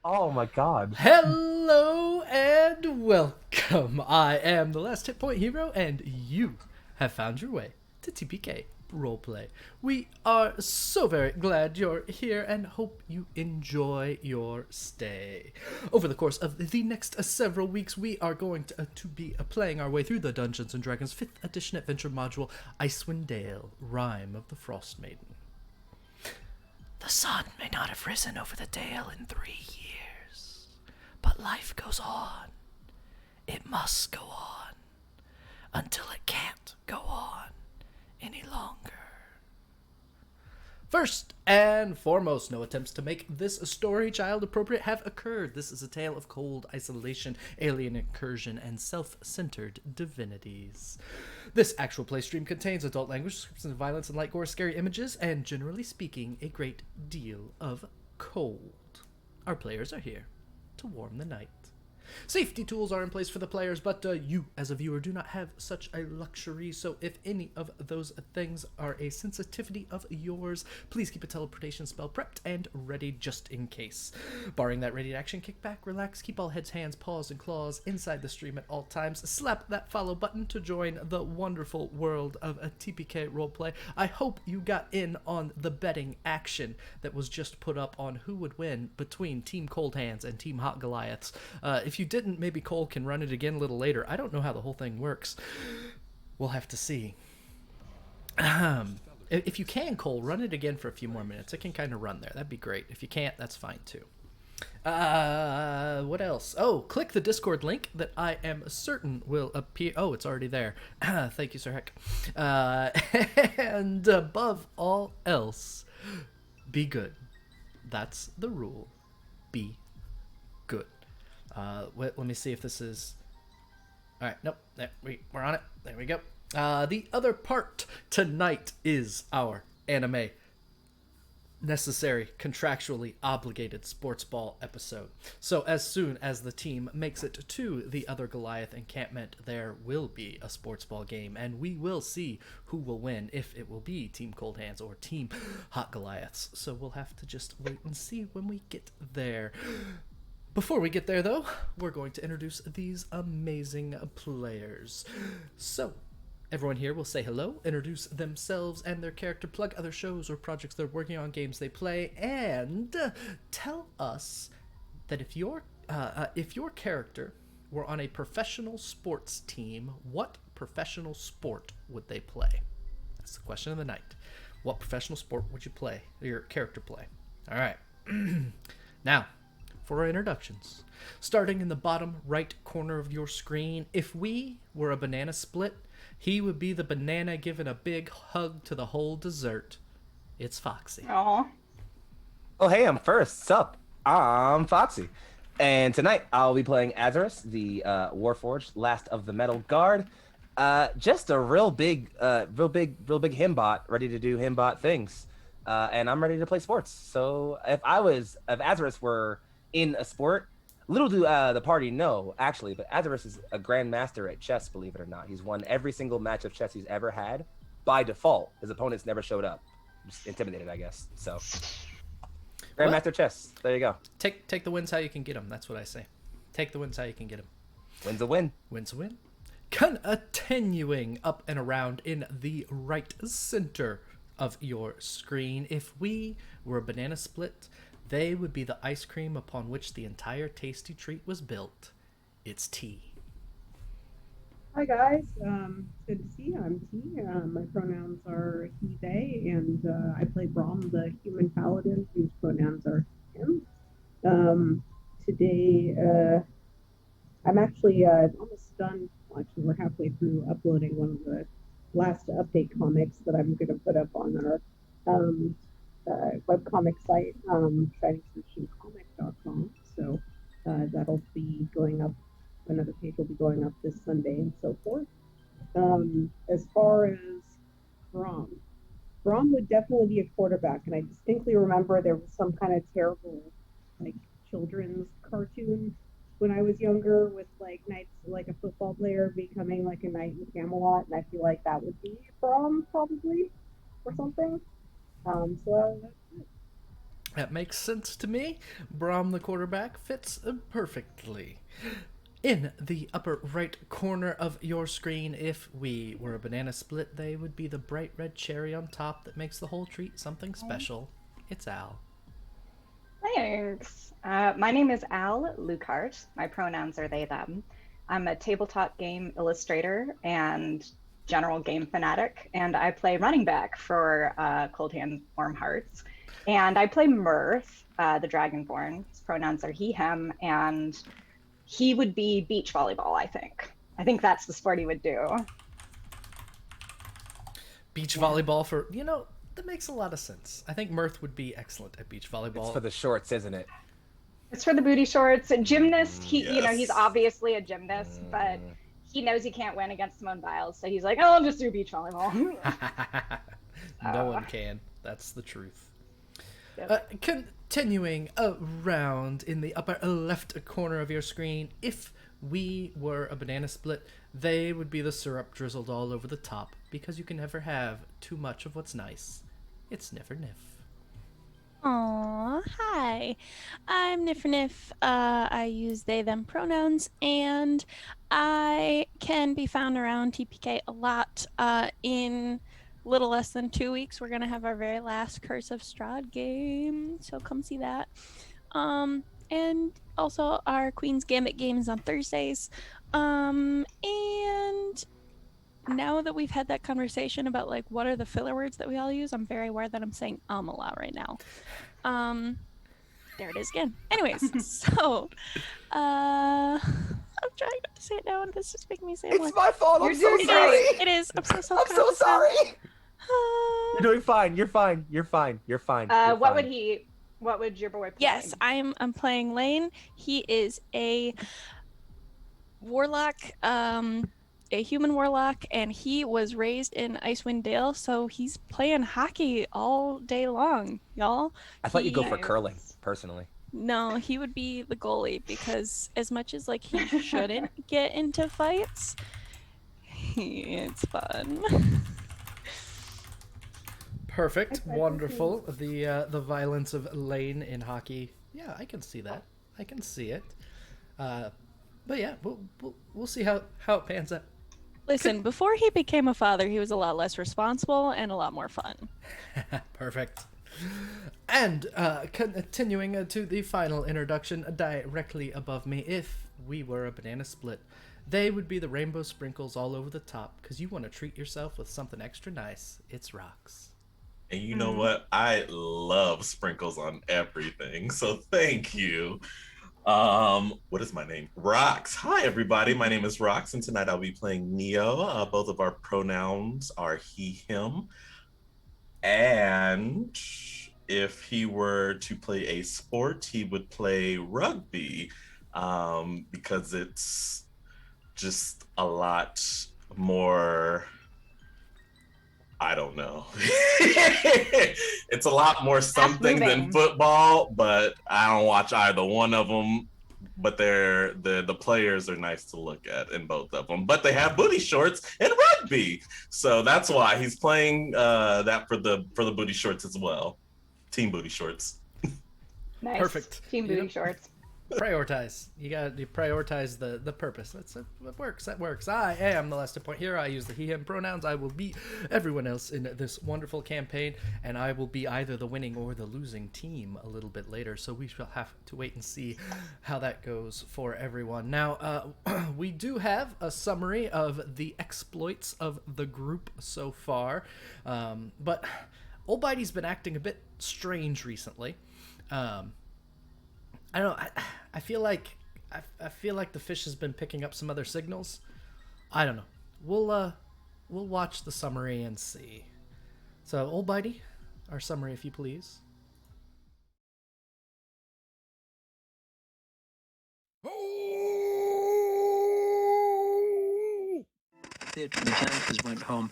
Oh my god. Hello and welcome. I am the LastHPHero, and you have found your way to TPK Roleplay. We are so very glad you're here and hope you enjoy your stay. Over the course of the next several weeks, we are going to be playing our way through the Dungeons & Dragons 5th edition adventure module, Icewind Dale, Rime of the Frostmaiden. The sun may not have risen over the dale in 3 years, but life goes on. It must go on until it can't go on any longer. First and foremost, no attempts to make this story child appropriate have occurred. This is a tale of cold isolation, alien incursion, and self-centered divinities. This actual play stream contains adult language, descriptions of violence and light gore, scary images, and generally speaking, a great deal of cold. Our players are here to warm the night. Safety tools are in place for the players, but you, as a viewer, do not have such a luxury, so if any of those things are a sensitivity of yours, please keep a teleportation spell prepped and ready just in case. Barring that ready action, kick back, relax, keep all heads, hands, paws, and claws inside the stream at all times, slap that follow button to join the wonderful world of a TPK roleplay. I hope you got in on the betting action that was just put up on who would win between Team Cold Hands and Team Hot Goliaths. If you didn't, maybe Cole can run it again a little later. I don't know how the whole thing works. We'll have to see. If you can, Cole, run it again for a few more minutes. It can kind of run there. That'd be great. If you can't, that's fine too. What else? Oh, click the Discord link that I am certain will appear. Oh, it's already there. Thank you, Sir Heck. And above all else, be good. That's the rule. Be good. Let me see if this is... Alright, nope. There, we're on it. There we go. The other part tonight is our anime necessary, contractually obligated sports ball episode. So as soon as the team makes it to the other Goliath encampment, there will be a sports ball game, and we will see who will win, if it will be Team Cold Hands or Team Hot Goliaths. So we'll have to just wait and see when we get there. Before we get there, though, we're going to introduce these amazing players. So, everyone here will say hello, introduce themselves and their character, plug other shows or projects they're working on, games they play, and tell us that if your character were on a professional sports team, what professional sport would they play? That's the question of the night. What professional sport would you play, or your character play? All right. Now, for our introductions. Starting in the bottom right corner of your screen, if we were a banana split, he would be the banana giving a big hug to the whole dessert. It's Foxy. Aw. Oh, hey, I'm first. Sup? I'm Foxy. And tonight I'll be playing Aerie, the Warforged, last of the Metal Guard. Just a real big himbot, ready to do himbot things. And I'm ready to play sports. So if Aerie were in a sport, little do the party know, actually, but Aerie is a grandmaster at chess, believe it or not. He's won every single match of chess he's ever had by default. His opponents never showed up. Just intimidated, I guess. So, grandmaster chess. There you go. Take the wins how you can get them. That's what I say. Take the wins how you can get them. Win's a win. Win's a win. Continuing up and around in the right center of your screen, if we were a banana split, they would be the ice cream upon which the entire tasty treat was built. It's T. Hi guys, good to see you. I'm T. My pronouns are he, they, and I play Brom, the human paladin, whose pronouns are him. Today, I'm actually almost done. Actually, we're halfway through uploading one of the last update comics that I'm going to put up on our webcomic site, shiningsolutioncomic.com. So that'll be going up. Another page will be going up this Sunday and so forth. As far as Brom would definitely be a quarterback, and I distinctly remember there was some kind of terrible like children's cartoon when I was younger with like knights, like a football player becoming like a knight in Camelot, and I feel like that would be Brom probably or something. So that's it. That makes sense to me. Brom, the quarterback, fits perfectly. In the upper right corner of your screen, if we were a banana split, they would be the bright red cherry on top that makes the whole treat something special. It's Al. Thanks. My name is Al Lucart. My pronouns are they, them. I'm a tabletop game illustrator and general game fanatic, and I play running back for Cold Hand Warm Hearts. And I play Mirth, the Dragonborn. His pronouns are he, him, and he would be beach volleyball, I think. I think that's the sport he would do. Beach volleyball for, that makes a lot of sense. I think Mirth would be excellent at beach volleyball. It's for the shorts, isn't it? It's for the booty shorts. A gymnast, Yes. he's obviously a gymnast, but he knows he can't win against Simone Biles, so he's like, oh, I'll just do beach volleyball. No one can. That's the truth. Yep. Continuing around in the upper left corner of your screen, if we were a banana split, they would be the syrup drizzled all over the top, because you can never have too much of what's nice. It's Niffer Niff. Aw, hi. I'm Nifferniff. I use they, them pronouns, and I can be found around TPK a lot. In little less than 2 weeks, we're going to have our very last Curse of Strahd game, so come see that. And also our Queen's Gambit games on Thursdays. And now that we've had that conversation about like what are the filler words that we all use, I'm very aware that I'm saying a lot right now. There it is again. Anyways, so I'm trying not to say it now, and this is making me say it more. It's my fault. I'm so doing sorry. It is. I'm so I'm so sorry. Uh, You're doing fine. You're fine. You're fine. You're fine. What would your boy play? yes, I'm playing Lane. He is a warlock, a human warlock, and he was raised in Icewind Dale, so he's playing hockey all day long, y'all. I thought you'd go for Nice. curling, personally. No, he would be the goalie, because as much as like he shouldn't get into fights, it's fun. Perfect. Wonderful. The violence of Lane in hockey. Yeah, I can see that. I can see it. But yeah, we'll see how it pans out. Listen, before he became a father, he was a lot less responsible and a lot more fun. Perfect. And continuing to the final introduction, directly above me, if we were a banana split, they would be the rainbow sprinkles all over the top, because you want to treat yourself with something extra nice. It's rocks. And you know what? I love sprinkles on everything. So thank you. What is my name? Rox. Hi, everybody. My name is Rox, and tonight I'll be playing Neo. Both of our pronouns are he, him. And if he were to play a sport, he would play rugby, because it's just a lot more, I don't know. It's a lot more something than football, but I don't watch either one of them. But the players are nice to look at in both of them. But they have booty shorts in rugby, so that's why he's playing that for the booty shorts as well. Team booty shorts. Nice. Perfect. Team booty shorts. Prioritize. You prioritize the purpose. That works. That works. I am the LastHPHero. I use the he, him pronouns. I will beat everyone else in this wonderful campaign, and I will be either the winning or the losing team a little bit later, so we shall have to wait and see how that goes for everyone. Now, we do have a summary of the exploits of the group so far, but Ol'Bitey's been acting a bit strange recently. I don't know. I feel like the fish has been picking up some other signals. I don't know. We'll watch the summary and see. So, Ol'Bitey, our summary, if you please. The janitors went home.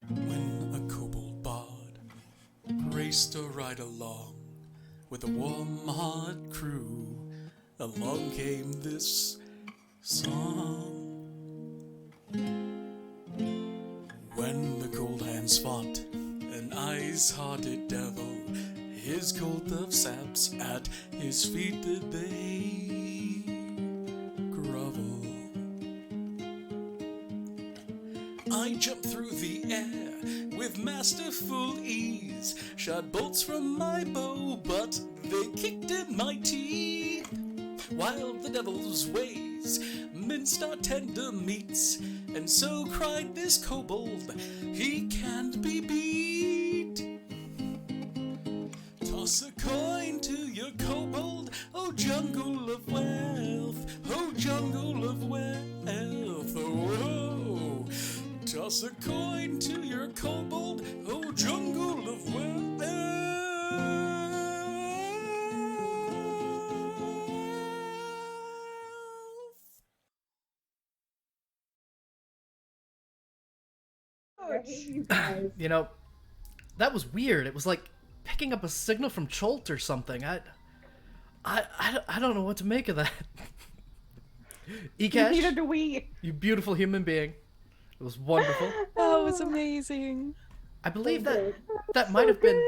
When a kobold bard raced a ride along with a warm-hearted crew, along came this song. When the cold hands fought ice-hearted devil, his cult of saps, at his feet did they grovel. I jumped through the air with masterful ease, shot bolts from my bow, but they kicked in my teeth, while the devil's ways minced our tender meats, and so cried this kobold, he can't be beat. Toss a coin to your kobold, oh jungle of wealth, oh jungle of wealth, oh. Toss a coin to your kobold, oh jungle of wealth. I hate you guys. You know, that was weird. It was like picking up a signal from Cholt or something. I don't know what to make of that. Ekash, Neither do we. you beautiful human being. It was wonderful. That was amazing. I believe that might have been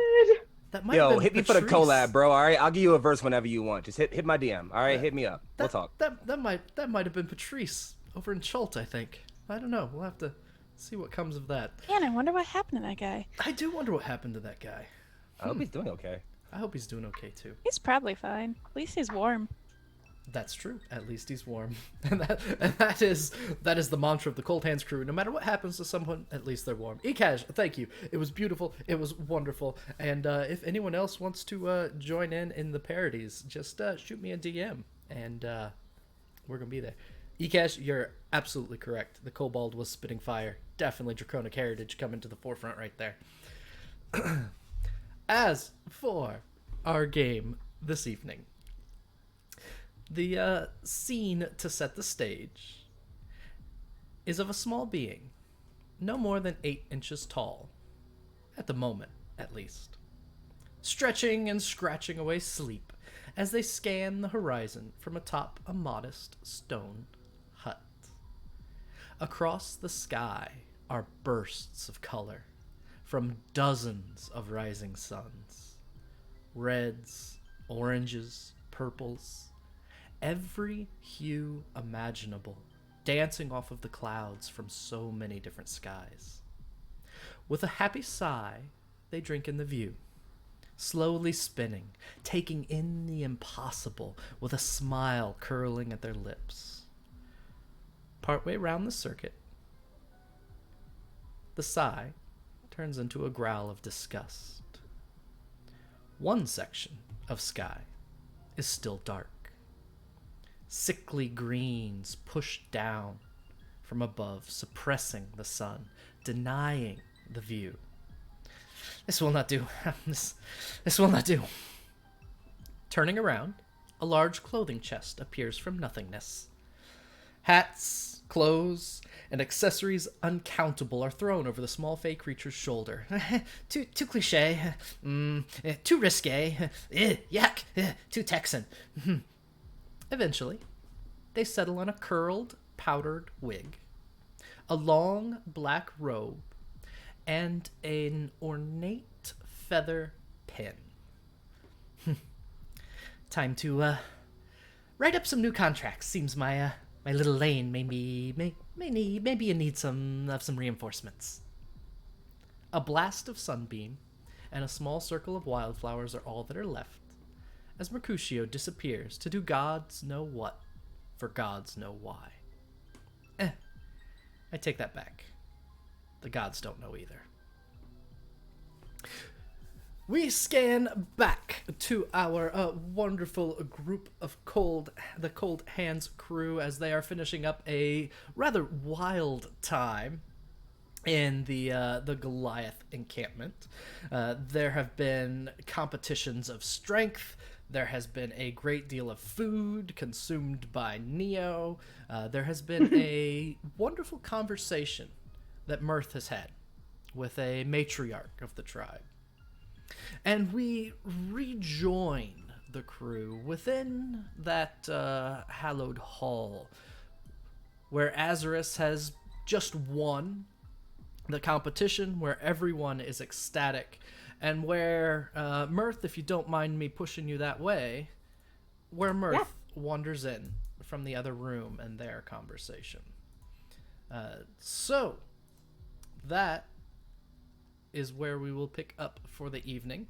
that might have Yo, been hit me for the Patrice. collab, bro. All right, I'll give you a verse whenever you want. Just hit my DM. All right, hit me up. We'll talk. That might have been Patrice over in Cholt, I think. I don't know. We'll have to see what comes of that. Man, I wonder what happened to that guy. I do wonder what happened to that guy. I hope he's doing okay. I hope he's doing okay too. He's probably fine. At least he's warm. That's true. At least he's warm, and that is the mantra of the Cold Hands crew. No matter what happens to someone, at least they're warm. Ekash, thank you. It was beautiful. It was wonderful. And if anyone else wants to join in the parodies, just shoot me a DM, and we're gonna be there. Ekash, you're absolutely correct. The kobold was spitting fire. Definitely draconic heritage coming to the forefront right there. As for our game this evening, the scene to set the stage is of a small being, no more than 8 inches tall, at the moment at least, stretching and scratching away sleep as they scan the horizon from atop a modest stone hut. Across the sky are bursts of color from dozens of rising suns. Reds, oranges, purples, every hue imaginable, dancing off of the clouds from so many different skies. With a happy sigh, they drink in the view, slowly spinning, taking in the impossible with a smile curling at their lips. Partway round the circuit, the sigh turns into a growl of disgust. One section of sky is still dark. Sickly greens pushed down from above, suppressing the sun, denying the view. This will not do. This will not do. Turning around, a large clothing chest appears from nothingness. Hats, clothes, and accessories uncountable are thrown over the small fey creature's shoulder. Too cliche. Too risque. Yuck. Too Texan. Eventually, they settle on a curled, powdered wig, a long black robe, and an ornate feather pin. Time to write up some new contracts. Seems my little lane maybe you need some reinforcements. A blast of sunbeam and a small circle of wildflowers are all that are left, as Mercutio disappears to do gods know what, for gods know why. I take that back. The gods don't know either. We scan back to our wonderful group of the Cold Hands crew as they are finishing up a rather wild time in the Goliath encampment. There have been competitions of strength. There has been a great deal of food consumed by Neo. There has been a wonderful conversation that Mirth has had with a matriarch of the tribe. And we rejoin the crew within that hallowed hall where Azarus has just won the competition, where everyone is ecstatic and where Mirth, if you don't mind me pushing you that way, where Mirth wanders in from the other room and their conversation. So that is where we will pick up for the evening.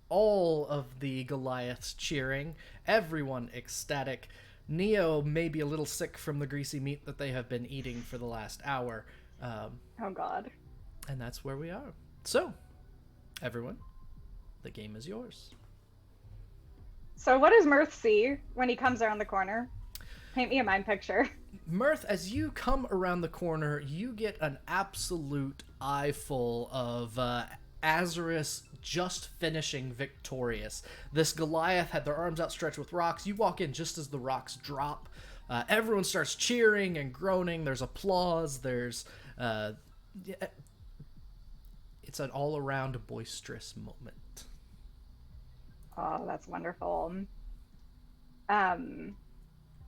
All of the Goliaths cheering, everyone ecstatic. Neo may be a little sick from the greasy meat that they have been eating for the last hour. Oh God. And that's where we are. So, everyone, the game is yours. So what does Mirth see when he comes around the corner? Paint me a mind picture. Mirth, as you come around the corner, you get an absolute eyeful of Azarus just finishing victorious. This Goliath had their arms outstretched with rocks. You walk in just as the rocks drop. Everyone starts cheering and groaning. There's applause. There's... it's an all-around boisterous moment. Oh, that's wonderful.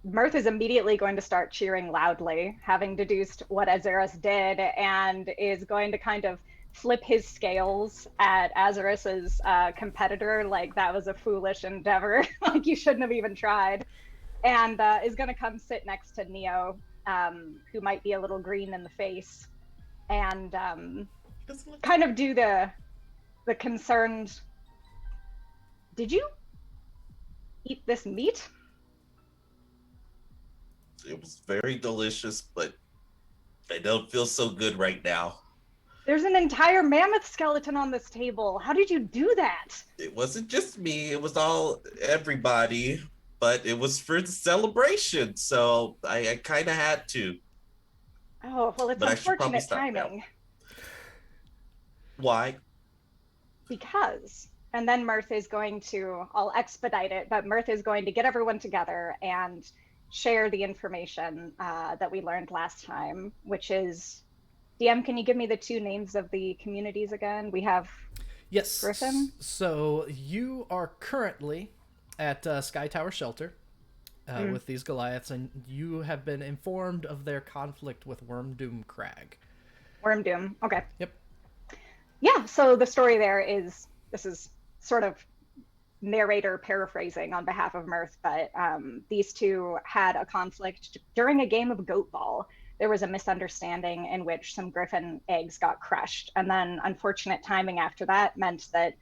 Mirth is immediately going to start cheering loudly, having deduced what Azarus did, and is going to kind of flip his scales at Azarus's competitor, like that was a foolish endeavor, like you shouldn't have even tried, and is going to come sit next to Neo, who might be a little green in the face, and kind of do the concerned, did you eat this meat? It was very delicious, but I don't feel so good right now. There's an entire mammoth skeleton on this table. How did you do that? It wasn't just me, it was everybody, but it was for the celebration, so I kind of had to. Oh, well, it's But I should probably unfortunate stop timing. now. Why? Because, and then Mirth is going to, I'll expedite it, but Mirth is going to get everyone together and share the information that we learned last time, which is, DM, can you give me the 2 names of the communities again? We have Griffin. So you are currently at Sky Tower Shelter with these Goliaths, and you have been informed of their conflict with Wyrmdoom Crag. Wyrmdoom, okay. Yep. Yeah, so the story there is, this is sort of narrator paraphrasing on behalf of Mirth, but these two had a conflict during a game of goatball. There was a misunderstanding in which some griffin eggs got crushed, and then unfortunate timing after that meant that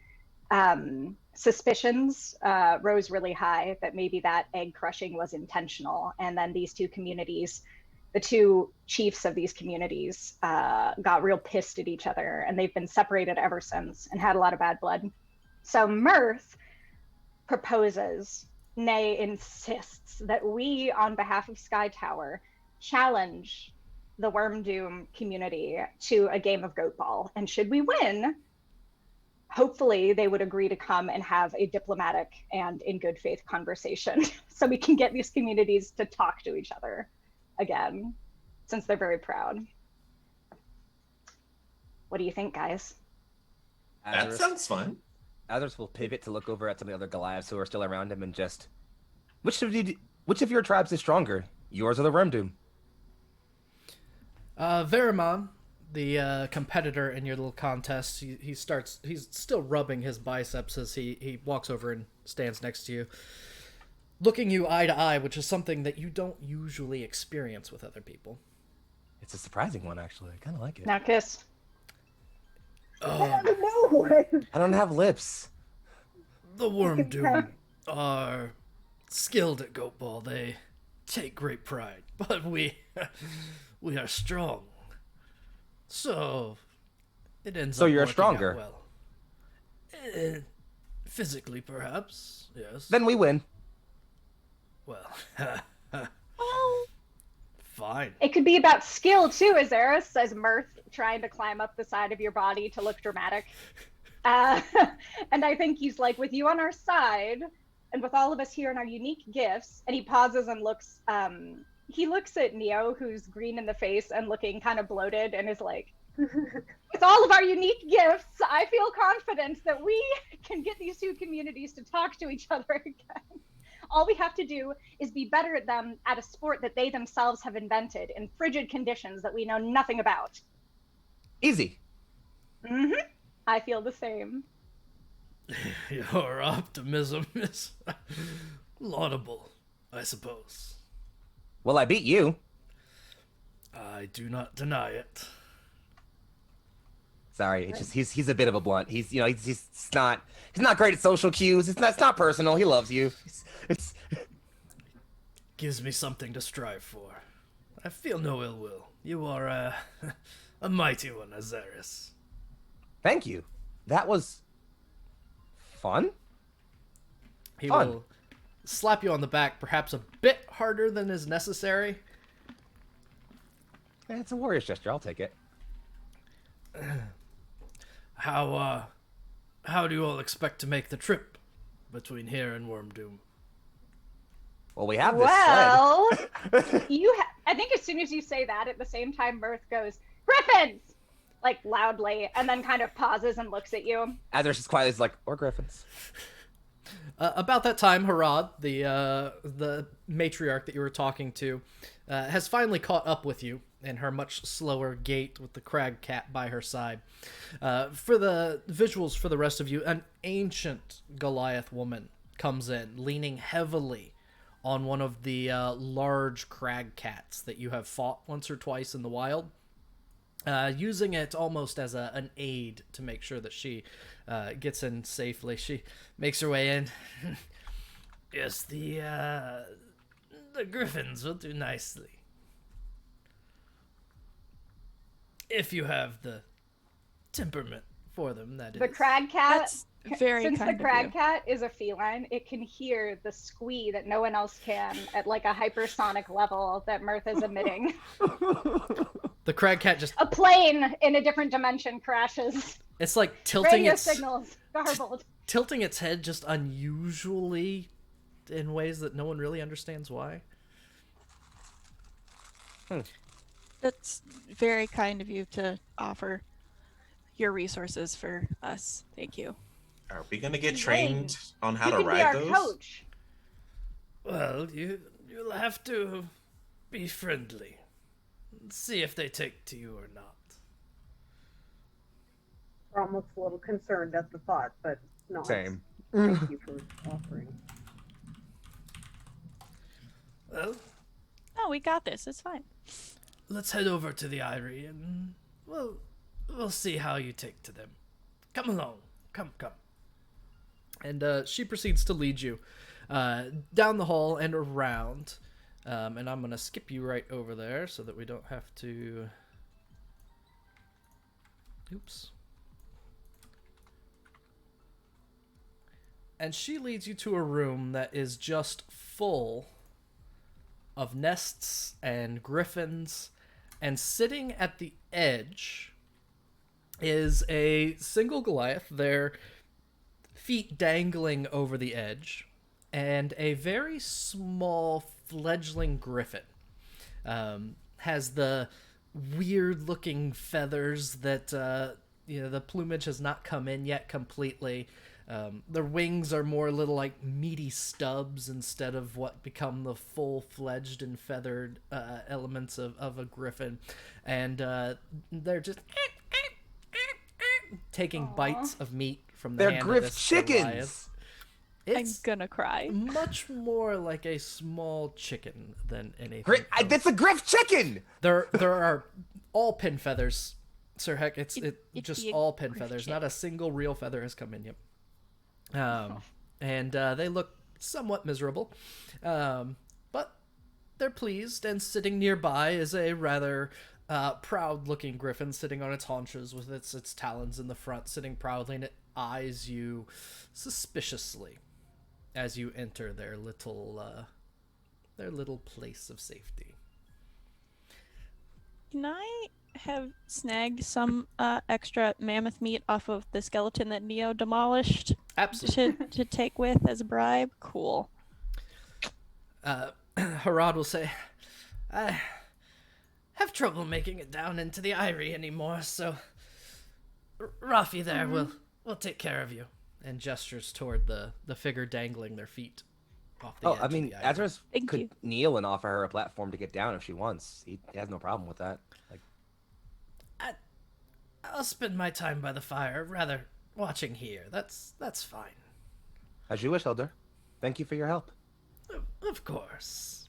suspicions rose really high that maybe that egg crushing was intentional, and then these two communities, the two chiefs of these communities, got real pissed at each other, and they've been separated ever since and had a lot of bad blood. So Mirth proposes, nay insists, that we, on behalf of Sky Tower, challenge the Wyrmdoom community to a game of goatball. And should we win, hopefully they would agree to come and have a diplomatic and in good faith conversation so we can get these communities to talk to each other again, since they're very proud. What do you think, guys? That sounds fun. Azarus will pivot to look over at some of the other Goliaths who are still around him and just, which of your tribes is stronger, yours or the Wyrmdoom? Verimon, the competitor in your little contest, he's still rubbing his biceps as he walks over and stands next to you, looking you eye to eye, which is something that you don't usually experience with other people. It's a surprising one, actually. I kind of like it. Now kiss. No. Um, I don't have lips. The Wyrmdoom are skilled at goatball. They take great pride, but we are strong. So it ends So up you're working stronger. out well. Physically, perhaps, yes. Then we win. Well, fine. It could be about skill too, Azarus, says Mirth, trying to climb up the side of your body to look dramatic. And I think he's like, with you on our side, and with all of us here in our unique gifts, and he pauses and looks, he looks at Neo, who's green in the face and looking kind of bloated, and is like, with all of our unique gifts, I feel confident that we can get these two communities to talk to each other again. All we have to do is be better at them at a sport that they themselves have invented in frigid conditions that we know nothing about. Easy. Mm-hmm. I feel the same. Your optimism is laudable, I suppose. Well, I beat you. I do not deny it. Sorry, it's just he's a bit of a blunt. He's not great at social cues. It's not personal. He loves you. It's Gives me something to strive for. I feel no ill will. You are a mighty one, Azaris. Thank you. That was fun. He Fun. will slap you on the back, perhaps a bit harder than is necessary. It's a warrior's gesture. I'll take it. How do you all expect to make the trip between here and Wyrmdoom? Well, we have this Well, sled. I think as soon as you say that, at the same time, Mirth goes, "Griffins!" like loudly, and then kind of pauses and looks at you. Azra's just quietly is like, or griffins. About that time, Harad, the matriarch that you were talking to, has finally caught up with you in her much slower gait with the crag cat by her side. For the visuals for the rest of you, an ancient Goliath woman comes in, leaning heavily on one of the large crag cats that you have fought once or twice in the wild, using it almost as an aid to make sure that she gets in safely. She makes her way in. Yes, the griffins will do nicely. If you have the temperament for them, that is. The crag cat, That's very since kind the of crag you. cat is a feline, it can hear the squee that no one else can at like a hypersonic level that Mirth is emitting. The crag cat just, A plane in a different dimension crashes. it's like tilting Radio its signals garbled. tilting its head just unusually in ways that no one really understands why. That's very kind of you to offer your resources for us. Thank you. Are we gonna get trained on how You to can be ride our those? coach. Well, you'll have to be friendly. See if they take to you or not. Brom looks a little concerned at the thought, but no. Same. Thank you for offering. Well, Oh, we got this. It's fine. let's head over to the aerie and we'll see how you take to them. Come along. Come. And she proceeds to lead you down the hall and around. And I'm going to skip you right over there so that we don't have to... Oops. And she leads you to a room that is just full of nests and griffins, and sitting at the edge is a single Goliath, their feet dangling over the edge, and a very small fledgling griffin. Has the weird-looking feathers that the plumage has not come in yet completely. Their wings are more little like meaty stubs instead of what become the full-fledged and feathered elements of a griffin, and they're just taking bites of meat from the They're hand of griff this chickens. Goliath. It's I'm gonna cry. much more like a small chicken than anything else. That's a griff chicken. There are all pin feathers, Sir Heck. It's It'd just be a all pin griff feathers. chick. Not a single real feather has come in yet. And they look somewhat miserable, but they're pleased. And sitting nearby is a rather proud-looking griffin sitting on its haunches with its talons in the front, sitting proudly, and it eyes you suspiciously as you enter their little place of safety. Can I have snagged some extra mammoth meat off of the skeleton that Neo demolished Absolutely. to take with as a bribe? Cool. Harad will say, I have trouble making it down into the aerie anymore, so Rafi there will take care of you. And gestures toward the figure dangling their feet off the edge I of mean, the aerie. Azra's Thank could you. kneel and offer her a platform to get down if she wants. He has no problem with that. Like, I'll spend my time by the fire rather watching here. That's fine. As you wish, Elder. Thank you for your help. Of course.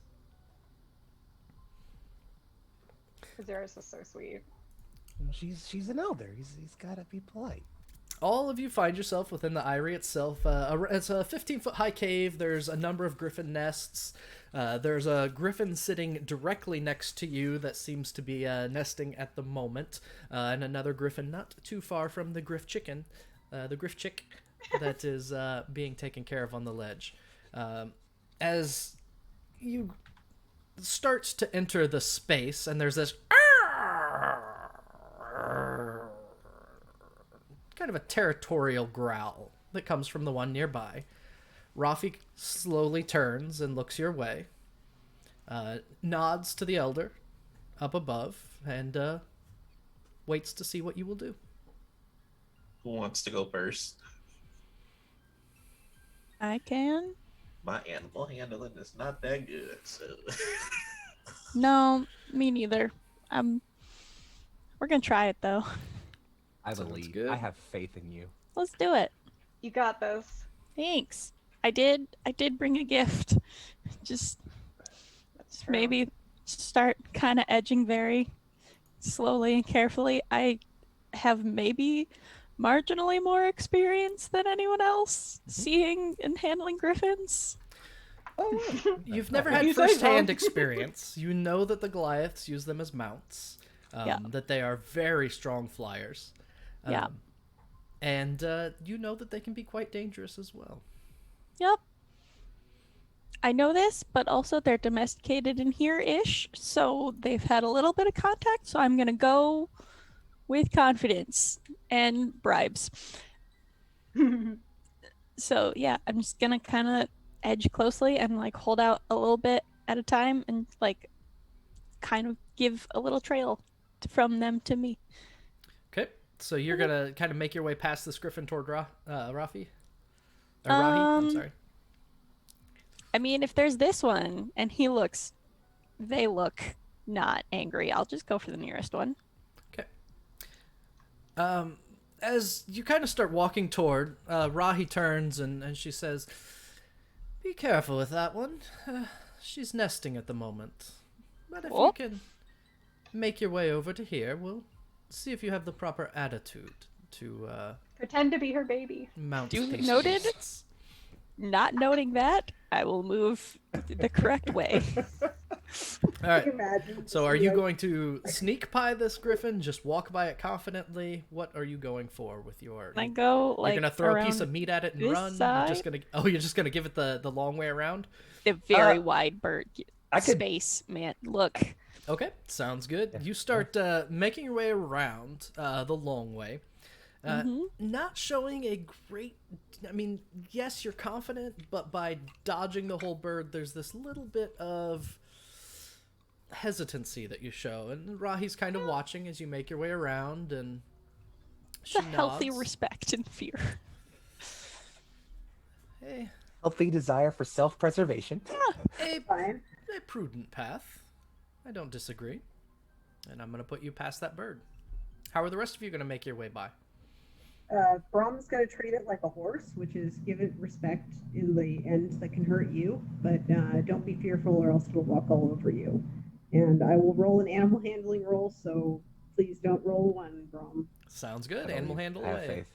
Azura's is so sweet. She's an elder. He's gotta be polite. All of you find yourself within the aerie itself. It's a 15-foot high cave. There's a number of griffin nests. There's a griffin sitting directly next to you that seems to be nesting at the moment, and another griffin not too far from the griff chick that is being taken care of on the ledge. As you start to enter the space, and there's this kind of a territorial growl that comes from the one nearby. Rafi slowly turns and looks your way, nods to the elder up above, and waits to see what you will do. Who wants to go first? I can. My animal handling is not that good, so. No, me neither. We're gonna try it though. I Sounds believe. good. I have faith in you. Let's do it. You got this. Thanks. I did bring a gift. Just That's true. maybe start kind of edging very slowly and carefully. I have maybe marginally more experience than anyone else seeing and handling griffins. You've never had You say first-hand so. experience. You know that the Goliaths use them as mounts, Yeah. that they are very strong flyers. Yeah. And you know that they can be quite dangerous as well. Yep. I know this, but also they're domesticated in here-ish, so they've had a little bit of contact, so I'm gonna go with confidence and bribes. So yeah, I'm just gonna kind of edge closely and like hold out a little bit at a time and like kind of give a little trail from them to me. Okay, so you're gonna kind of make your way past this griffin toward Rafi? Or Rahi, I'm sorry. I mean, if there's this one and they look not angry, I'll just go for the nearest one. Okay. As you kind of start walking toward, Rahi turns and she says, "Be careful with that one. She's nesting at the moment. But if you can make your way over to here, we'll see if you have the proper attitude to Pretend to be her baby. mount Duly these noted. beasts." Not noting that, I will move the correct way. All right. Imagine. So are you going to sneak by this griffin, just walk by it confidently? What are you going for with your... I go like you're going to throw a around piece of meat at it and this run? side? You're just going to give it the long way around? the very wide bird I could- space, man. Look. Okay, sounds good. You start making your way around the long way. Not showing a great... I mean, yes, you're confident, but by dodging the whole bird, there's this little bit of hesitancy that you show. And Rahi's kind of watching as you make your way around, and she It's a healthy nods. respect and fear. Hey, Healthy desire for self-preservation. a Fine. prudent path. I don't disagree. And I'm going to put you past that bird. How are the rest of you going to make your way by? Brom's going to treat it like a horse, which is give it respect in the end that can hurt you, but don't be fearful or else it'll walk all over you. And I will roll an animal handling roll, so please don't roll one, Brom. Sounds good. I Animal believe- handle I have away. faith.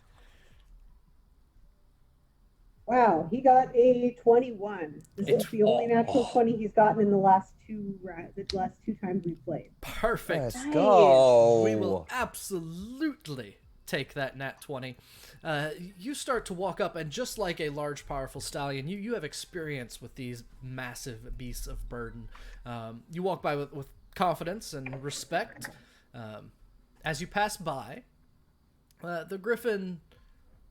Wow, he got a 21. This is the only natural 20 he's gotten in the last two times we played. Perfect. Let's Nice. go. We will absolutely take that nat 20. You start to walk up, and just like a large, powerful stallion, you have experience with these massive beasts of burden. You walk by with confidence and respect. As you pass by, the griffin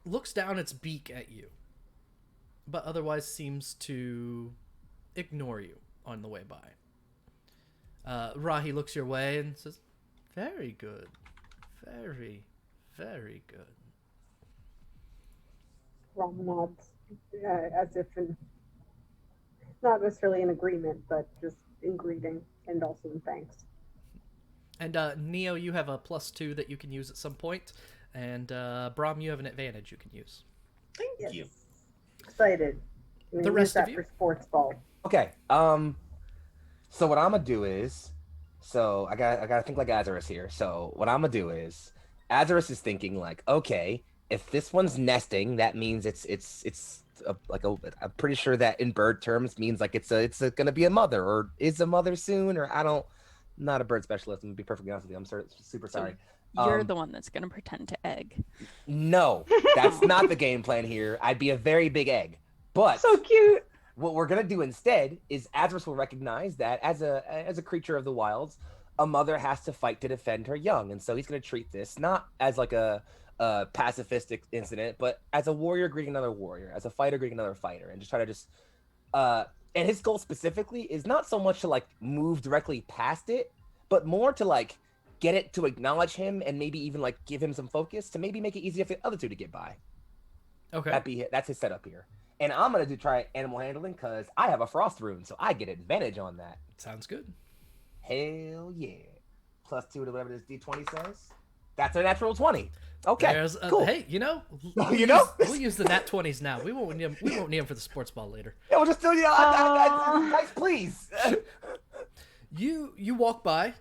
looks down its beak at you, but otherwise seems to ignore you on the way by. Rahi looks your way and says, "Very good. Very, very good." Brom nods as if not necessarily in agreement, but just in greeting and also in thanks. And Neo, you have a +2 that you can use at some point. And Brom, you have an advantage you can use. Thank you. Excited. I'm The gonna rest use that of you? for sports ball. Okay. So what I'm gonna do is, I gotta think like Azarus here. So what I'm gonna do is, Azarus is thinking like, okay, if this one's nesting, that means I'm pretty sure that in bird terms means like gonna be a mother or is a mother soon, or I'm not a bird specialist. I'm gonna be perfectly honest with you. I'm super sorry. You're the one that's gonna pretend to egg. No, that's not the game plan here. I'd be a very big egg, but So cute. what we're gonna do instead is Azarus will recognize that as a creature of the wilds, a mother has to fight to defend her young, and so he's gonna treat this not as like a pacifistic incident, but as a warrior greeting another warrior, as a fighter greeting another fighter, and just try to and his goal specifically is not so much to like move directly past it, but more to like get it to acknowledge him and maybe even like give him some focus to maybe make it easier for the other two to get by. Okay. That's his setup here. And I'm gonna try animal handling because I have a frost rune, so I get advantage on that. Sounds good. Hell yeah! +2 to whatever this D20 says. That's a natural 20. Okay, cool. Hey, we'll use the nat 20s now. We won't need them for the sports ball later. Yeah, we'll just do guys, please. You walk by.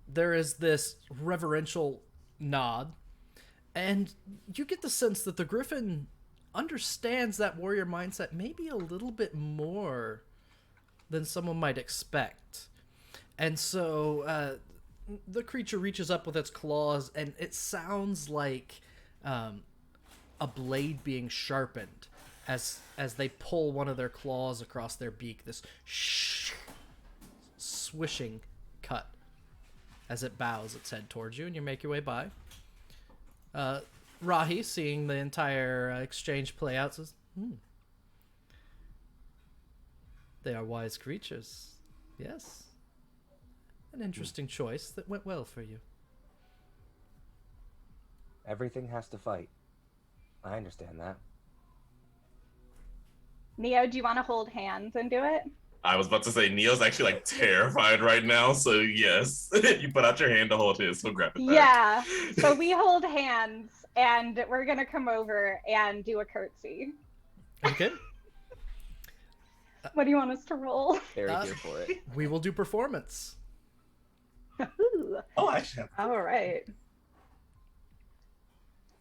There is this reverential nod, and you get the sense that the griffin understands that warrior mindset maybe a little bit more than someone might expect. And so the creature reaches up with its claws, and it sounds like a blade being sharpened as they pull one of their claws across their beak. This swishing cut as it bows its head towards you, and you make your way by. Rahi, seeing the entire exchange play out, says, They are wise creatures. Yes. An interesting choice that went well for you. Everything has to fight. I understand that. Neo, do you want to hold hands and do it? I was about to say, Neo's actually like terrified right now, so yes. You put out your hand to hold his, so grab it back. Yeah. So we hold hands, and we're going to come over and do a curtsy. Okay. What do you want us to roll? Very here for it. We will do performance. Ooh. Oh, I actually have. All right.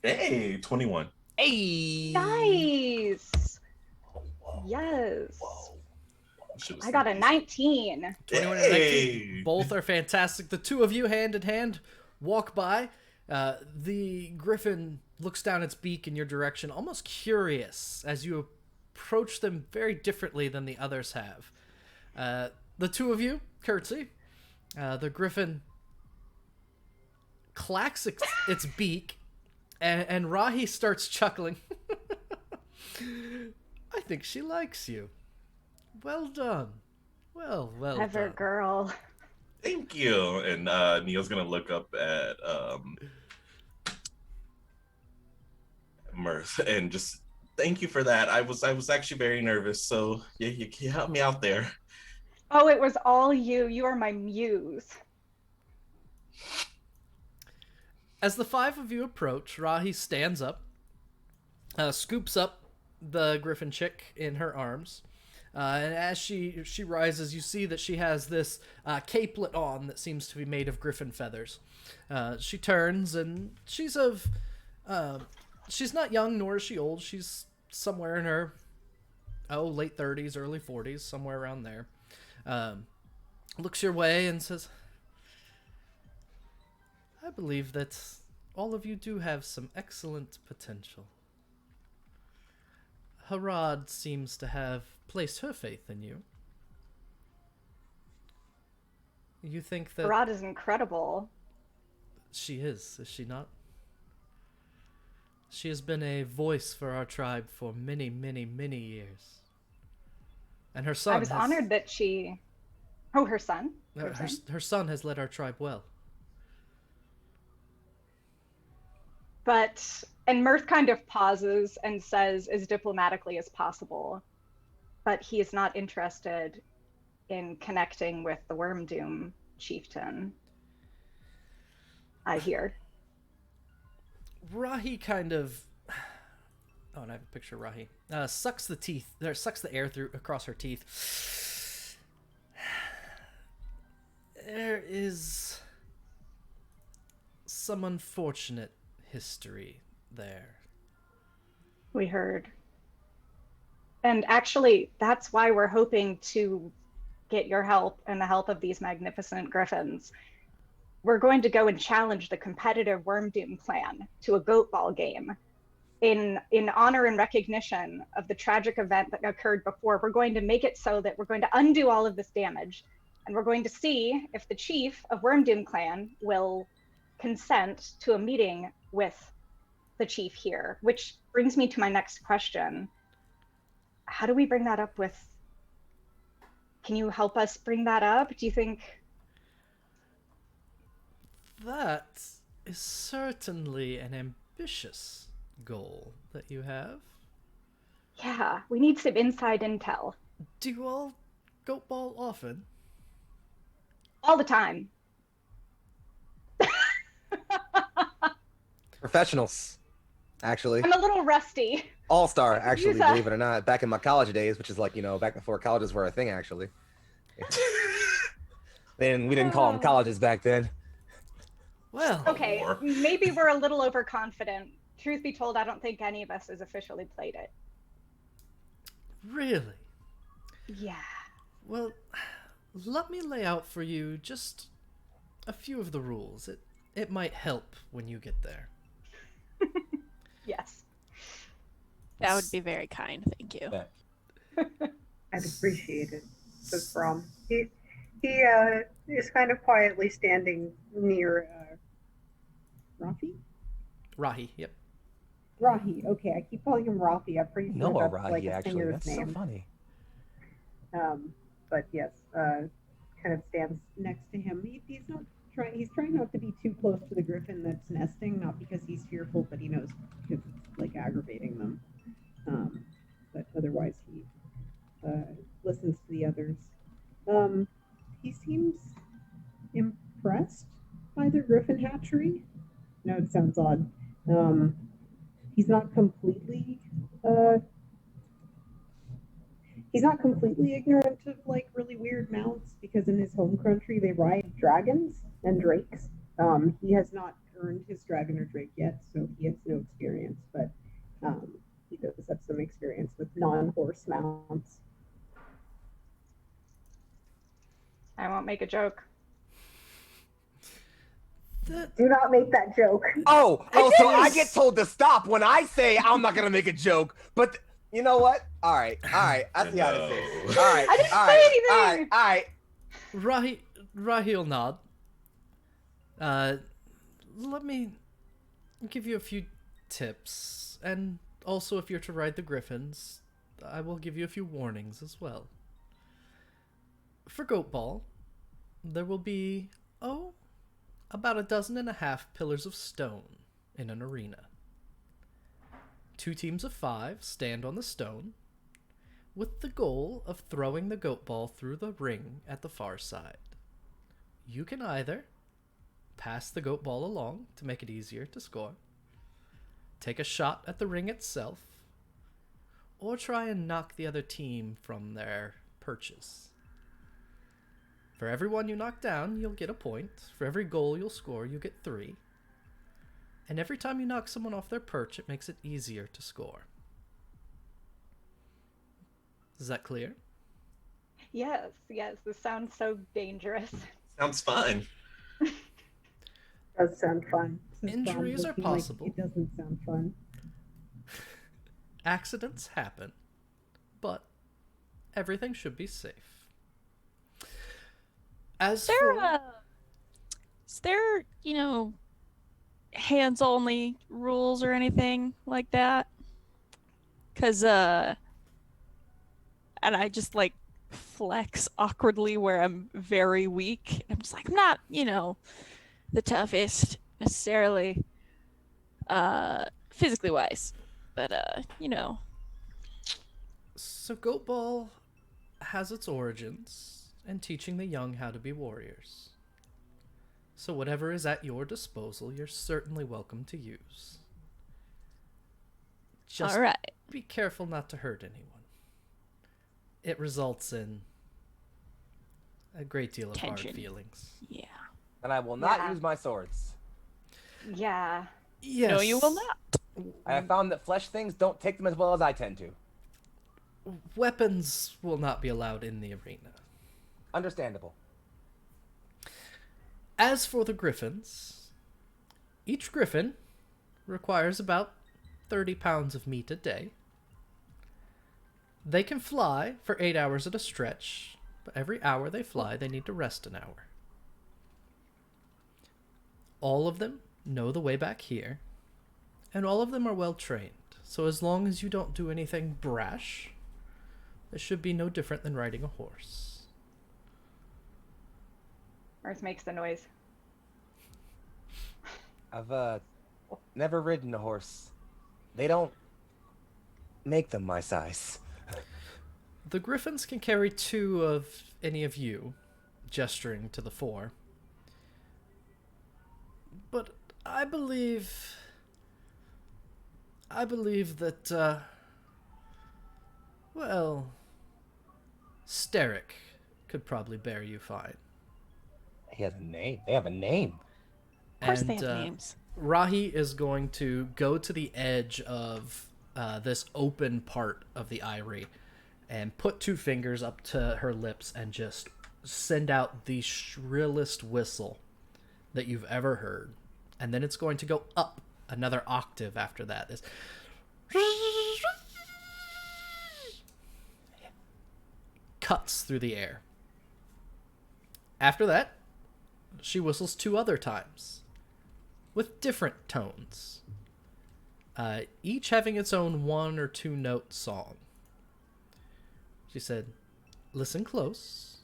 Hey, 21. Hey! Nice. Whoa. Yes. Whoa. I got a 19. 21 and 19. Both are fantastic. The two of you, hand in hand, walk by. The griffin looks down its beak in your direction, almost curious, as you approach them very differently than the others have. The two of you curtsy. The griffin clacks its beak, and Rahi starts chuckling. I think she likes you. Well done. Well Clever done. girl. Thank you. And Neil's gonna look up at Mirth and just thank you for that. I was actually very nervous, so yeah, you helped me out there. Oh, it was all you. You are my muse. As the five of you approach, Rahi stands up, scoops up the griffin chick in her arms, and as she rises, you see that she has this capelet on that seems to be made of griffin feathers. She turns, and she's not young, nor is she old. She's somewhere in her late 30s, early 40s, somewhere around there. Looks your way and says, I believe that all of you do have some excellent potential. Harad seems to have placed her faith in you. You think that... Rod is incredible. She is she not? She has been a voice for our tribe for many, many, many years. And her son I was honored that she... Oh, her son? Her son has led our tribe well. But... And Mirth kind of pauses and says as diplomatically as possible, but he is not interested in connecting with the Wyrmdoom chieftain. I hear. Rahi kind of. Oh, and I have a picture of Rahi. Sucks the air through across her teeth. There is some unfortunate history there. We heard. And actually, that's why we're hoping to get your help and the help of these magnificent griffons. We're going to go and challenge the competitive Wyrmdoom clan to a goatball game. In honor and recognition of the tragic event that occurred before, we're going to make it so that we're going to undo all of this damage. And we're going to see if the chief of Wyrmdoom clan will consent to a meeting with the chief here, which brings me to my next question. How do we bring that up with... Can you help us bring that up? Do you think... That is certainly an ambitious goal that you have. Yeah, we need some inside intel. Do you all goatball often? All the time. Professionals, actually. I'm a little rusty. All-star, actually, Use that. believe it or not. Back in my college days, which is like, back before colleges were a thing, actually. We didn't call them colleges back then. Well, Okay, maybe we're a little overconfident. Truth be told, I don't think any of us has officially played it. really? Yeah. Well, let me lay out for you just a few of the rules. It might help when you get there. Yes. That would be very kind. Thank you. I'd appreciate it. Says Brom. He is kind of quietly standing near Rahi, yep. Rahi. Okay, I keep calling him Rafi. I'm pretty sure Noah that's Rahi, like a actually. singer's That's name. so funny. But yes, kind of stands next to him. He's not trying. He's trying not to be too close to the griffin that's nesting, not because he's fearful, but he knows because it's like aggravating them. But otherwise, he listens to the others. He seems impressed by their griffin hatchery. No, it sounds odd. He's not completely ignorant of like really weird mounts because in his home country they ride dragons and drakes. He has not earned his dragon or drake yet, so he has no experience, but he does have some experience with non-horse mounts. I won't make a joke. Do not make that joke. So I get told to stop when I say I'm not gonna make a joke, but you know what? All right, I see how this is. All right, I didn't say anything. All right. Rahi will nod. Let me give you a few tips, and also if you're to ride the griffins, I will give you a few warnings as well. For goatball, there will be, about 12.5 pillars of stone in an arena. 2 teams of 5 stand on the stone, with the goal of throwing the goatball through the ring at the far side. You can either pass the goatball along to make it easier to score, take a shot at the ring itself, or try and knock the other team from their perches. For every one you knock down, you'll get a point. For every goal you'll score, you get 3. And every time you knock someone off their perch, it makes it easier to score. Is that clear? Yes, this sounds so dangerous. Sounds fun. Does sound fun. Injuries are Looking possible. Like it doesn't sound fun. Accidents happen, but everything should be safe. As for... Is there, hands-only rules or anything like that? Because, and I just, flex awkwardly where I'm very weak. I'm just like, I'm not, the toughest, necessarily, physically wise. But, So goatball has its origins in teaching the young how to be warriors. So whatever is at your disposal, you're certainly welcome to use. Just All right. be careful not to hurt anyone. It results in a great deal of Tension. hard feelings. Yeah. And I will not Yeah. use my swords. Yeah. Yes. No, you will not. I have found that flesh things don't take them as well as I tend to. Weapons will not be allowed in the arena. Understandable. As for the griffins, each griffin requires about 30 pounds of meat a day. They can fly for 8 hours at a stretch, but every hour they fly, they need to rest an hour. All of them know the way back here, and all of them are well trained. So as long as you don't do anything brash, it should be no different than riding a horse. Mirth makes the noise. I've never ridden a horse. They don't make them my size. The griffins can carry 2 of any of you, gesturing to the 4. But I believe that, well, Steric could probably bear you fine. He has a name. They have a name. Of course they have names. Rahi is going to go to the edge of this open part of the aerie and put 2 fingers up to her lips and just send out the shrillest whistle that you've ever heard. And then it's going to go up another octave after that. This cuts through the air. After that, she whistles 2 other times with different tones, each having its own 1 or 2 note song. She said, "Listen close.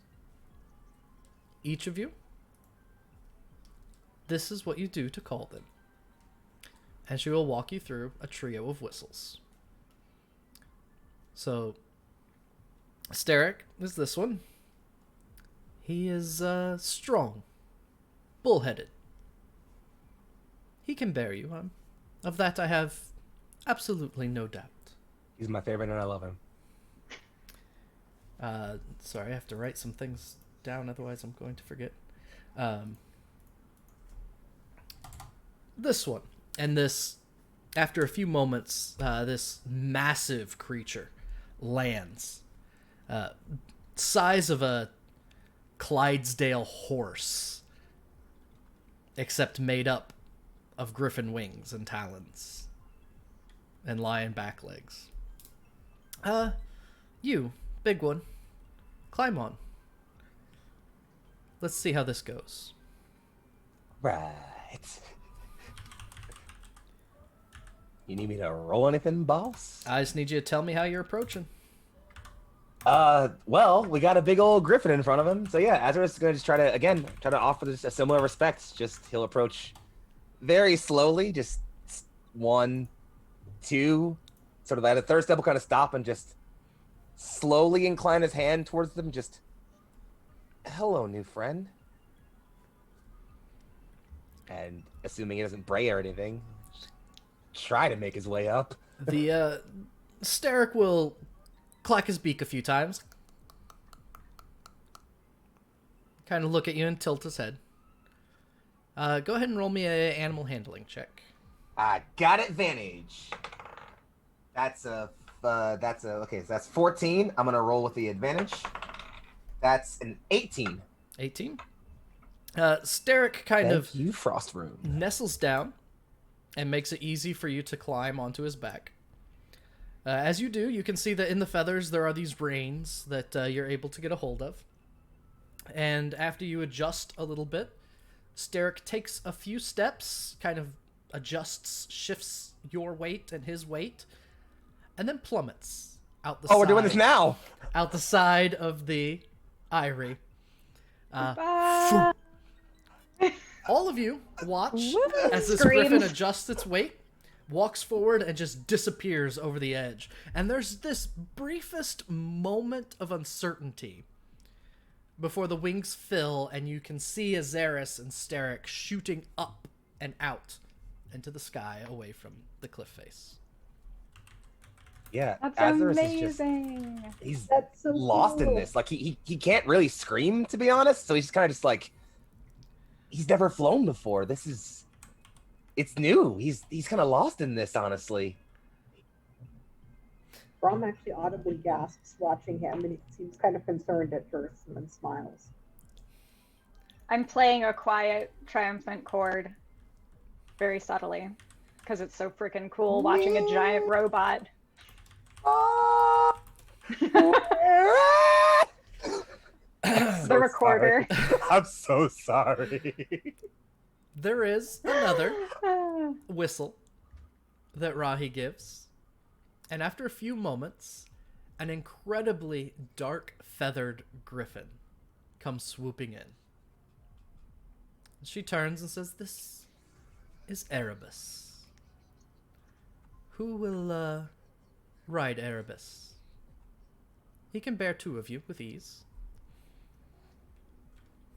Each of you, this is what you do to call them." And she will walk you through a trio of whistles. So, Steric is this one. He is strong, bullheaded. He can bear you. Of that I have absolutely no doubt. He's my favorite and I love him. Sorry, I have to write some things down, otherwise I'm going to forget. This one. And this, after a few moments, this massive creature lands. Size of a Clydesdale horse, except made up of griffin wings and talons and lion back legs. You, big one, climb on. Let's see how this goes. Right. You need me to roll anything, boss? I just need you to tell me how you're approaching. Well, we got a big old griffin in front of him. So yeah, Azarus is going to just try to offer this a similar respect. Just he'll approach very slowly, just 1, 2, sort of at a third step will kind of stop and just slowly incline his hand towards them. Just, hello, new friend. And assuming he doesn't bray or anything, try to make his way up. The Steric will clack his beak a few times, kind of look at you and tilt his head. Go ahead and roll me a animal handling check. I got advantage. Okay, so that's 14. I'm gonna roll with the advantage. That's an 18. 18. Steric kind of you, Frostmaiden. nestles down and makes it easy for you to climb onto his back. As you do, you can see that in the feathers there are these reins that you're able to get a hold of. And after you adjust a little bit, Steric takes a few steps, kind of adjusts, shifts your weight and his weight, and then plummets out the side. Oh, we're doing this now! Out the side of the aerie. Bye. All of you watch as this Screams. griffin adjusts its weight, walks forward, and just disappears over the edge. And there's this briefest moment of uncertainty before the wings fill and you can see Azarus and Steric shooting up and out into the sky away from the cliff face. Yeah, That's Azarus is just amazing. he's That's so lost in cool. this. Like he can't really scream, to be honest. So he's kind of just like he's never flown before. It's new. He's kind of lost in this, honestly. Brom actually audibly gasps watching him, and he seems kind of concerned at first, and then smiles. I'm playing a quiet, triumphant chord very subtly because it's so freaking cool watching a giant robot. The recorder. I'm so sorry. There is another whistle that Rahi gives, and after a few moments, an incredibly dark feathered griffin comes swooping in. She turns and says, "This is Erebus. Who will ride Erebus? He can bear 2 of you with ease."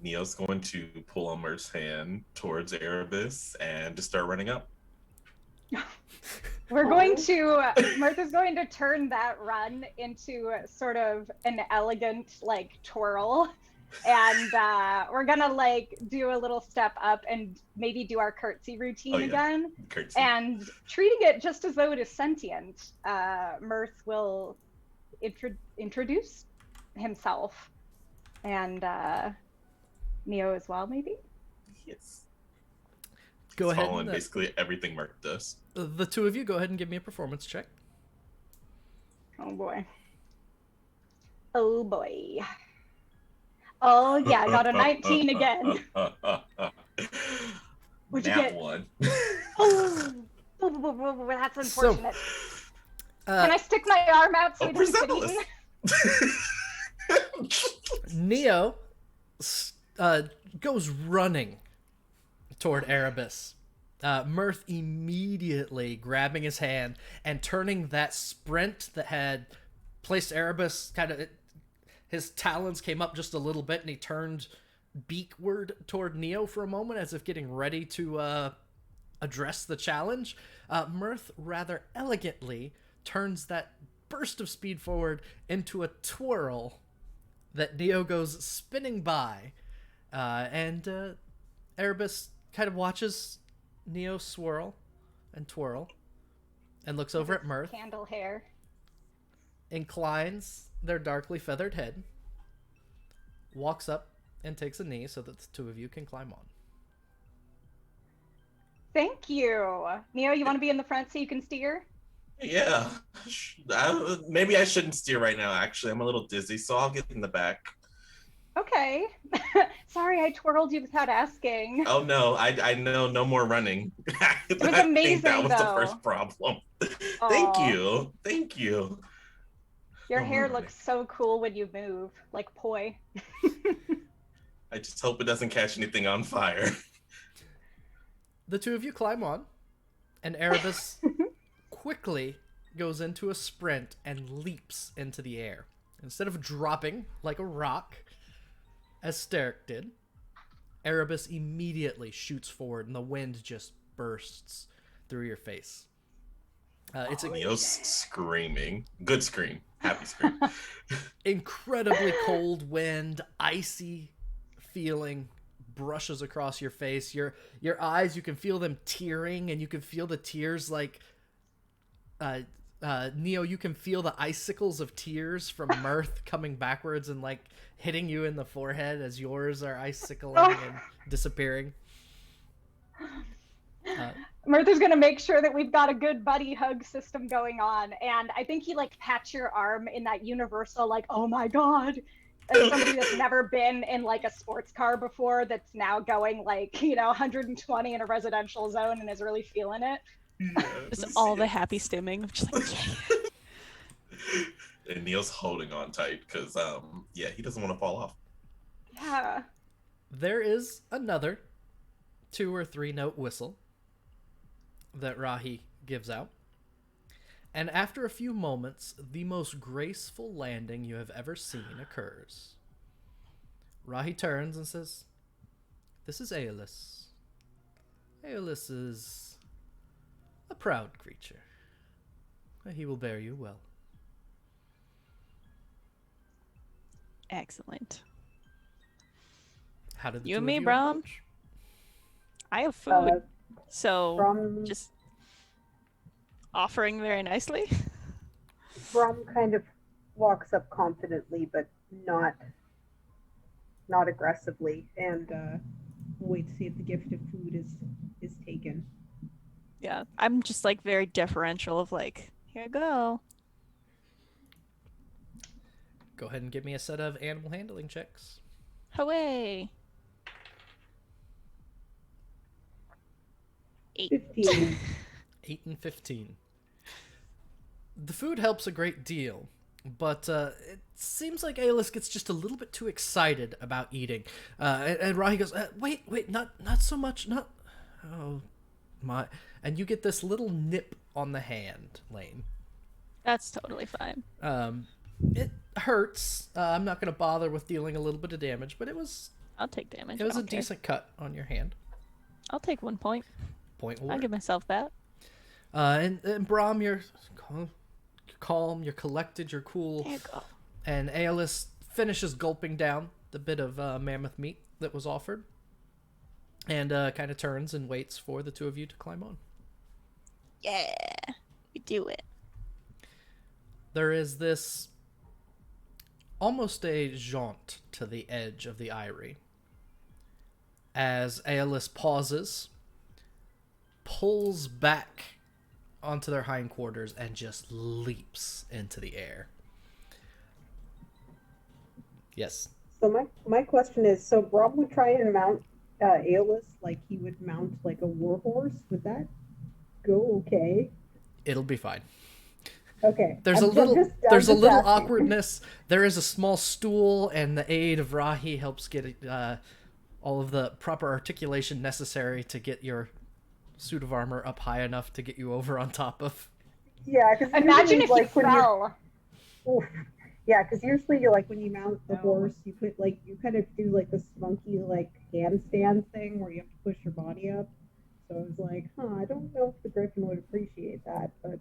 Neo's going to pull on Mirth's hand towards Erebus and just start running up. We're going to, Mirth is going to turn that run into sort of an elegant, like, twirl. And we're going to, like, do a little step up and maybe do our curtsy routine again. Curtsy. And treating it just as though it is sentient. Mirth will introduce himself. And Neo as well, maybe? Yes. Go ahead. Following basically everything Mirth does. The 2 of you, go ahead and give me a performance check. Oh boy. Oh boy. Oh yeah, I got a 19 again. What'd you get? 1. Oh, that's unfortunate. So, Can I stick my arm out so he doesn't get eaten? Neo goes running toward Erebus. Mirth immediately grabbing his hand and turning that sprint that had placed Erebus his talons came up just a little bit and he turned beakward toward Neo for a moment as if getting ready to address the challenge. Mirth rather elegantly turns that burst of speed forward into a twirl that Neo goes spinning by. And Erebus kind of watches Neo swirl and twirl and looks over at Mirth, Candle hair. inclines their darkly feathered head, walks up and takes a knee so that the 2 of you can climb on. Thank you. Neo, you want to be in the front so you can steer? Yeah. Maybe I shouldn't steer right now, actually. I'm a little dizzy, so I'll get in the back. Okay. Sorry, I twirled you without asking. Oh no, I know no more running. It was amazing, that was though. the first problem. Aw. Thank you. Your No hair more looks so cool when you move, like poi. I just hope it doesn't catch anything on fire. The 2 of you climb on, and Erebus quickly goes into a sprint and leaps into the air. Instead of dropping like a rock, as Sterrick did, Erebus immediately shoots forward and the wind just bursts through your face. It's Neo's screaming. Good scream. Happy scream. incredibly cold wind, icy feeling brushes across your face. Your eyes, you can feel them tearing, and you can feel the tears like Neo, you can feel the icicles of tears from Mirth coming backwards and like hitting you in the forehead as yours are icicling and disappearing. Mirth is going to make sure that we've got a good buddy hug system going on. And I think he like pats your arm in that universal, like, oh my God. As somebody that's never been in like a sports car before that's now going like, 120 in a residential zone and is really feeling it. Just all the happy stimming. Just like, yeah. And Neo's holding on tight because, he doesn't want to fall off. Yeah. There is another 2 or 3 note whistle that Rahi gives out. And after a few moments, the most graceful landing you have ever seen occurs. Rahi turns and says, "This is Aeolus. Aeolus is a proud creature. He will bear you well. Excellent. How did the You two and of me, you Brom? approach? I have food, so Brom, just offering very nicely. Brom kind of walks up confidently, but not aggressively, and wait to see if the gift of food is taken. Yeah, I'm just like very deferential of like, here you go. Go ahead and give me a set of animal handling checks. Hooray! 8. 15. 8 and 15. The food helps a great deal, but it seems like Aeolus gets just a little bit too excited about eating. And Rahi goes, wait, not so much, not... Oh, my... And you get this little nip on the hand, Lane. That's totally fine. It hurts. I'm not going to bother with dealing a little bit of damage, but it was... I'll take damage. It was I a don't care. decent cut on your hand. I'll take 1 point. Point will I'll work. give myself that. And Brom, you're calm, you're collected, you're cool. There you go. And Aeolus finishes gulping down the bit of mammoth meat that was offered, and kind of turns and waits for the two of you to climb on. Yeah, we do it. There is this almost a jaunt to the edge of the aerie as Aeolus pauses, pulls back onto their hindquarters, and just leaps into the air. Yes. So my question is, so Brom would try and mount Aeolus like he would mount like a warhorse. Would that go okay? It'll be fine. Okay. There's I'm a little just asking. awkwardness. There is a small stool, and the aid of Rahi helps get all of the proper articulation necessary to get your suit of armor up high enough to get you over on top of. Yeah, because Imagine if you when fell. Oof. Yeah, because usually you're like when you mount the horse, you put like you kind of do like this funky like handstand thing where you have to push your body up. So I was like, I don't know if the griffin would appreciate that, but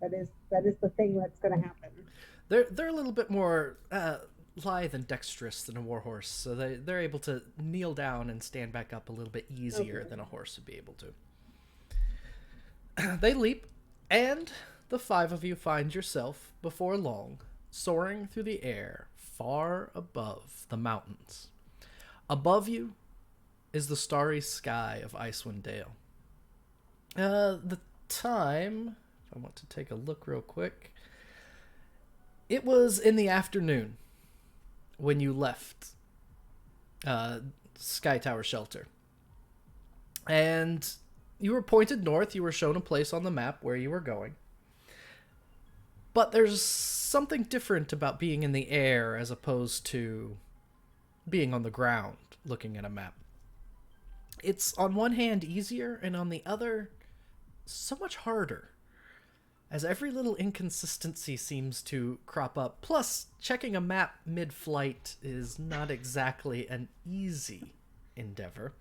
that is the thing that's going to happen. They're a little bit more lithe and dexterous than a warhorse, so they're able to kneel down and stand back up a little bit easier than a horse would be able to. They leap, and the 5 of you find yourself, before long, soaring through the air far above the mountains. Above you is the starry sky of Icewind Dale. The time, if I want to take a look real quick, it was in the afternoon when you left Sky Tower Shelter. And you were pointed north. You were shown a place on the map where you were going. But there's something different about being in the air as opposed to being on the ground looking at a map. It's on one hand easier, and on the other so much harder, as every little inconsistency seems to crop up. Plus, checking a map mid-flight is not exactly an easy endeavor.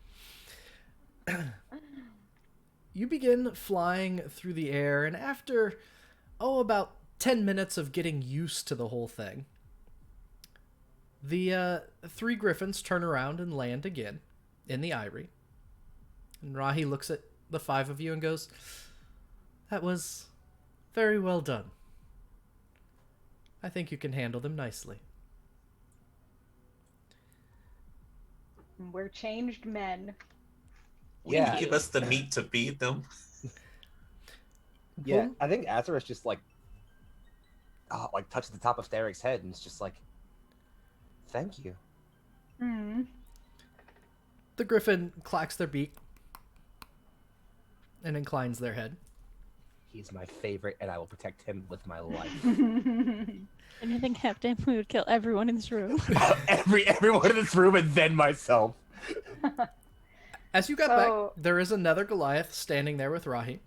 You begin flying through the air, and after, about 10 minutes of getting used to the whole thing, the 3 griffins turn around and land again in the aerie. And Rahi looks at the 5 of you and goes, "That was very well done. I think you can handle them nicely." We're changed men. Will you give us the meat to feed them? Yeah, I think Azarus just like touches the top of Theric's head and it's just like, thank you. The griffin clacks their beak and inclines their head. He's my favorite, and I will protect him with my life. Anything happened, we would kill everyone in this room. Everyone in this room, and then myself. As you got back, there is another Goliath standing there with Rahi.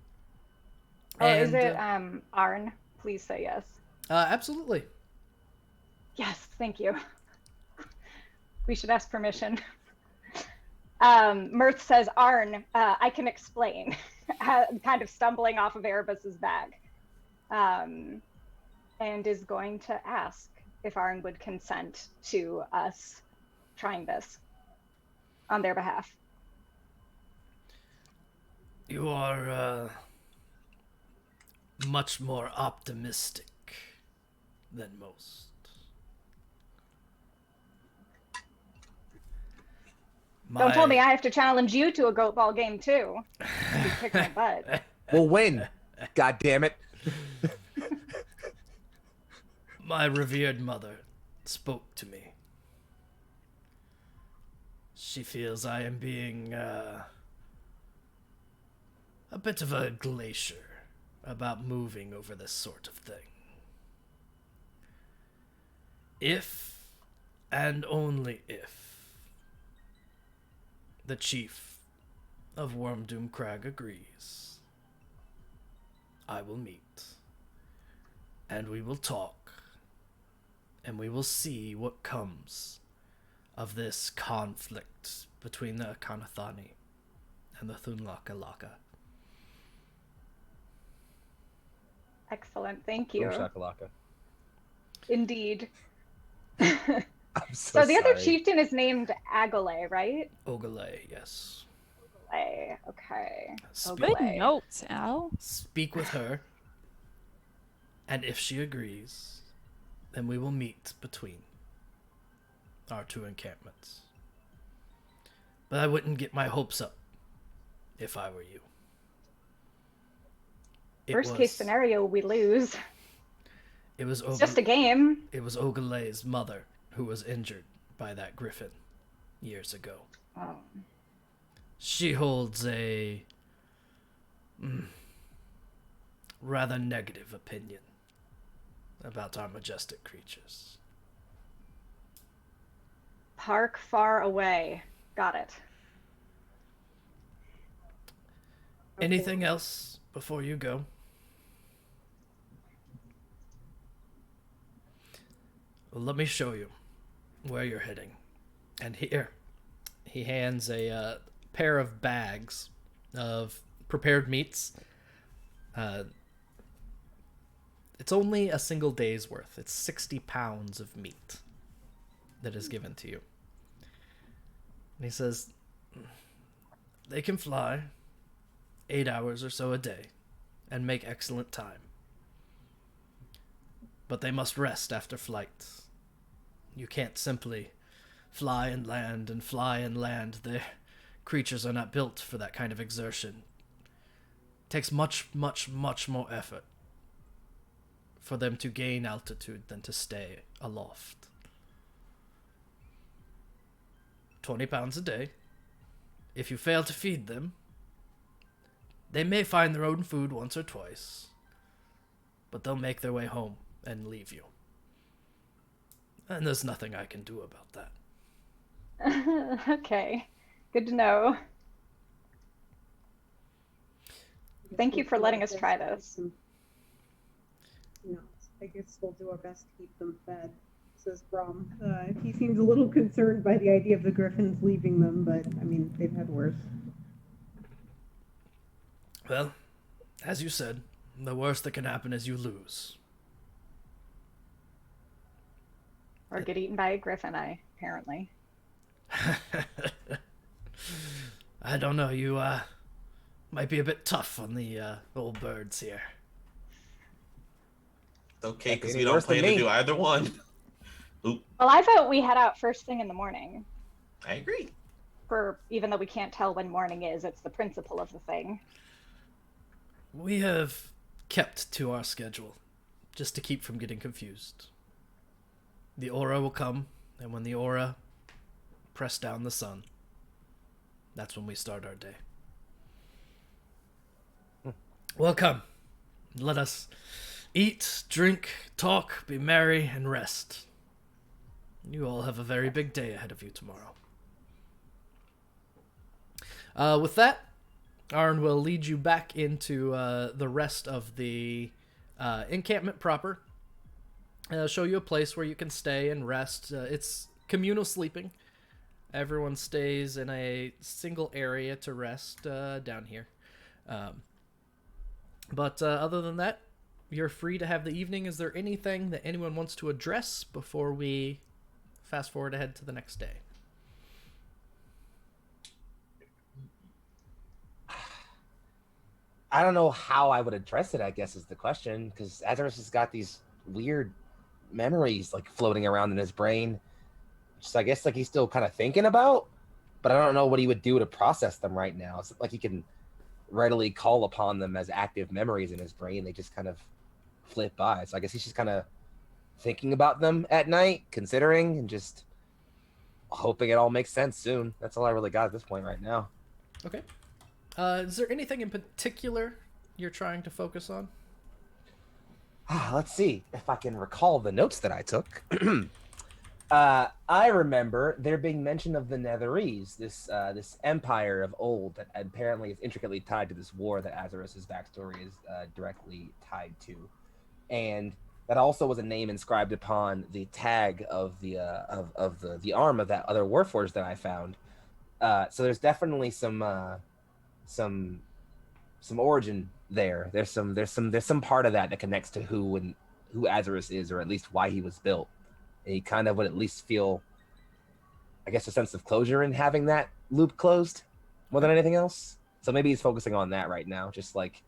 Is it Arn? Please say yes. Absolutely. Yes, thank you. We should ask permission. Mirth says, Arn, I can explain. Kind of stumbling off of Erebus's bag. and is going to ask if Arn would consent to us trying this on their behalf. You are much more optimistic than most. Don't tell me I have to challenge you to a goatball game too. You kick my butt. We'll win. God damn it. My revered mother spoke to me. She feels I am being a bit of a glacier about moving over this sort of thing. If, and only if, the chief of Wyrmdoom Crag agrees, I will meet, and we will talk, and we will see what comes of this conflict between the Kanathani and the Thunlakalaka. Excellent, thank you. Boom shakalaka. Indeed. I'm so So the other sorry. chieftain is named Agale, right? Ogale, yes. Agale, okay. Speak, Good Ogale. notes, Al. speak with her, and if she agrees, then we will meet between our two encampments. But I wouldn't get my hopes up if I were you. Worst case scenario, we lose. It was It's just a game. It was Ogale's mother who was injured by that griffin years ago. Oh. She holds a rather negative opinion about our majestic creatures. Park far away. Got it. Anything else before you go? Well, let me show you where you're heading. And here, he hands a pair of bags of prepared meats. It's only a single day's worth. It's 60 pounds of meat that is given to you. And he says, they can fly 8 hours or so a day and make excellent time. But they must rest after flight. You can't simply fly and land and fly and land. The creatures are not built for that kind of exertion. It takes much, much, much more effort for them to gain altitude than to stay aloft. 20 pounds a day. If you fail to feed them, they may find their own food once or twice, but they'll make their way home and leave you. And there's nothing I can do about that. Okay. Good to know. Thank you for letting us try this. No, I guess we'll do our best to keep them fed, says Brom. He seems a little concerned by the idea of the griffins leaving them, but, I mean, they've had worse. Well, as you said, the worst that can happen is you lose. Or get eaten by a griffin, apparently. I don't know, you might be a bit tough on the old birds here. It's okay, because Any we don't worse than plan to me. do either one. Oop, Well, I vote we head out first thing in the morning. I agree. Even though we can't tell when morning is, it's the principle of the thing. We have kept to our schedule, just to keep from getting confused. The aura will come, and when the aura press down the sun, that's when we start our day. Well, come. Let us eat, drink, talk, be merry, and rest. You all have a very big day ahead of you tomorrow. With that, Arn will lead you back into the rest of the encampment proper. Show you a place where you can stay and rest. It's communal sleeping. Everyone stays in a single area to rest down here. But other than that, you're free to have the evening. Is there anything that anyone wants to address before we fast forward ahead to the next day? I don't know how I would address it, I guess, is the question, because Aerie has got these weird memories like floating around in his brain, which I guess like he's still kind of thinking about, but I don't know what he would do to process them right now. It's like he can readily call upon them as active memories in his brain. They just kind of flip by. So I guess he's just kind of thinking about them at night, considering, and just hoping it all makes sense soon. That's all I really got at this point right now. Okay. Is there anything in particular you're trying to focus on? Let's see if I can recall the notes that I took. I remember there being mention of the Netherese, this empire of old that apparently is intricately tied to this war that Azarus's backstory is directly tied to, and that also was a name inscribed upon the tag of the arm of that other warforged that I found. So there's definitely some origin there. There's some part of that connects to who Azarus is, or at least why he was built. And he kind of would at least feel, I guess, a sense of closure in having that loop closed more than anything else. So maybe he's focusing on that right now. Just like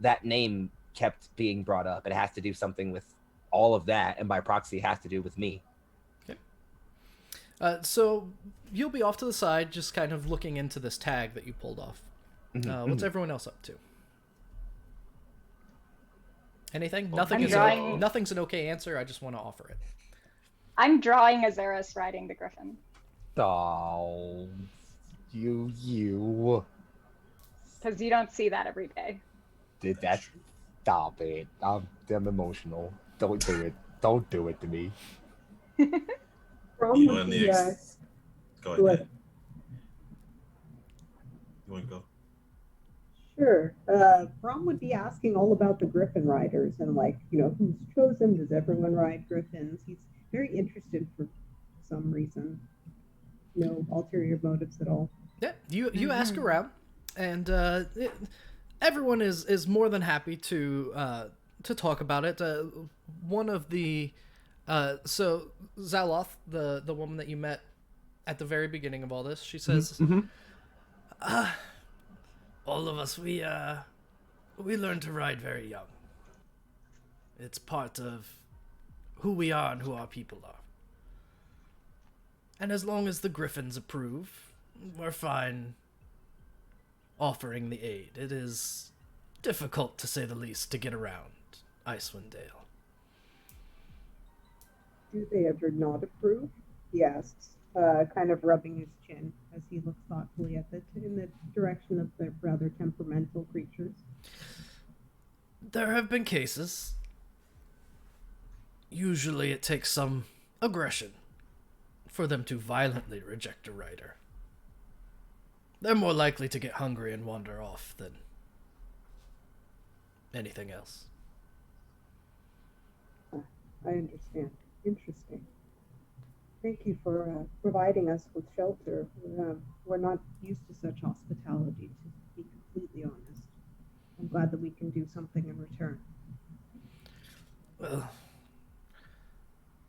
that name kept being brought up. It has to do something with all of that, and by proxy, it has to do with me. Okay. So you'll be off to the side, just kind of looking into this tag that you pulled off. What's everyone else up to? Anything? Nothing's an okay answer. I just want to offer it. I'm drawing Azarus riding the griffin. Oh, you. Because you don't see that every day. Did that? Stop it. I'm emotional. Don't do it. Don't do it to me. Brom You would want be, the Go go ahead. ahead. You want to go? Sure. Brom would be asking all about the griffin riders and, like, who's chosen? Does everyone ride griffins? He's very interested for some reason. No ulterior motives at all. Yeah, you ask around, and everyone is more than happy to talk about it. One of the so Zaloth, the woman that you met at the very beginning of all this, she says, all of us, we learn to ride very young. It's part of who we are and who our people are. And as long as the griffins approve, we're fine offering the aid. It is difficult, to say the least, to get around Icewind Dale. Do they ever not approve? He asks, kind of rubbing his chin as he looks thoughtfully in the direction of the rather temperamental creatures. There have been cases. Usually it takes some aggression for them to violently reject a rider. They're more likely to get hungry and wander off than anything else. I understand. Interesting. Thank you for providing us with shelter. We're not used to such hospitality, to be completely honest. I'm glad that we can do something in return. Well,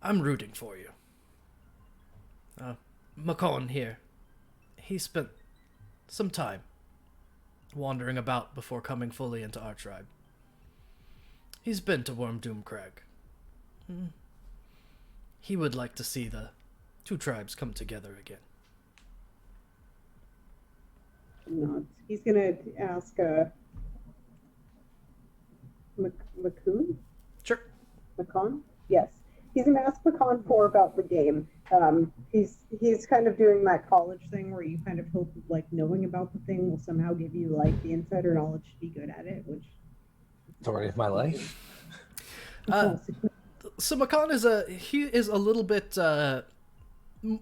I'm rooting for you. Macon here. He spent some time wandering about before coming fully into our tribe. He's been to Wyrmdoom Crag. He would like to see the two tribes come together again. Nods. He's gonna ask Macon? Sure. Macon? Yes. He's gonna ask Macon more about the game. He's kind of doing that college thing where you kind of hope like knowing about the thing will somehow give you like the insider knowledge to be good at it, which Story of my life. So Macon is a little bit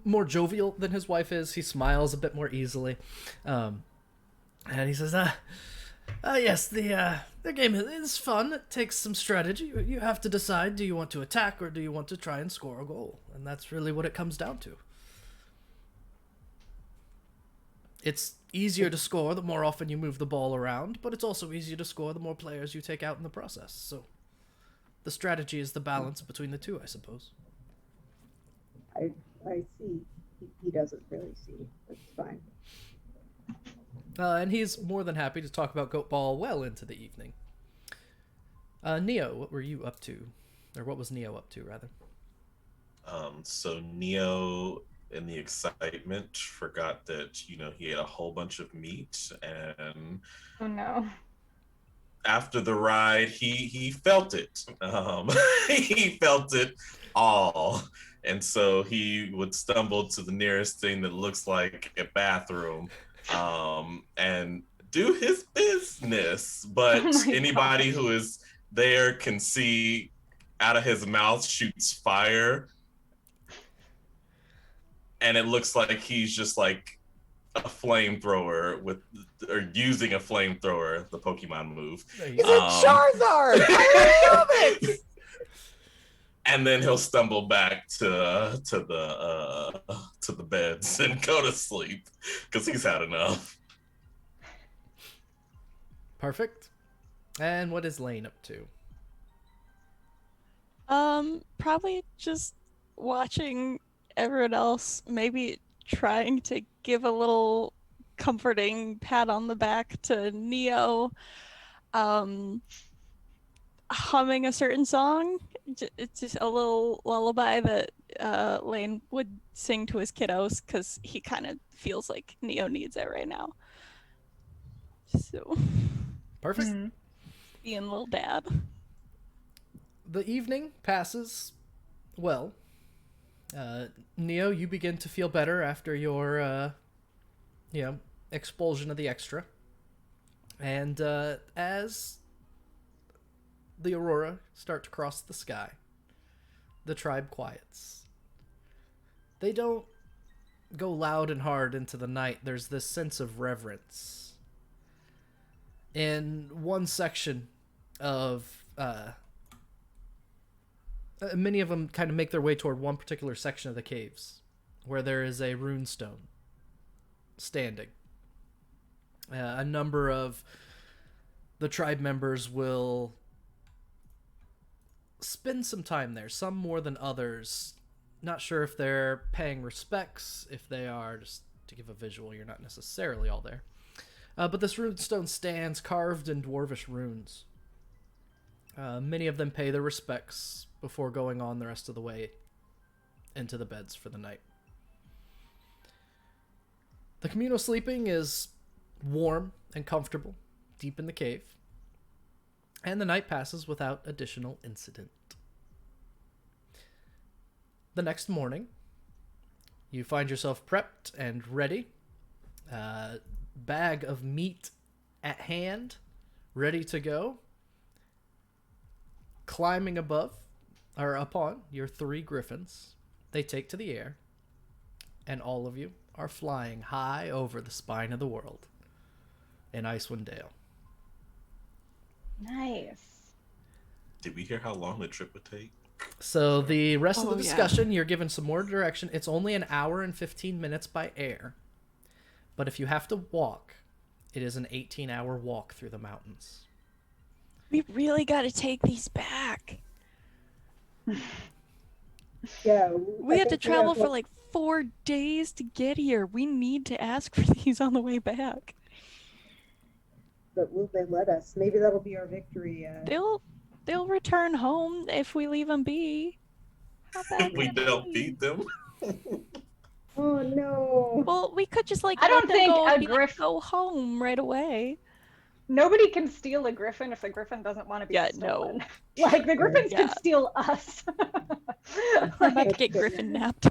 more jovial than his wife is. He smiles a bit more easily, and he says, yes, the game is fun. It takes some strategy. You have to decide, do you want to attack or do you want to try and score a goal? And that's really what it comes down to. It's easier to score the more often you move the ball around, but it's also easier to score the more players you take out in the process. So the strategy is the balance between the two, I suppose. I see. He doesn't really see. That's fine. And he's more than happy to talk about goatball well into the evening. Neo, what were you up to? Or what was Neo up to, rather? So Neo, in the excitement, forgot that, you know, he ate a whole bunch of meat, and Oh no. after the ride, he felt it. He felt it all. And so he would stumble to the nearest thing that looks like a bathroom, and do his business. But Oh my anybody gosh. who is there can see out of his mouth shoots fire. And it looks like he's just like a flamethrower or using a flamethrower, the Pokemon move. He's a Charizard! I love it! And then he'll stumble back to the beds and go to sleep because he's had enough. Perfect. And what is Lane up to? Probably just watching everyone else, maybe trying to give a little comforting pat on the back to Neo, humming a certain song. It's just a little lullaby that Lane would sing to his kiddos because he kind of feels like Neo needs it right now. So, Perfect. being little dad. The evening passes well. Neo, you begin to feel better after your, expulsion of the extra. And as the aurora start to cross the sky, the tribe quiets. They don't go loud and hard into the night. There's this sense of reverence. In one section of many of them kind of make their way toward one particular section of the caves where there is a runestone standing. A number of the tribe members will spend some time there, some more than others. Not sure if they're paying respects, if they are, just to give a visual, you're not necessarily all there. But this runestone stands carved in dwarvish runes. Many of them pay their respects before going on the rest of the way into the beds for the night. The communal sleeping is warm and comfortable deep in the cave, and the night passes without additional incident. The next morning, you find yourself prepped and ready. Bag of meat at hand, ready to go. Climbing upon your 3 griffons, they take to the air, and all of you are flying high over the spine of the world in Icewind Dale. Nice. Did we hear how long the trip would take? So the rest of the Oh, yeah. discussion, you're given some more direction. It's only an hour and 15 minutes by air. But if you have to walk, it is an 18-hour walk through the mountains. We really got to take these back. Yeah. We had to travel for like 4 days to get here. We need to ask for these on the way back. But will they let us? Maybe that'll be our victory. They'll return home if we leave them be. How bad We can it don't be? feed them. Oh no. Well, we could just like I don't let them think go a and be like, griff- go home right away. Nobody can steal a griffin if the griffin doesn't want to be Yeah, stolen. no. Like the griffins Yeah. could steal us. I'm about to Like, get Griffin napped.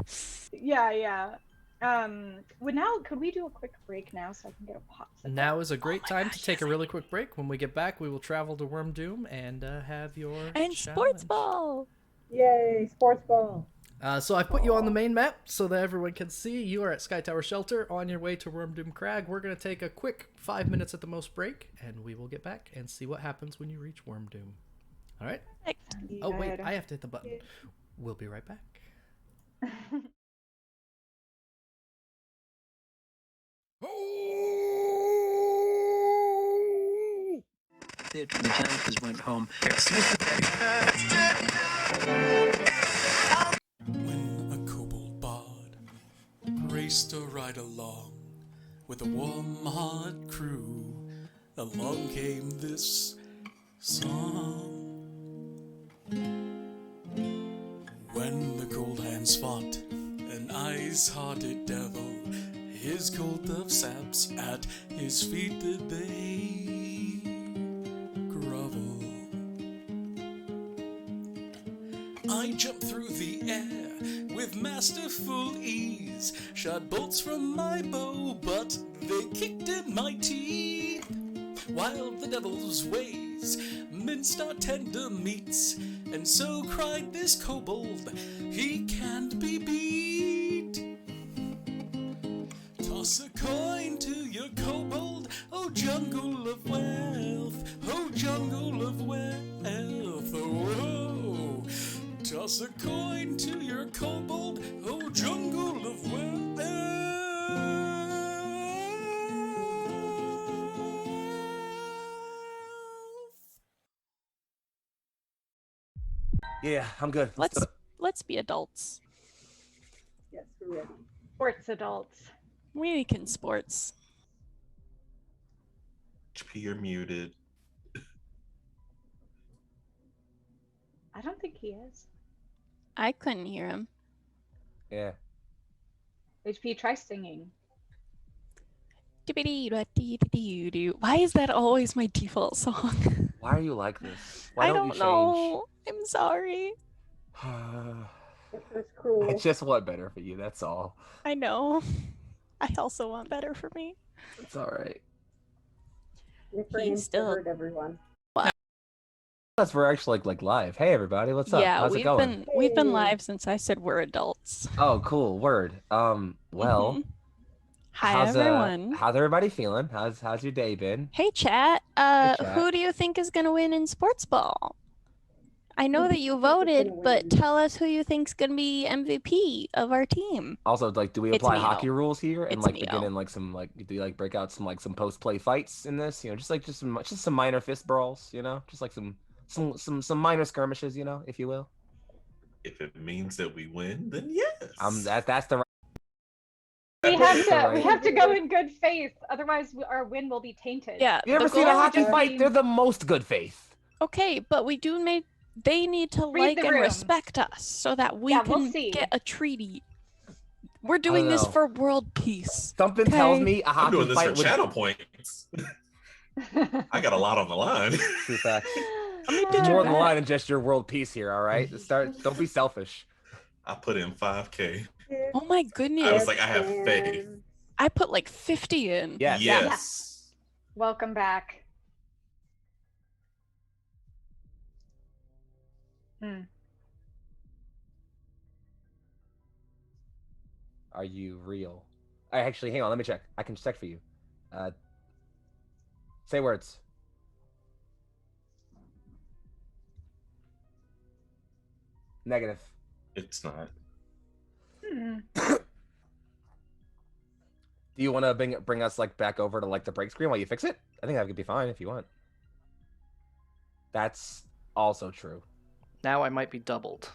yeah. Could we do a quick break now so I can get a popsicle? Now is a great Oh my time gosh, to take a yes, I really quick break. When we get back, we will travel to Wyrmdoom and have your And sports challenge. ball. Yay, sports ball. So I put you on the main map so that everyone can see. You are at Sky Tower Shelter on your way to Wyrmdoom Crag. We're going to take a quick 5 minutes at the most break, and we will get back and see what happens when you reach Wyrmdoom. All right? Oh, wait, I have to hit the button. We'll be right back. The enchanters went home. When a kobold bard raced a ride along with a warm-hearted crew, along came this song. When the cold hands fought an ice-hearted devil, his cold of saps at his feet did they grovel. I jumped through the air with masterful ease, shot bolts from my bow, but they kicked in my teeth. While the devil's ways minced our tender meats, and so cried this kobold, he can't be beat. Toss a coin to your kobold, oh jungle of wealth, oh jungle of wealth, oh. Toss a coin to your kobold, oh jungle of wealth. Yeah, I'm good. Let's be adults. Yes, we're ready. Sports adults. We can sports. HP, you're muted. I don't think he is. I couldn't hear him. Yeah. HP, try singing. Why is that always my default song? Why are you like this? Why I don't don't you know. I'm sorry. That's cruel. I just want better for you, that's all. I know. I also want better for me. It's alright. Refrain still- heard everyone. That's we're actually like live. Hey everybody, what's up? Yeah, How's it going? we've been Hey. live since I said we're adults. Oh, cool. Word. Well, Mhm. Hi how's everyone. how's everybody feeling? How's your day been? Hey chat. chat. Who do you think is gonna win in sports ball? I know that you Who's gonna voted, but win? tell us who you think's gonna be MVP of our team. Also, like, do we It's apply Neo. hockey rules here and It's like Neo. begin in like some like do you like break out some post play fights in this? You know, just some minor fist brawls. You know, just like some minor skirmishes. You know, if you will. If it means that we win, then yes. That's the. We have to. Right. We have to go in good faith, otherwise our win will be tainted. Yeah. You ever the seen a goal- hockey just fight? means- They're the most good faith. Okay, but they need to Read like the and room. respect us so that we Yeah, we'll can see. get a treaty. We're doing this know. for world peace. Something tells Okay. me a I'm hockey doing this fight for would. channel points. I got a lot on the line. True fact. did There's you more than bet? line than just your world peace here. All right, don't be selfish. I put in 5K. Oh my goodness. I was like, I have faith. I put like 50 in. Yes. Yes. Welcome back. Are you real? Actually, hang on. Let me check. I can check for you. Say words. Negative. It's not. Do you want to bring us like back over to like the break screen while you fix it? I think that could be fine if you want. That's also true. Now I might be doubled.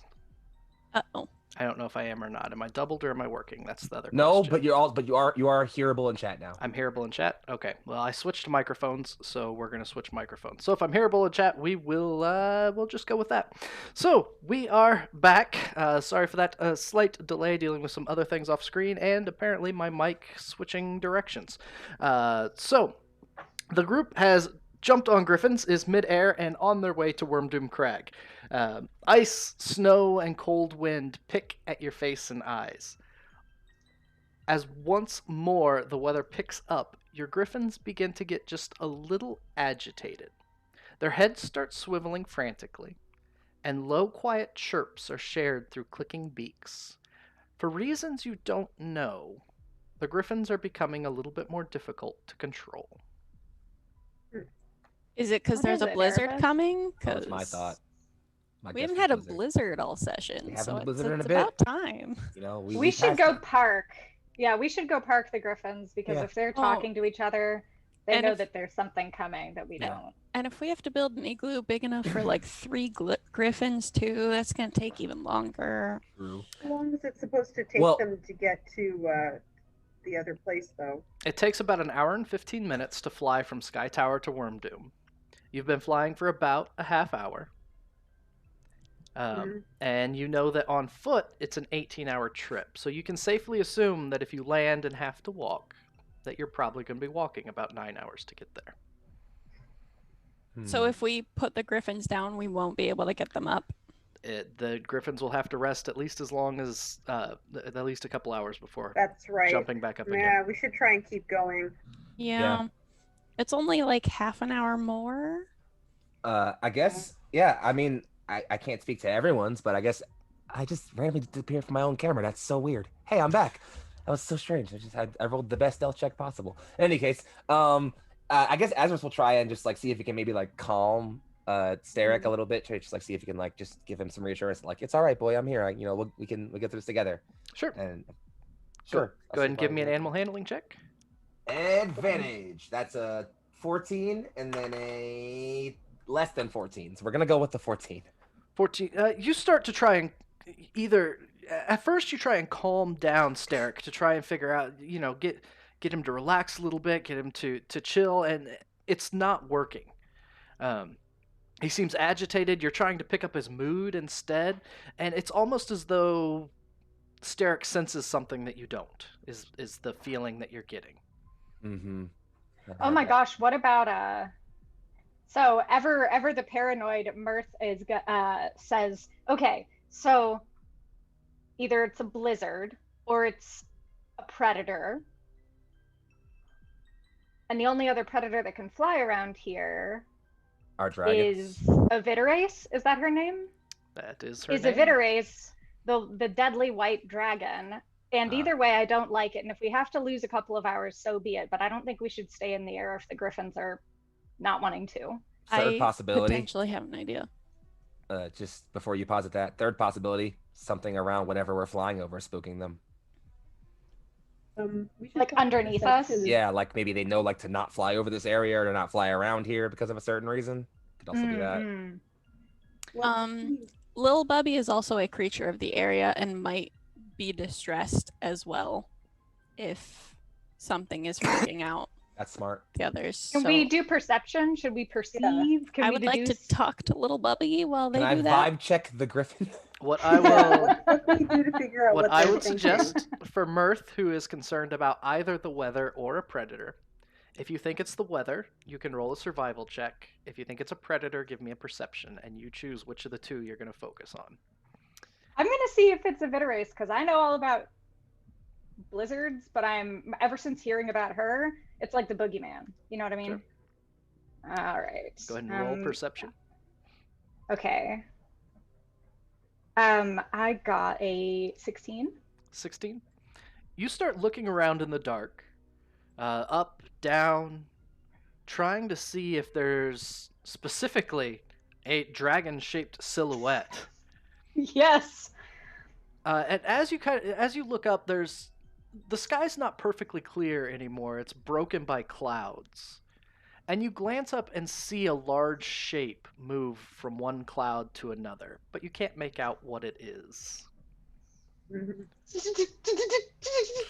Uh-oh. I don't know if I am or not. Am I doubled or am I working? That's the other No, question. but you are hearable in chat now. I'm hearable in chat? Okay. Well, I switched microphones, so we're going to switch microphones. So if I'm hearable in chat, we'll just go with that. So we are back. Sorry for that slight delay dealing with some other things off screen and apparently my mic switching directions. So the group has jumped on griffins, is mid-air, and on their way to Wyrmdoom Crag. Ice, snow, and cold wind pick at your face and eyes. As once more the weather picks up, your griffins begin to get just a little agitated. Their heads start swiveling frantically, and low, quiet chirps are shared through clicking beaks. For reasons you don't know, the griffins are becoming a little bit more difficult to control. Is it because What there's is a it, blizzard Erebus? coming? That was my 'Cause thought. My We guess haven't was had a blizzard. blizzard all session, We haven't so had a blizzard in it's a bit. about time. You know, We should passed go it. park. Yeah, we should go park the griffins because Yeah. if they're Oh. talking to each other, They And know if- that there's something coming that we Yeah. don't. And if we have to build an igloo big enough for like 3 griffins too, that's gonna take even longer. True. How long is it supposed to take Well- them to get to the other place, though? It takes about an hour and 15 minutes to fly from Sky Tower to Wyrmdoom. You've been flying for about a half hour. And you know that on foot, it's an 18-hour trip. So you can safely assume that if you land and have to walk, that you're probably going to be walking about 9 hours to get there. So if we put the griffins down, we won't be able to get them up. The griffins will have to rest at least as long as, at least a couple hours before That's right. jumping back up again. Yeah, we should try and keep going. Yeah. It's only like half an hour more. I guess, yeah, I mean, I can't speak to everyone's, but I guess I just randomly disappeared from my own camera. That's so weird. Hey, I'm back. That was so strange. I rolled the best stealth check possible. In any case, I guess Azeroth will try and just like see if he can maybe like calm Sterek a little bit, to just like see if he can like just give him some reassurance, like it's all right, boy, I'm here. You know, we'll get through this together. Sure. And sure. Go ahead and give me an animal handling check. Advantage. That's a 14 and then a less than 14. So we're gonna go with the 14. 14. You start to try and either at first you try and calm down Sterek to try and figure out, you know, get him to relax a little bit, get him to chill, and it's not working. He seems agitated. You're trying to pick up his mood instead, and it's almost as though Sterek senses something that you don't. Is the feeling that you're getting. Mm-hmm. Oh my gosh, what about so ever the paranoid Mirth is says, okay, so either it's a blizzard or it's a predator. And the only other predator that can fly around here Our dragon. is Arveiaturace. Is that her name? That is her Is name. Arveiaturace the deadly white dragon? And either way, I don't like it. And if we have to lose a couple of hours, so be it. But I don't think we should stay in the air if the griffins are not wanting to. Third I possibility. potentially have an idea. Just before you posit that, third possibility, something around whenever we're flying over, spooking them. We should Like try underneath us? perception. Yeah, like maybe they know like to not fly over this area or to not fly around here because of a certain reason. Could also be that. Mhm. Well, Lil Bubby is also a creature of the area and might be distressed as well if something is freaking out That's smart. the others. Can so we do perception? Should we perceive? Can I we would like to deduce? talk to Little Bubby while they Can I do that. vibe check the griffin? What I yeah, will what can we do to figure out what what I they're would thinking? suggest for Mirth, who is concerned about either the weather or a predator, if you think it's the weather, you can roll a survival check. If you think it's a predator, give me a perception, and you choose which of the two you're going to focus on. I'm gonna see if it's Arveiaturace because I know all about blizzards, but ever since hearing about her, it's like the boogeyman. You know what I mean? Sure. All right. Go ahead and roll perception. Okay. I got a 16. 16. You start looking around in the dark, up, down, trying to see if there's specifically a dragon-shaped silhouette. Yes. And as you look up, the sky's not perfectly clear anymore. It's broken by clouds. And you glance up and see a large shape move from one cloud to another, but you can't make out what it is. Mhm.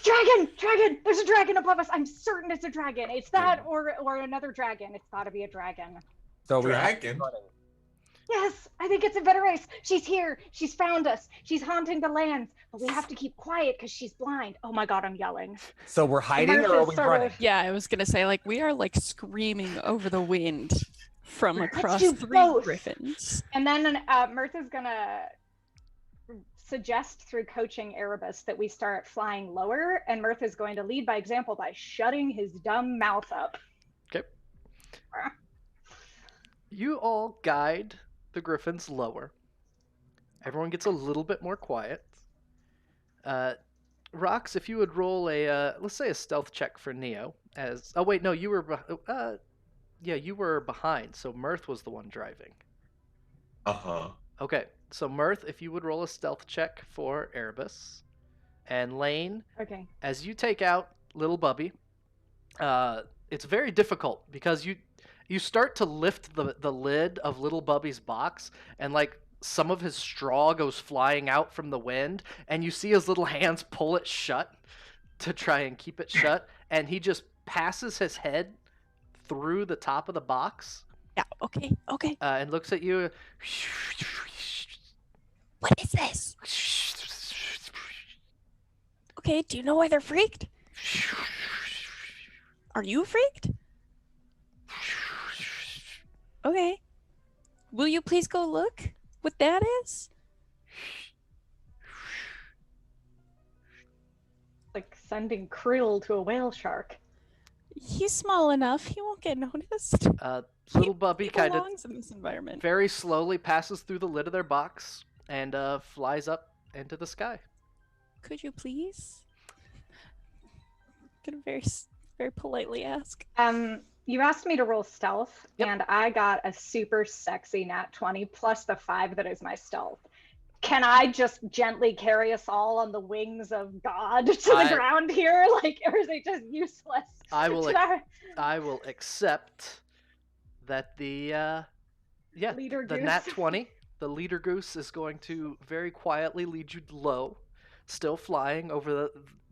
Dragon! There's a dragon above us. I'm certain it's a dragon. It's that or another dragon. It's got to be a dragon. So Dragon? Yes, I think it's a Arveiaturace. She's here. She's found us. She's haunting the lands. But we have to keep quiet because she's blind. Oh my god, I'm yelling. So we're hiding Mirth or are is we sort running? of- Yeah, I was gonna say, like, we are like screaming over the wind from across do 3 both. griffins. And then Mirth is gonna suggest through coaching Erebus that we start flying lower, and Mirth is going to lead by example by shutting his dumb mouth up. Okay. You all guide the griffins lower. Everyone gets a little bit more quiet. Rox, if you would roll a let's say a stealth check for Neo. Oh wait, no, you were you were behind, so Mirth was the one driving. Okay, so Mirth, if you would roll a stealth check for Erebus, and Lane, Okay. as you take out Little Bubby, it's very difficult because you start to lift the lid of little Bubby's box, and like some of his straw goes flying out from the wind, and you see his little hands pull it shut to try and keep it shut, and he just passes his head through the top of the box. Yeah, okay. And looks at you. What is this? Okay, do you know why they're freaked? Are you freaked? Okay. Will you please go look what that is? Like sending krill to a whale shark. He's small enough. He won't get noticed. Little Bubby He kind of belongs in this environment. very slowly passes through the lid of their box and flies up into the sky. Could you please? I'm gonna very politely ask. You asked me to roll stealth, Yep. and I got a super sexy nat 20 plus the 5 that is my stealth. Can I just gently carry us all on the wings of God to the ground here? Like, or is it just useless? I will accept that the Leader the goose. nat 20, the leader goose is going to very quietly lead you low, still flying over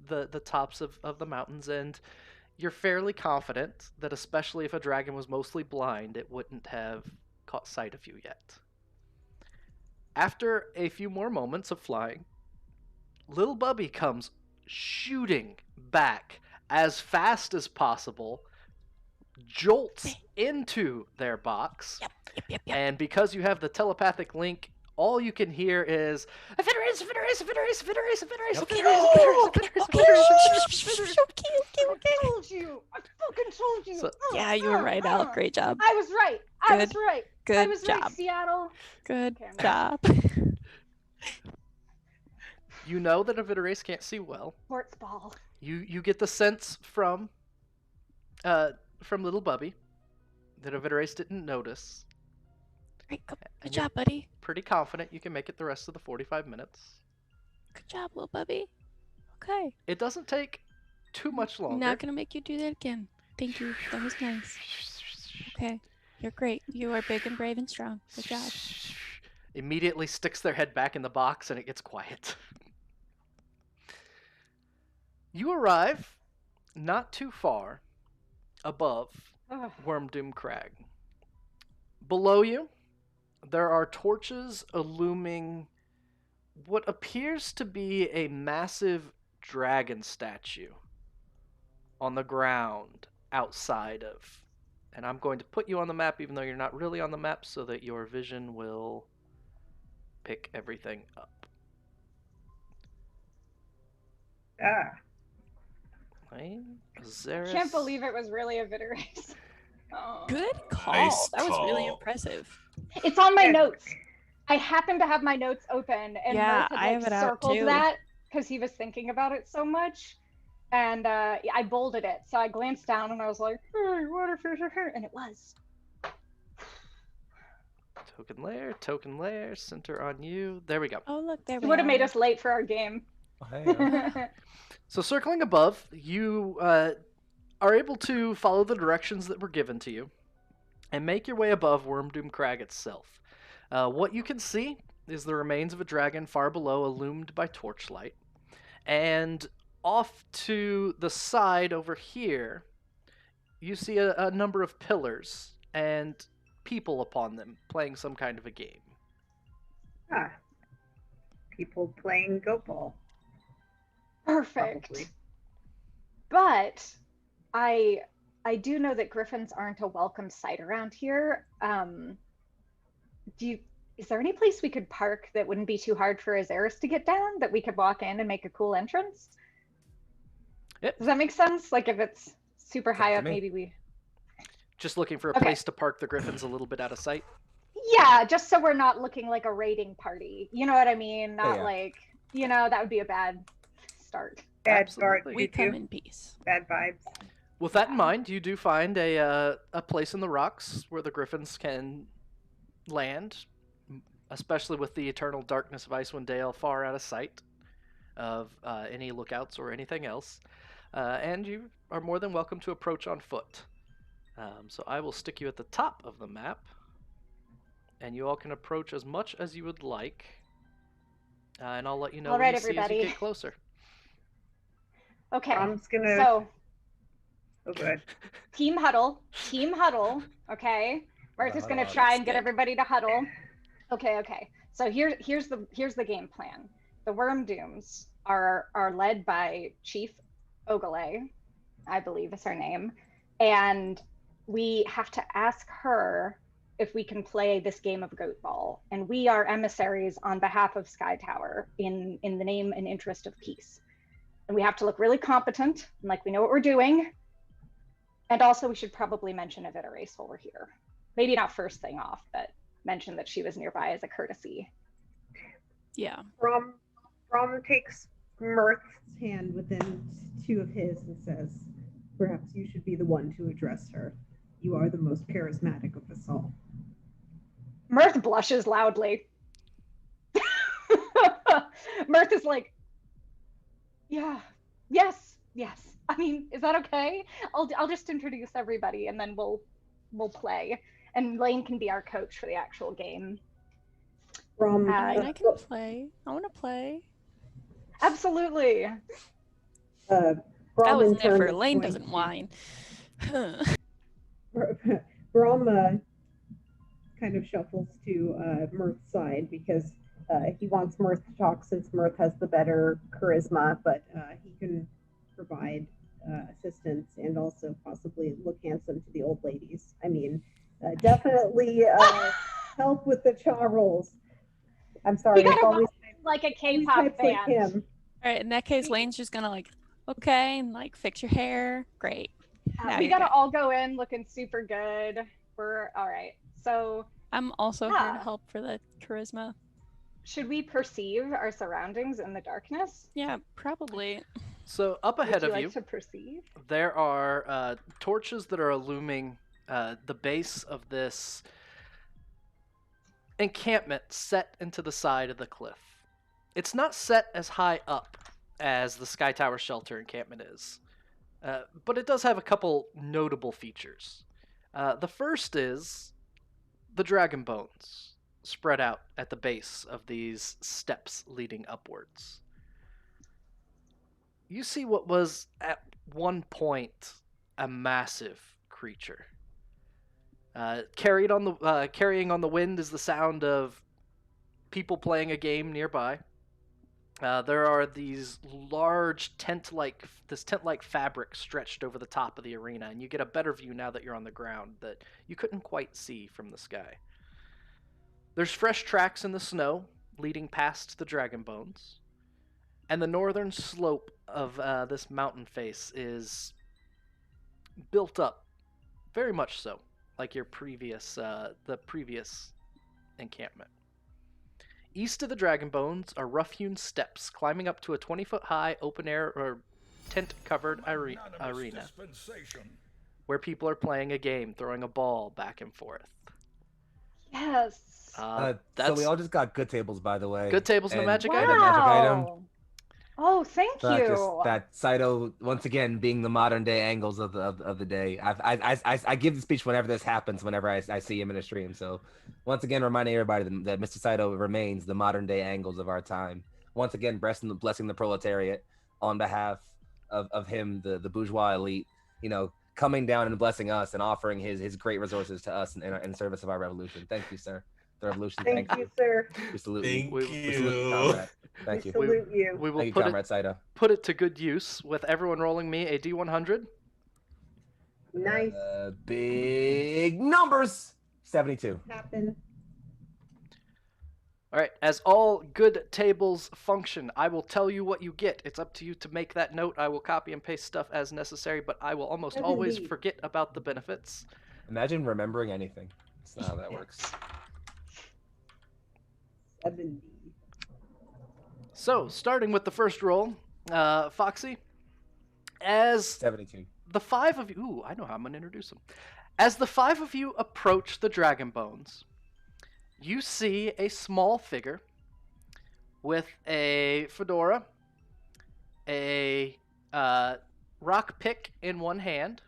the tops of the mountains, and you're fairly confident that, especially if a dragon was mostly blind, it wouldn't have caught sight of you yet. After a few more moments of flying, little Bubby comes shooting back as fast as possible, jolts into their box, Yep. and because you have the telepathic link, all you can hear is Okay. I told you. I fucking told you. So- Yeah, you were right, Al. Great job. I was right. I was right. I Good was job. right, Seattle. Good Okay, I'm job. you know that Arveiaturace can't see well. Sports ball. You get the sense from little Bubby that Arveiaturace didn't notice. Great. Good And job, buddy. Pretty confident you can make it the rest of the 45 minutes. Good job, little Bubby. Okay. It doesn't take too much longer. Not gonna make you do that again. Thank you. That was nice. Okay. You're great. You are big and brave and strong. Good job. Immediately sticks their head back in the box and it gets quiet. You arrive not too far above Ugh. Wyrmdoom Crag. Below you, there are torches illuming what appears to be a massive dragon statue on the ground outside of. And I'm going to put you on the map even though you're not really on the map so that your vision will pick everything up. Right? Xeris. Can't believe it was really a Arveiaturace. Oh. Good call. Nice That was really call. impressive. It's on my notes. I happen to have my notes open, and Yeah, Mirth I had have like it out, circled too. that because he was thinking about it so much, and I bolded it. So I glanced down and I was like, "Hey, what if it's a hurt?" And it was. Token layer, center on you. There we go. Oh, look, there It we would have made are. us late for our game. Oh, hey, So circling above, you are able to follow the directions that were given to you and make your way above Wyrmdoom Crag itself. What you can see is the remains of a dragon far below, illumined by torchlight. And off to the side over here, you see a number of pillars and people upon them playing some kind of a game. People playing goatball. Perfect. Probably. But I do know that griffins aren't a welcome sight around here. Is there any place we could park that wouldn't be too hard for Azeris to get down, that we could walk in and make a cool entrance? Yep. Does that make sense? Like if it's super high to up, me. maybe we. Just looking for a Okay. place to park the griffins a little bit out of sight. Yeah, just so we're not looking like a raiding party. You know what I mean? Not Yeah. like, that would be a bad start. Bad Absolutely. We come juju. in peace. Bad vibes. With that in mind, you do find a place in the rocks where the griffins can land, especially with the eternal darkness of Icewind Dale far out of sight of any lookouts or anything else. And you are more than welcome to approach on foot. So I will stick you at the top of the map, and you all can approach as much as you would like. And I'll let you know All what right, you see as everybody. you get closer. Okay. I'm just gonna. So, Oh, good. team huddle. Team huddle. Okay. Mirth is going to try and get everybody to huddle. Okay. So here's the game plan. The Wyrmdooms are led by Chief Ogilvy, I believe is her name, and we have to ask her if we can play this game of goatball. And we are emissaries on behalf of Sky Tower in the name and interest of peace. And we have to look really competent and like we know what we're doing. And also we should probably mention Arveiaturace while we're here. Maybe not first thing off, but mention that she was nearby as a courtesy. Yeah. Brom takes Mirth's hand within two of his and says, "Perhaps you should be the one to address her. You are the most charismatic of us all." Mirth blushes loudly. Mirth is like, yeah, yes. I mean, is that okay? I'll just introduce everybody and then we'll play. And Lane can be our coach for the actual game. Brom, I can play. I want to play. Absolutely. Brom That was in turn never. is Lane going doesn't to- whine. Brom kind of shuffles to Mirth's side because he wants Mirth to talk since Mirth has the better charisma, but he can provide assistance and also possibly look handsome to the old ladies. I mean, definitely help with the chaw rolls. I'm sorry, You it's gotta always like a always K-pop types like band. him. All right, in that case, Lane's just gonna like, okay, and like fix your hair. Great. Now We you're gotta good. all go in looking super good. We're all right. So I'm also here Yeah. to help for the charisma. should we perceive our surroundings in the darkness? Yeah, probably. So up ahead Would you of like you, to perceive? there are torches that are illuming the base of this encampment set into the side of the cliff. It's not set as high up as the Sky Tower Shelter encampment is, but it does have a couple notable features. The first is the dragon bones spread out at the base of these steps leading upwards. You see what was at one point a massive creature. Carrying on the wind is the sound of people playing a game nearby. There are these large tent-like fabric stretched over the top of the arena, and you get a better view now that you're on the ground that you couldn't quite see from the sky. There's fresh tracks in the snow leading past the dragon bones, and the northern slope of this mountain face is built up, very much so, like your previous encampment. East of the dragon bones are rough-hewn steps climbing up to a 20-foot-high open-air or tent-covered arena where people are playing a game, throwing a ball back and forth. Yes. So That's we all just got good tables, by the way. good tables and a magic and item. a magic item. Wow. Oh, thank So you. just that Saito once again being the modern day angles of the day. I give the speech whenever this happens, whenever I see him in a stream. So once again, reminding everybody that Mr. Saito remains the modern day angles of our time. Once again, blessing the proletariat on behalf of him, the bourgeois elite. Coming down and blessing us and offering his great resources to us in service of our revolution. Thank you, sir. The revolution. Thank you, sir. We salute Thank you. We salute you, you. comrade. Thank you. Salute you. We will Thank you, put comrade Saito. it to good use with everyone rolling me a D100. Nice. Big numbers. 72. Happen. All right, as all good tables function, I will tell you what you get. It's up to you to make that note. I will copy and paste stuff as necessary, but I will almost Yes, always indeed. forget about the benefits. Imagine remembering anything. That's not how that works. 70. So, starting with the first roll, Foxy, as 72. the five of you... Ooh, I know how I'm going to introduce them. As the five of you approach the dragon bones, you see a small figure with a fedora, a rock pick in one hand,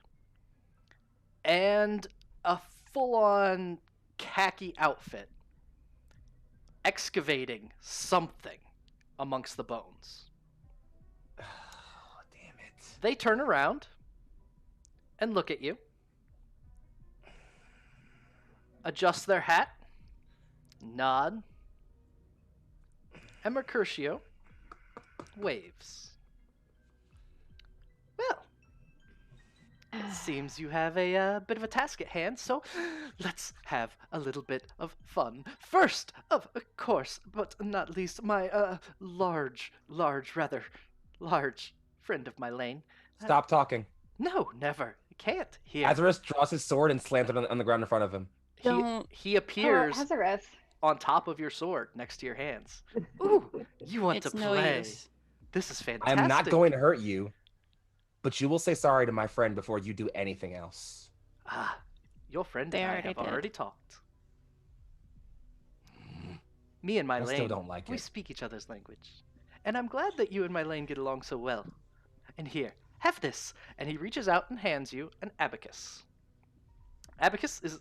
and a full-on khaki outfit, excavating something amongst the bones. Oh, damn it. They turn around and look at you, adjust their hat, nod, and Mercutio waves. Well, it seems you have a bit of a task at hand, so let's have a little bit of fun. First, of course, but not least, my rather large friend of my lane. Stop talking. No, never. Can't. Here. Aerie draws his sword and slams it on the ground in front of him. He appears Aerie. on top of your sword next to your hands. Ooh, you want It's to no play. use. This is I fantastic. am not going to hurt you, but you will say sorry to my friend before you do anything else. Ah, your friend They and I already have did. already talked. Me and my I lane, still don't like we it. speak each other's language. And I'm glad that you and my lane get along so well. And here, have this. And he reaches out and hands you an abacus. Abacus is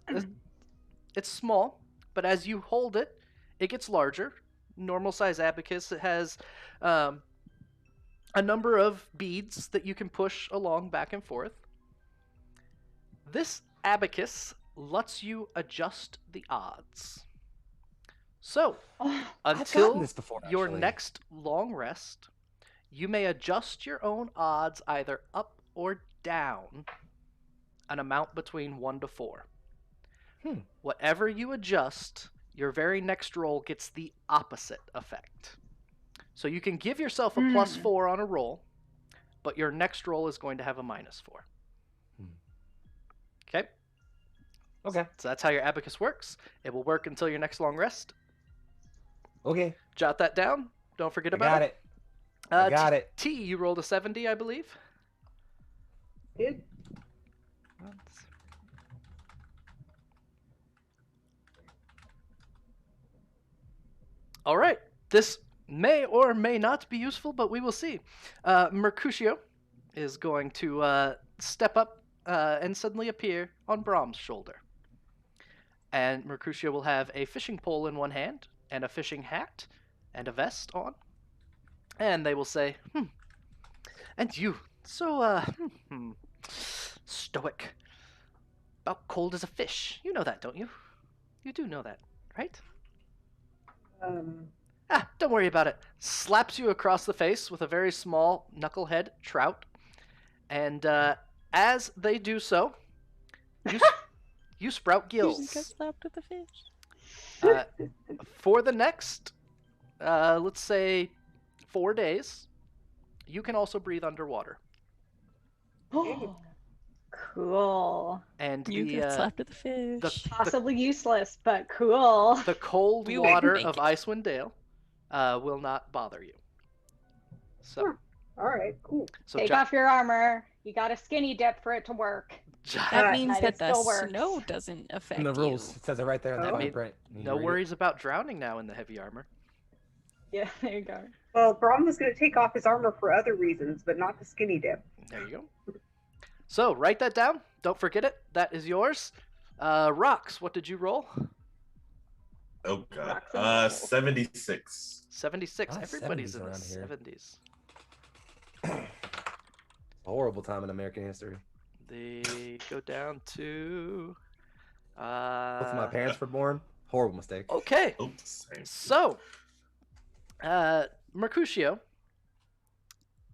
it's small, but as you hold it, it gets larger. Normal size abacus, it has a number of beads that you can push along back and forth. This abacus lets you adjust the odds. So, I've until gotten this before, your actually. next long rest, you may adjust your own odds either up or down an amount between 1 to 4. Whatever you adjust, your very next roll gets the opposite effect. So you can give yourself a +4 on a roll, but your next roll is going to have a -4. Okay? Okay. So that's how your abacus works. It will work until your next long rest. Okay. Jot that down. Don't forget I about got it. it. I got it. T, you rolled a 70, I believe. Did All right. This may or may not be useful, but we will see. Mercutio is going to step up and suddenly appear on Brom's shoulder. And Mercutio will have a fishing pole in one hand and a fishing hat and a vest on. And they will say, and you, so, stoic. About cold as a fish. You know that, don't you? You do know that, right? Don't worry about it. Slaps you across the face with a very small knucklehead trout. And as they do so, you sprout You just got gills. slapped with a fish. For the next, let's say, 4 days, you can also breathe underwater. Cool. And You got slapped with a fish. Possibly useless, but cool. the cold We will water make of it. Icewind Dale will not bother you. So, Sure. All right, cool. so Take off your armor. You got to skinny dip for it to work. That means Night, that it the still works. snow doesn't affect In the you. rules, it says it right there in the Oh. fine print. You need no to read it. worries about drowning now in the heavy armor. Yeah, there you go. Well, Brom was going to take off his armor for other reasons, but not the skinny dip. There you go. So, write that down. Don't forget it. That is yours. Rox, what did you roll? Oh god. Rocks and rolls. 76. 76. Ah, Everybody's 70s in the around here. 70s. Horrible time in American history. They go down to... Both my parents were born. Horrible mistake. Okay. Oops. So, Mercutio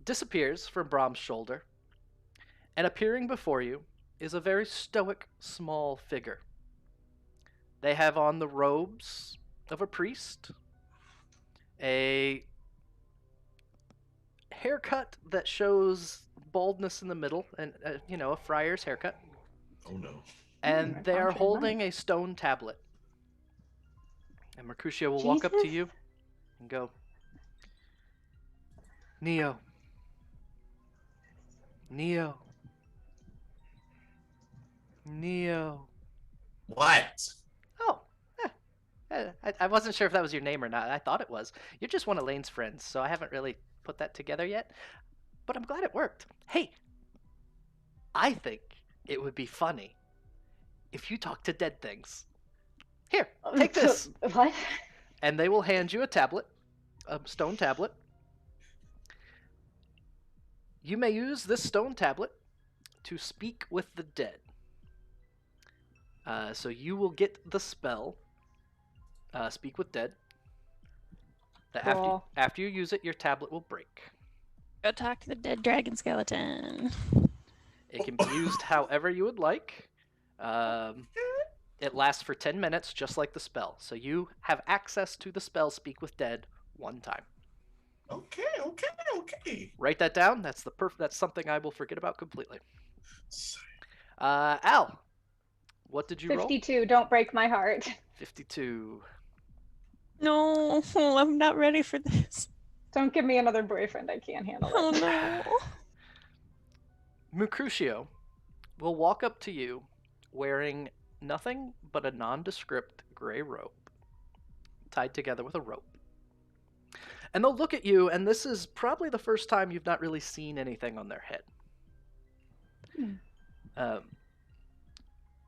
disappears from Brom's shoulder, and appearing before you is a very stoic, small figure. They have on the robes of a priest, a haircut that shows baldness in the middle, and a friar's haircut, Oh no. and that they are sounds very holding nice. a stone tablet. And Mercutio will walk up to Jesus. you and go, Neo. Neo. Neo. What? Oh, I wasn't sure if that was your name or not. I thought it was. You're just one of Lane's friends, so I haven't really put that together yet. But I'm glad it worked. Hey, I think it would be funny if you talk to dead things. Here, take this. What? And they will hand you a tablet, a stone tablet. You may use this stone tablet to speak with the dead. So you will get the spell, Speak with Dead. That Cool. after you use it, your tablet will break. Go talk to the dead dragon skeleton. It can be used however you would like. It lasts for 10 minutes, just like the spell. So you have access to the spell Speak with Dead one time. Okay. Write that down. That's something I will forget about completely. Al, what did you roll? 52. Don't break my heart. 52. No, I'm not ready for this. Don't give me another boyfriend. I can't handle it. Oh no. Mercutio will walk up to you wearing nothing but a nondescript gray robe tied together with a rope. And they'll look at you, and this is probably the first time you've not really seen anything on their head.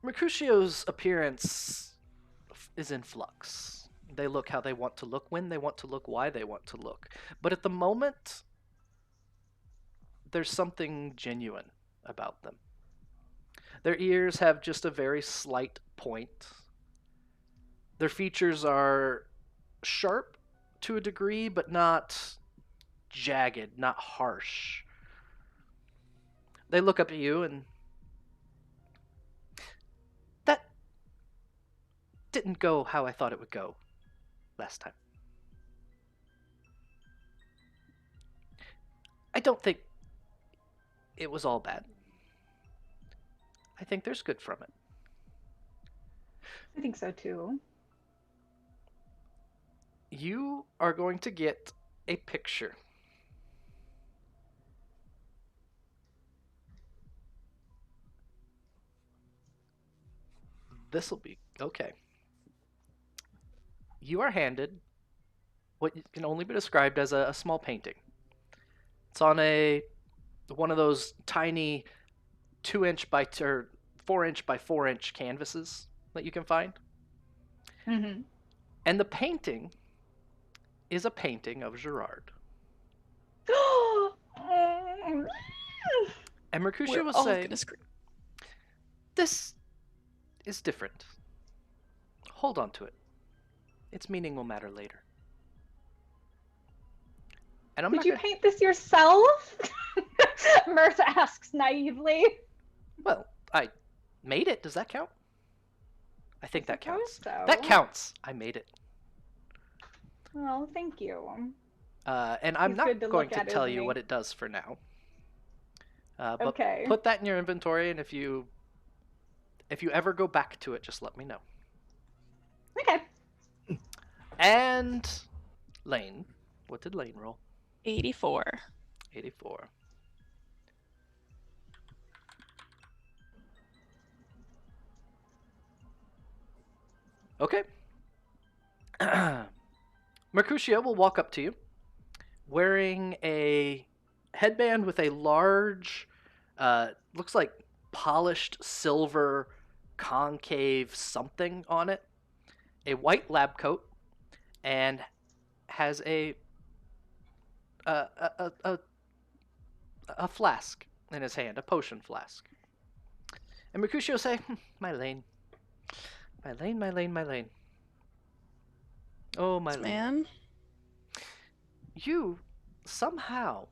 Mercutio's appearance is in flux. They look how they want to look, when they want to look, why they want to look. But at the moment, there's something genuine about them. Their ears have just a very slight point. Their features are sharp to a degree, but not jagged, not harsh. They look up at you and... That didn't go how I thought it would go last time. I don't think it was all bad. I think there's good from it. I think so too. You are going to get a picture. This'll be okay. You are handed what can only be described as a small painting. It's on one of those tiny 2-inch by 4-inch by 4-inch canvases that you can find. Mm-hmm. And the painting is a painting of Gerard. And Mercutio will say, "This is different. Hold on to it. Its meaning will matter later." And Did you paint this yourself? Mirth asks naively. Well, I made it. Does that count? I think that counts. So. That counts. I made it. Well, thank you. And I'm He's not good to going look to at, tell isn't you he? what it does for now. But Okay. put that in your inventory, and if you ever go back to it, just let me know. Okay. And Lane, what did Lane roll? 84. 84. Okay. Mercutio will walk up to you wearing a headband with a large, looks like polished silver concave something on it, a white lab coat, and has a flask in his hand, a potion flask. And Mercutio say, "My Lane. My Lane, my Lane, my Lane. Oh, my Lane. Man. You, somehow,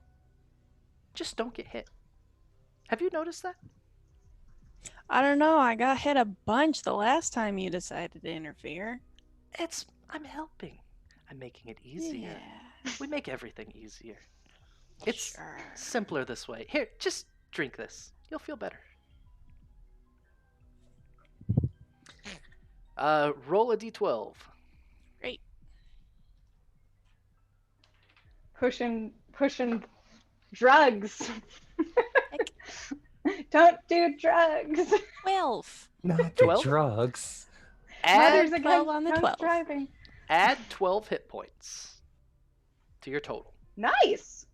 just don't get hit. Have you noticed that?" I don't know. I got hit a bunch the last time you decided to interfere. I'm helping. I'm making it easier. Yeah. We make everything easier. It's Sure. simpler this way. Here, just drink this. You'll feel better. Roll a d12. Great. Pushing drugs. Don't do drugs. 12. Not the 12? drugs. Mothers Add against 12 on the drunk 12. driving. Add 12 hit points to your total. Nice.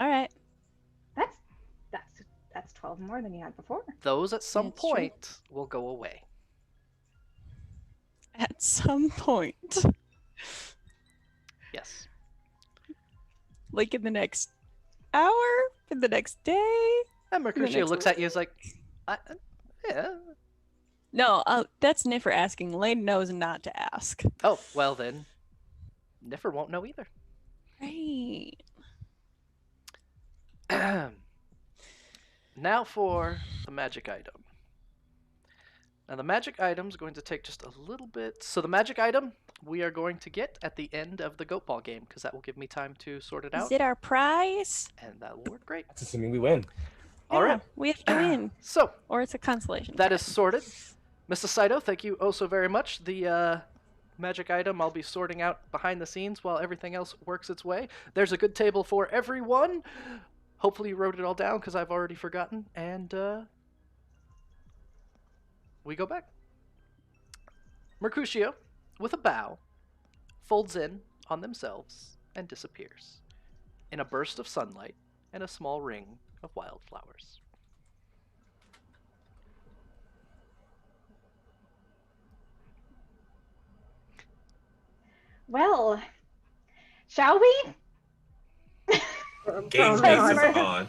All right. That's 12 more than you had before. Those at some That's true. point will go away. at some point. Yes. Like in the next hour? In the next day? And Mercutio next looks at you, is like, yeah. No, that's Niffer asking. Lane knows not to ask. Oh, well then, Niffer won't know either. Right. Now for the magic item. Now the magic item is going to take just a little bit. So the magic item we are going to get at the end of the goatball game, because that will give me time to sort it out. Is it our prize? And that will work great. That's assuming we win. All right. We have to win. So Or it's a consolation. that is sorted. Mr. Saito, thank you oh so very much. The magic item I'll be sorting out behind the scenes while everything else works its way. There's a good table for everyone. Hopefully you wrote it all down, because I've already forgotten. And we go back. Mercutio, with a bow, folds in on themselves and disappears in a burst of sunlight and a small ring of wildflowers. Well, shall we? Game face is on.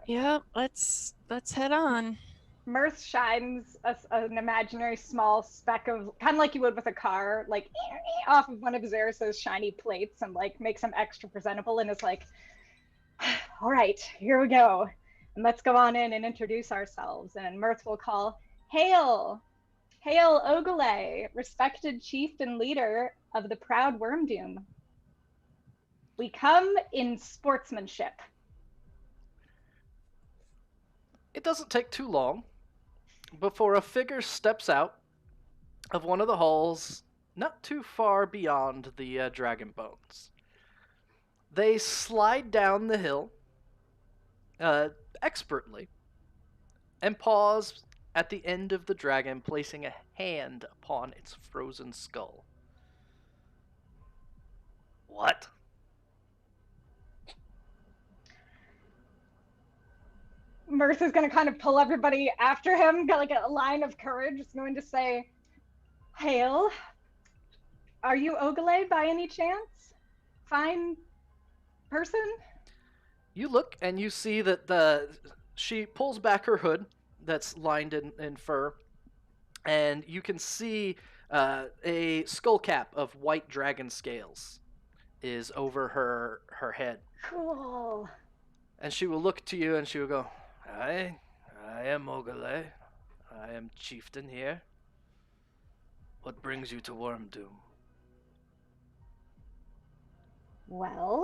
Yep, let's head on. Mirth shines an imaginary small speck of, kind of like you would with a car, like off of one of Xeris's shiny plates, and like makes them extra presentable, and is like, all right, here we go. And let's go on in and introduce ourselves. And Mirth will call, Hail! Hail Ogale, respected chief and leader of the proud Wyrmdoom. We come in sportsmanship. It doesn't take too long before a figure steps out of one of the halls not too far beyond the dragon bones. They slide down the hill expertly and pause at the end of the dragon, placing a hand upon its frozen skull. What? Mirth is going to kind of pull everybody after him, got like a line of courage. Is going to say, Hail, are you Ogale by any chance? Fine person? You look and you see that she pulls back her hood that's lined in fur, and you can see a skull cap of white dragon scales is over her head. Cool. And she will look to you and she will go, I am Ogale. I am chieftain here. What brings you to Wyrmdoom? Well,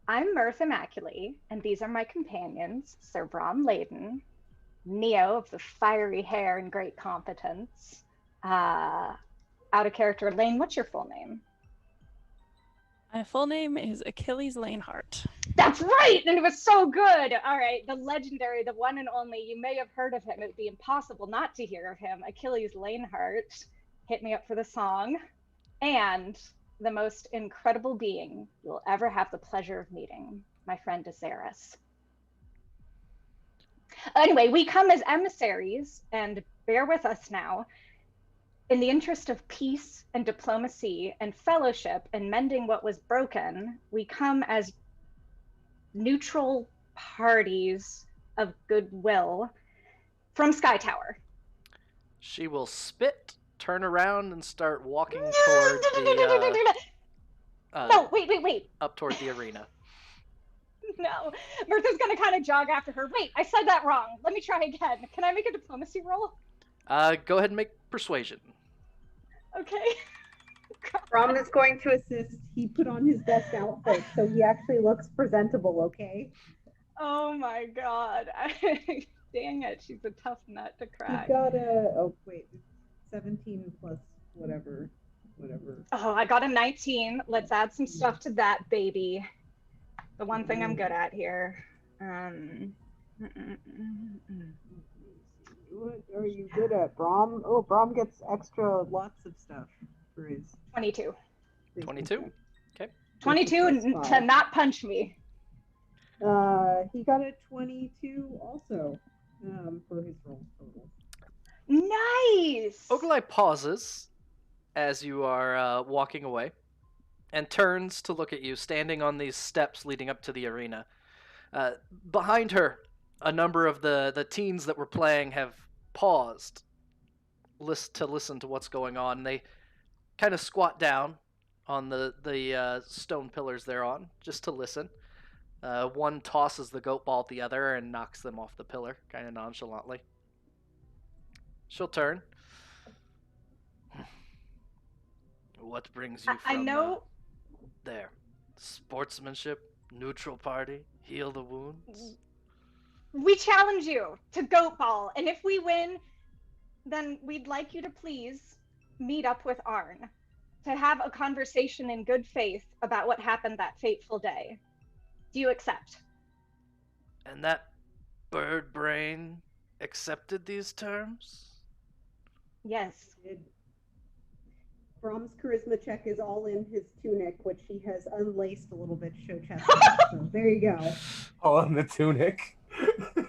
I'm Mirth Immaculate, and these are my companions, Sir Brom Laden, Neo of the fiery hair and great competence. Out of character, Lane, what's your full name? My full name is Achilles Lanehart. That's right! And it was so good! All right, the legendary, the one and only, you may have heard of him. It would be impossible not to hear of him. Achilles Lanehart hit me up for the song. And the most incredible being you'll ever have the pleasure of meeting, my friend Xeris. Anyway, we come as emissaries, and bear with us now. In the interest of peace and diplomacy and fellowship and mending what was broken, we come as neutral parties of goodwill from Sky Tower. She will spit, turn around, and start walking toward the... No, wait. Up toward the arena. No, Mirtha's gonna kind of jog after her. Wait, I said that wrong. Let me try again. Can I make a diplomacy roll? Go ahead and make persuasion. Okay. Brom is going to assist. He put on his best outfit, so he actually looks presentable, okay? Oh my god. Dang it, she's a tough nut to crack. He got a, 17 plus whatever. Oh, I got a 19. Let's add some stuff to that, baby. The one thing I'm good at here. What are you good at, Brom? Oh, Brom gets extra lots of stuff for his 22. 22? Okay. 22 to not punch me. He got a 22 also for his roll total. Nice! Ogilai pauses as you are walking away and turns to look at you, standing on these steps leading up to the arena. Behind her, a number of the teens that were playing have paused to listen to what's going on. They kind of squat down on the stone pillars they're on, just to listen. One tosses the goat ball at the other and knocks them off the pillar, kind of nonchalantly. She'll turn. What brings you from I know. there? Sportsmanship, neutral party, heal the wounds? We challenge you to goat ball, and if we win, then we'd like you to please meet up with Arn to have a conversation in good faith about what happened that fateful day. Do you accept? And that bird brain accepted these terms? Yes. Brom's charisma check is all in his tunic, which he has unlaced a little bit to show chest. So there you go. Oh, on the tunic.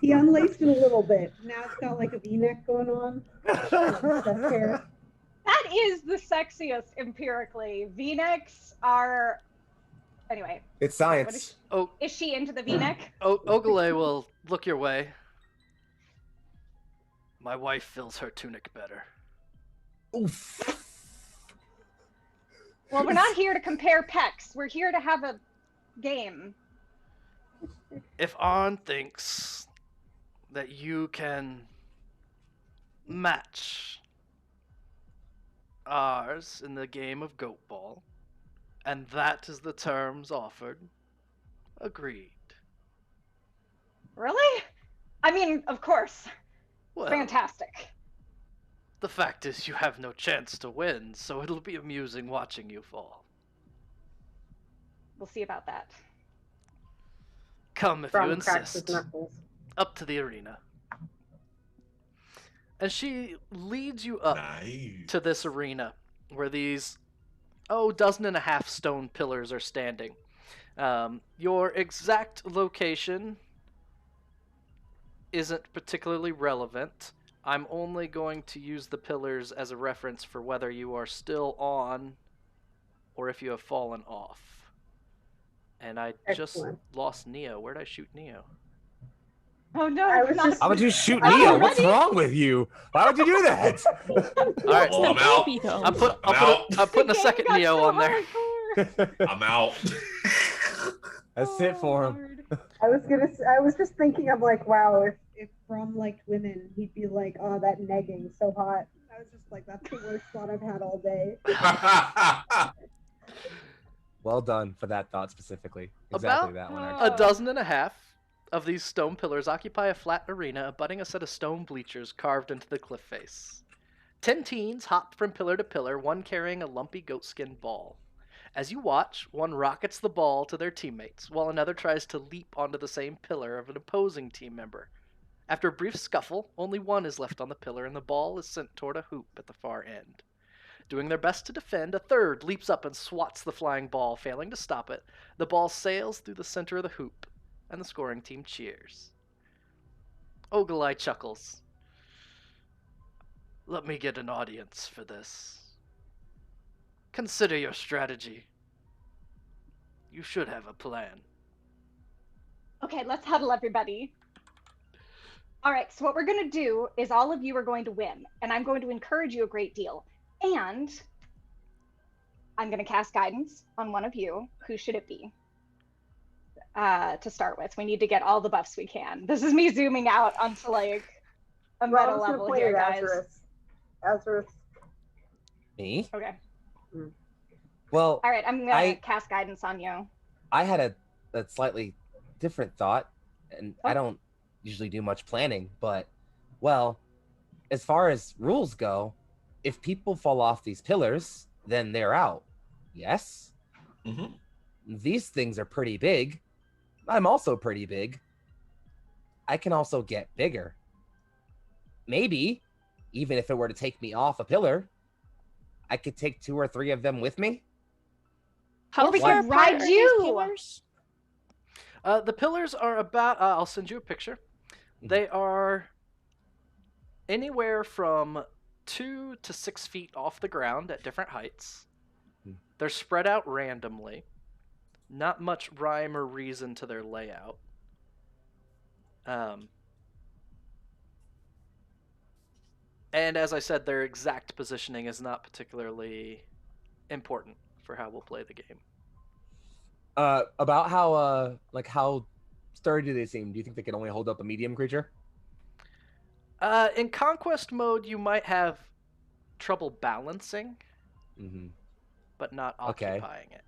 He unlaced it a little bit. Now it's got like a V-neck going on. That is the sexiest empirically. V-necks are... Anyway. It's science. Is she into the V-neck? Ogilai will look your way. My wife fills her tunic better. Oof. Well, we're not here to compare pecs. We're here to have a game. If Arn thinks that you can match ours in the game of goat ball, and that is the terms offered, agreed. Really? I mean, of course. Well, fantastic. The fact is you have no chance to win, so it'll be amusing watching you fall. We'll see about that. Come if Brom you cracks his insist. knuckles. Up to the arena. And she leads you up to this arena where these, dozen and a half stone pillars are standing. Your exact location isn't particularly relevant. I'm only going to use the pillars as a reference for whether you are still on or if you have fallen off. And I just lost Neo. Where'd I shoot Neo? Oh no! How would you shoot Neo? What's wrong with you? Why would you do that? All right, well, I'm putting a second Neo on there. I'm out. That's it for him. I was just thinking, I'm like, wow, if Brom liked women, he'd be like, oh, that negging so hot. I was just like, that's the worst thought I've had all day. Well done for that thought specifically. Exactly that one. A dozen and a half of these stone pillars occupy a flat arena abutting a set of stone bleachers carved into the cliff face. 10 teens hop from pillar to pillar, one carrying a lumpy goatskin ball. As you watch, one rockets the ball to their teammates, while another tries to leap onto the same pillar of an opposing team member. After a brief scuffle, only one is left on the pillar, and the ball is sent toward a hoop at the far end. Doing their best to defend, a third leaps up and swats the flying ball, failing to stop it. The ball sails through the center of the hoop, and the scoring team cheers. Ogilai chuckles. Let me get an audience for this. Consider your strategy. You should have a plan. Okay, let's huddle everybody. All right, so what we're going to do is all of you are going to win, and I'm going to encourage you a great deal. And I'm going to cast guidance on one of you. Who should it be? To start with, we need to get all the buffs we can. This is me zooming out onto like a meta level here, guys. Aerie. Me? Okay. Well, all right, I'm going to cast guidance on you. I had a slightly different thought, and I don't usually do much planning, but, well, as far as rules go, if people fall off these pillars, then they're out. Yes? Mm-hmm. These things are pretty big. I'm also pretty big. I can also get bigger. Maybe, even if it were to take me off a pillar, I could take 2 or 3 of them with me. How we far could ride apart you. are these pillars? The pillars are about, I'll send you a picture. They are anywhere from 2 to 6 feet off the ground at different heights. They're spread out randomly. Not much rhyme or reason to their layout. And as I said, their exact positioning is not particularly important for how we'll play the game. About how sturdy do they seem? Do you think they can only hold up a medium creature? In conquest mode, you might have trouble balancing, but not occupying it.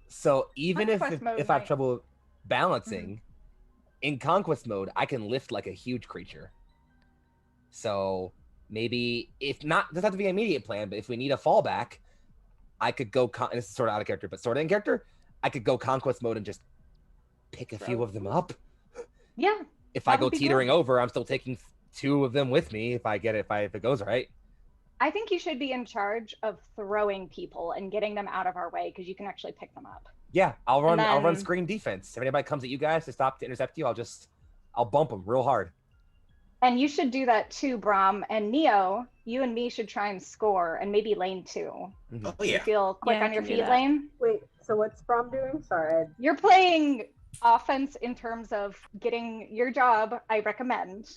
So even Conquest mode if I have might- trouble balancing, in conquest mode, I can lift like a huge creature. So maybe if not, doesn't have to be an immediate plan, but if we need a fallback, I could go. And this is sort of out of character, but sort of in character, I could go conquest mode and just pick a few of them up. Yeah. If I that go would be teetering good. over, I'm still taking 2 of them with me if it goes right. I think you should be in charge of throwing people and getting them out of our way because you can actually pick them up. Yeah, I'll run then- screen defense. If anybody comes at you guys to stop to intercept you, I'll bump them real hard. And you should do that too, Brom. And Neo, you and me should try and score and maybe lane 2. Oh You yeah. feel quick Yeah, I on your can do feet, that. Lane? Wait, so what's Brom doing? Sorry. You're playing offense in terms of getting your job, I recommend,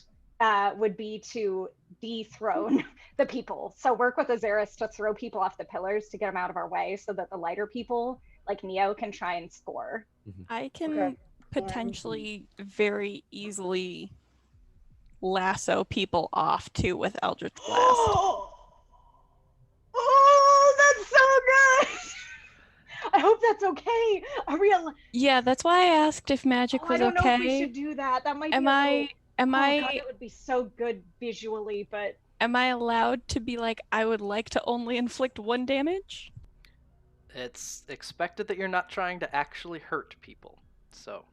would be to dethrone the people. So work with Azaris to throw people off the pillars to get them out of our way so that the lighter people, like Neo, can try and score. I can Okay. potentially very easily lasso people off too with Eldritch Blast. Oh, that's so good! I hope that's okay. A real. Yeah, that's why I asked if magic I was don't know if we okay. should do that. That might Am be. I Oh God, it would be so good visually, but am I allowed to be like, I would like to only inflict 1 damage? It's expected that you're not trying to actually hurt people, so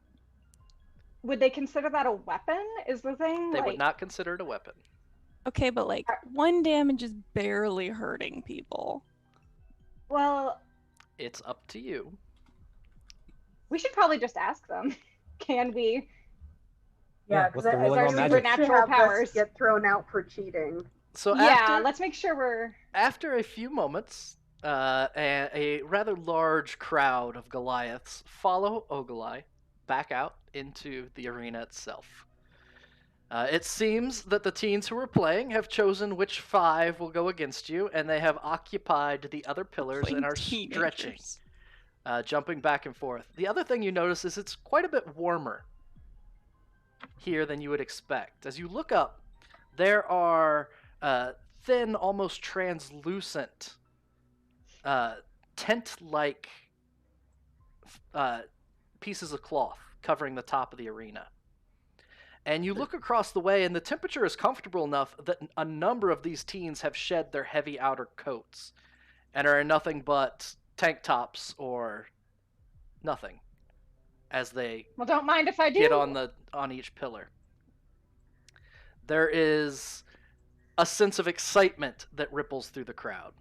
would they consider that a weapon? Is the thing? they like, would not consider it a weapon. Okay, but like 1 damage is barely hurting people. Well, It's up to you. we should probably just ask them. Can we? Yeah, because what's the ruling our on magic? supernatural powers. get thrown out for cheating. So Yeah, let's make sure we're. after a few moments, a rather large crowd of Goliaths follow Ogilai back out into the arena itself. It seems that the teens who are playing have chosen which 5 will go against you, and they have occupied the other pillars and are stretching, Teenagers. jumping back and forth. The other thing you notice is it's quite a bit warmer here than you would expect. As you look up, there are thin, almost translucent, tent-like pieces of cloth covering the top of the arena. And you look across the way, and the temperature is comfortable enough that a number of these teens have shed their heavy outer coats and are in nothing but tank tops or nothing as they Well, don't mind if I do. get on each pillar. There is a sense of excitement that ripples through the crowd.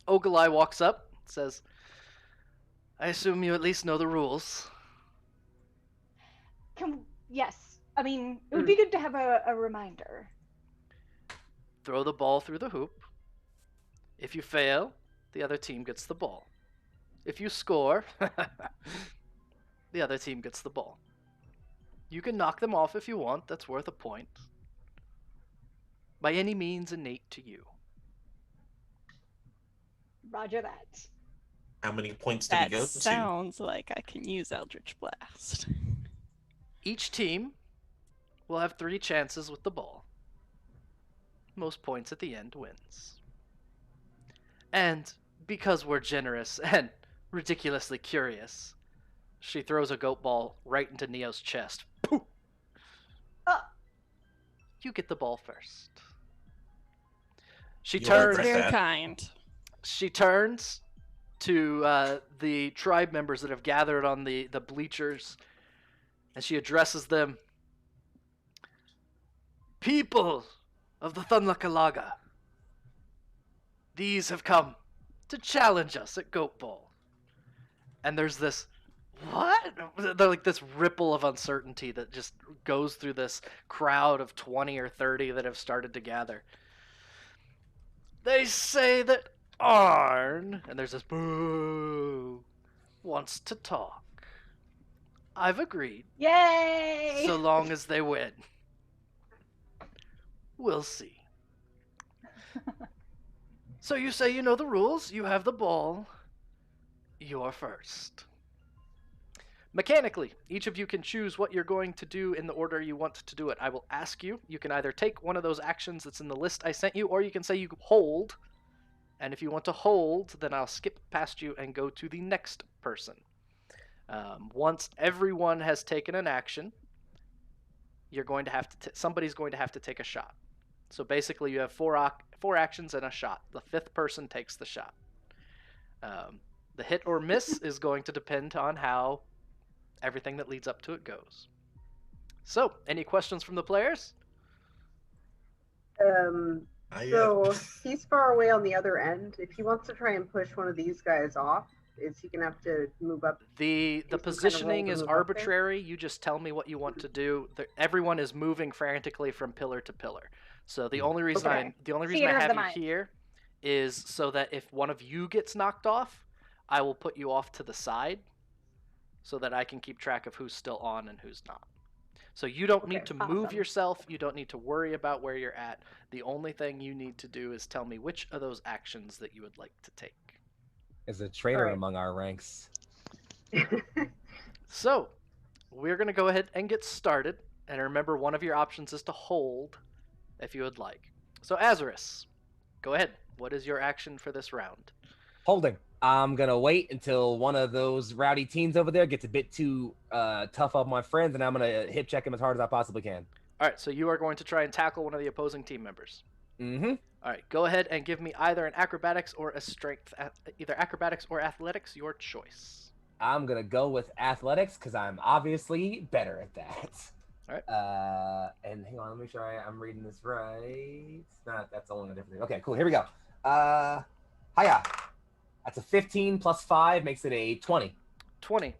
Ogilai walks up, says, "I assume you at least know the rules." Yes. I mean, it would be good to have a reminder. Throw the ball through the hoop. If you fail, the other team gets the ball. If you score, the other team gets the ball. You can knock them off if you want. That's worth a point. By any means innate to you. Roger that. How many points do That we go to? sounds like I can use Eldritch Blast. Each team will have 3 chances with the ball. Most points at the end wins. And because we're generous and ridiculously curious, she throws a goat ball right into Neo's chest. Poof! You get the ball first. She You turns. regret Very that. kind. She turns to the tribe members that have gathered on the bleachers, and she addresses them. People of the Thunlakalaga, these have come to challenge us at Goat Ball. And there's this, what? they're like this ripple of uncertainty that just goes through this crowd of 20 or 30 that have started to gather. They say that Arn, and there's this boo, wants to talk. I've agreed. Yay! So long as they win. We'll see. So you say you know the rules, you have the ball. You're first. Mechanically, each of you can choose what you're going to do in the order you want to do it. I will ask you. You can either take one of those actions that's in the list I sent you, or you can say you hold. And if you want to hold, then I'll skip past you and go to the next person. Once everyone has taken an action, you're going to have to somebody's going to have to take a shot. So basically, you have four actions and a shot. The fifth person takes the shot. The hit or miss is going to depend on how everything that leads up to it goes. So, any questions from the players? So he's far away on the other end. If he wants to try and push one of these guys off, is he gonna have to move up? The positioning is arbitrary. You just tell me what you want to do. Everyone is moving frantically from pillar to pillar. So the only reason I have you here is so that if one of you gets knocked off, I will put you off to the side so that I can keep track of who's still on and who's not. So you don't need to move yourself. You don't need to worry about where you're at. The only thing you need to do is tell me which of those actions that you would like to take. Is a traitor among our ranks. So we're going to go ahead and get started. And remember, one of your options is to hold if you would like. So Azarus, go ahead. What is your action for this round? Holding. I'm going to wait until one of those rowdy teens over there gets a bit too tough on my friends, and I'm going to hip check him as hard as I possibly can. All right, so you are going to try and tackle one of the opposing team members. Mm-hmm. All right, go ahead and give me either an acrobatics or a strength, either acrobatics or athletics, your choice. I'm going to go with athletics because I'm obviously better at that. All right. And hang on, let me make sure I'm reading this right. That's only a different thing. Okay, cool. Here we go. Hiya. That's a 15 plus 5 makes it a 20. 20.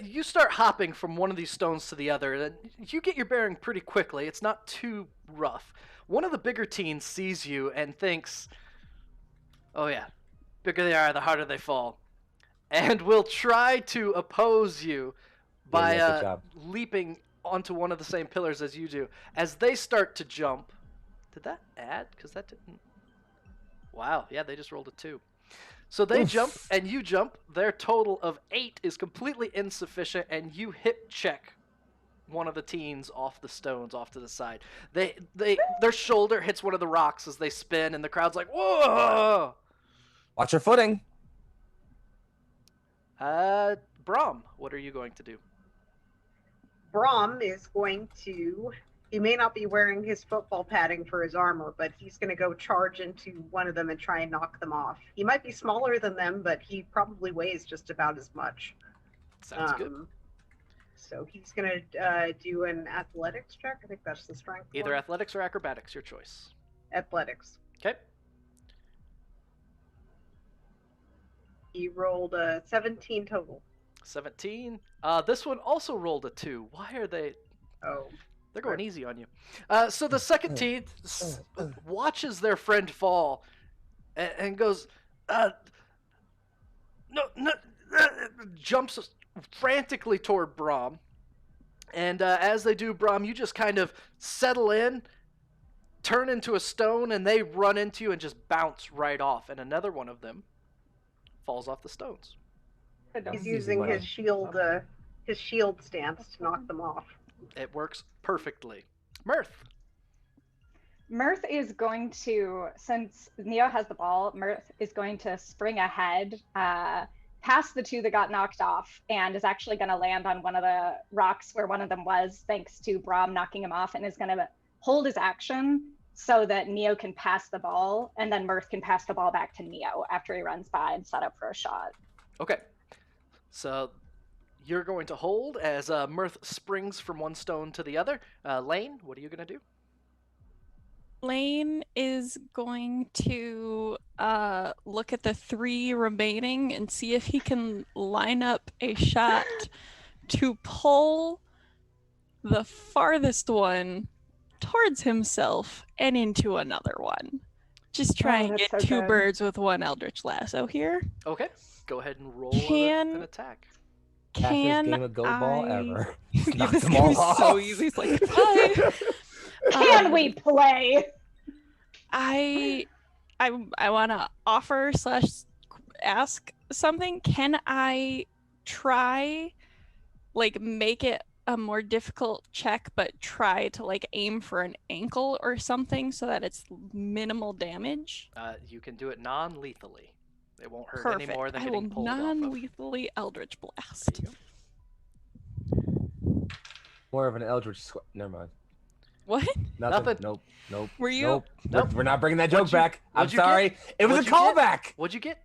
You start hopping from one of these stones to the other, and you get your bearing pretty quickly. It's not too rough. One of the bigger teens sees you and thinks, oh yeah, bigger they are, the harder they fall. And will try to oppose you by leaping onto one of the same pillars as you do. As they start to jump, did that add? Because that didn't. Wow, yeah, they just rolled a 2. So they jump and you jump. Their total of 8 is completely insufficient, and you hip check one of the teens off the stones, off to the side. Their shoulder hits one of the rocks as they spin, and the crowd's like, whoa! Watch your footing. Brom, what are you going to do? Brom is going to. He may not be wearing his football padding for his armor, but he's going to go charge into one of them and try and knock them off. He might be smaller than them, but he probably weighs just about as much. Sounds good. So he's going to do an athletics check. I think that's the strength. Either athletics or acrobatics, your choice. Athletics. Okay. He rolled a 17 total. 17. This one also rolled a 2. Why are they... Oh. They're going easy on you. So the second teen watches their friend fall and goes, jumps frantically toward Brom. And as they do, Brom, you just kind of settle in, turn into a stone, and they run into you and just bounce right off. And another one of them falls off the stones. He's using his shield stance to knock them off. It works perfectly. Mirth. Mirth is going to, since Neo has the ball, Mirth is going to spring ahead, past the 2 that got knocked off, and is actually going to land on one of the rocks where one of them was, thanks to Brom knocking him off, and is going to hold his action so that Neo can pass the ball, and then Mirth can pass the ball back to Neo after he runs by and set up for a shot. Okay. So you're going to hold as Mirth springs from one stone to the other. Lane, what are you going to do? Lane is going to look at the 3 remaining and see if he can line up a shot to pull the farthest one towards himself and into another one. Just try and that's get so two good. birds with one Eldritch Lasso here. Okay, go ahead and roll Can- an attack. Fastest Can game of goatball I... ever. Yeah, Knocked this them game all is off. so easy. It's like, hi. Can we play? I want to offer / ask something. Can I try, like, make it a more difficult check, but try to like aim for an ankle or something so that it's minimal damage? You can do it non-lethally. It won't hurt Perfect. any more than I getting will pulled off of. non-lethally Eldritch Blast. There you go. More of an eldritch never mind. What? Nothing. Nope. Were you? Nope. Nope. We're not bringing that joke What'd you- back. I'm what'd you get? sorry. It was a What'd you get? callback. What'd you get?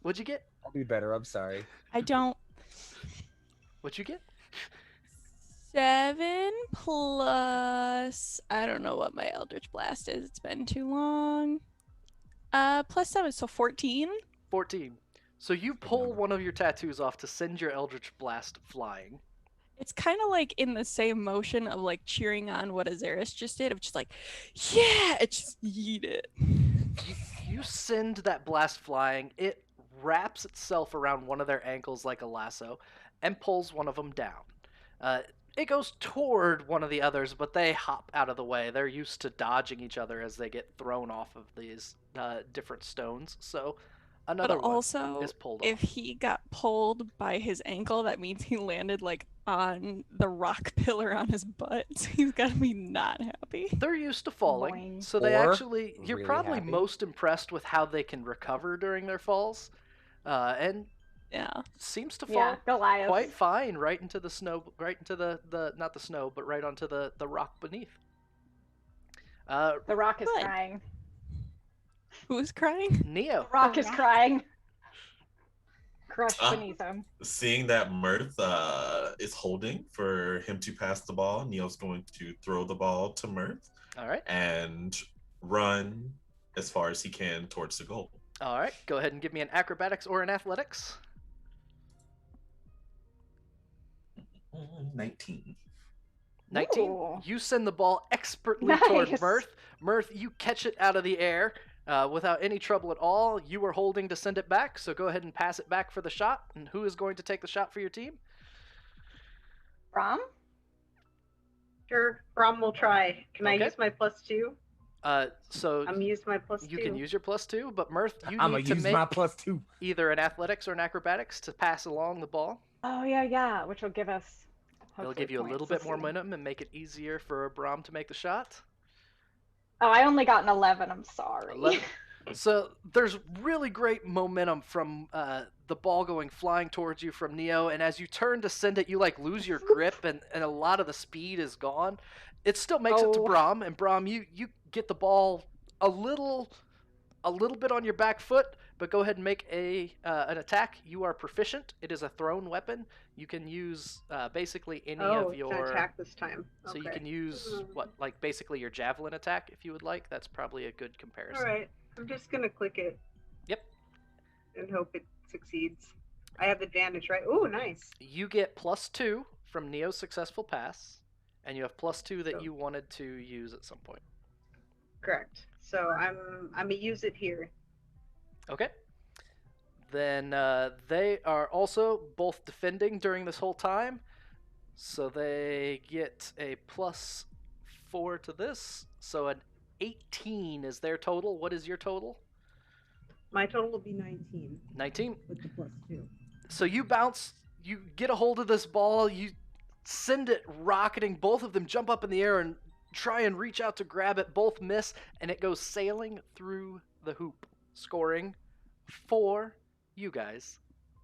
What'd you get? I'll be better. I'm sorry. I don't. What'd you get? 7 plus. I don't know what my Eldritch Blast is. It's been too long. Plus 7, so 14. 14. So you pull one of your tattoos off to send your Eldritch Blast flying. It's kind of like in the same motion of like cheering on what Azaris just did, of just like, yeah, it's just yeet it. You send that blast flying. It wraps itself around one of their ankles like a lasso and pulls one of them down. It goes toward one of the others, but they hop out of the way. They're used to dodging each other as they get thrown off of these different stones. So another But one also, is pulled if off. he got pulled by his ankle, that means he landed like on the rock pillar on his butt. So he's gotta be not happy. They're used to falling, Boing. so they Or actually, you're really probably happy. most impressed with how they can recover during their falls. And Yeah. seems to fall Yeah, Goliath. quite fine right into the snow, right into the not the snow, but right onto the rock beneath. The rock is Good. crying. Who's crying? Neo. The rock The is rock. crying. Crushed Ah. beneath him. Seeing that Mirth is holding for him to pass the ball, Neo's going to throw the ball to Mirth All right. and run as far as he can towards the goal. All right. Go ahead and give me an acrobatics or an athletics. 19. 19. Ooh. You send the ball expertly toward Nice. Mirth. Mirth, you catch it out of the air without any trouble at all. You were holding to send it back, so go ahead and pass it back for the shot. And who is going to take the shot for your team? Brom? Sure, Brom will try. Can I Okay. use my +2? So I'm using my +2. you can use your +2, but Mirth, you I'm need gonna to use make my +2. either an athletics or an acrobatics to pass along the ball. Oh, yeah, which will give us. It'll hopefully give you a points. little We'll bit more see. momentum and make it easier for Brom to make the shot. Oh, I only got an 11. I'm sorry. 11. So there's really great momentum from the ball going flying towards you from Neo, and as you turn to send it, you like lose your grip, and a lot of the speed is gone. It still makes it to Oh. Brom, and Brom, you get the ball a little bit on your back foot, but go ahead and make an attack. You are proficient. It is a thrown weapon. You can use basically any of it's an your. attack this time. So you Okay. can use like basically your javelin attack if you would like. That's probably a good comparison. All right, I'm just gonna click it. Yep. And hope it succeeds. I have advantage, right? Oh, nice. You get +2 from Neo's successful pass, and you have +2 that So- you wanted to use at some point. Correct. So I'm gonna use it here. Okay. Then they are also both defending during this whole time, so they get a +4 to this. So an 18 is their total. What is your total? My total will be 19 19. with the +2. So you bounce, you get a hold of this ball, you send it rocketing. Both of them jump up in the air and try and reach out to grab it. Both miss, and it goes sailing through the hoop, scoring for you guys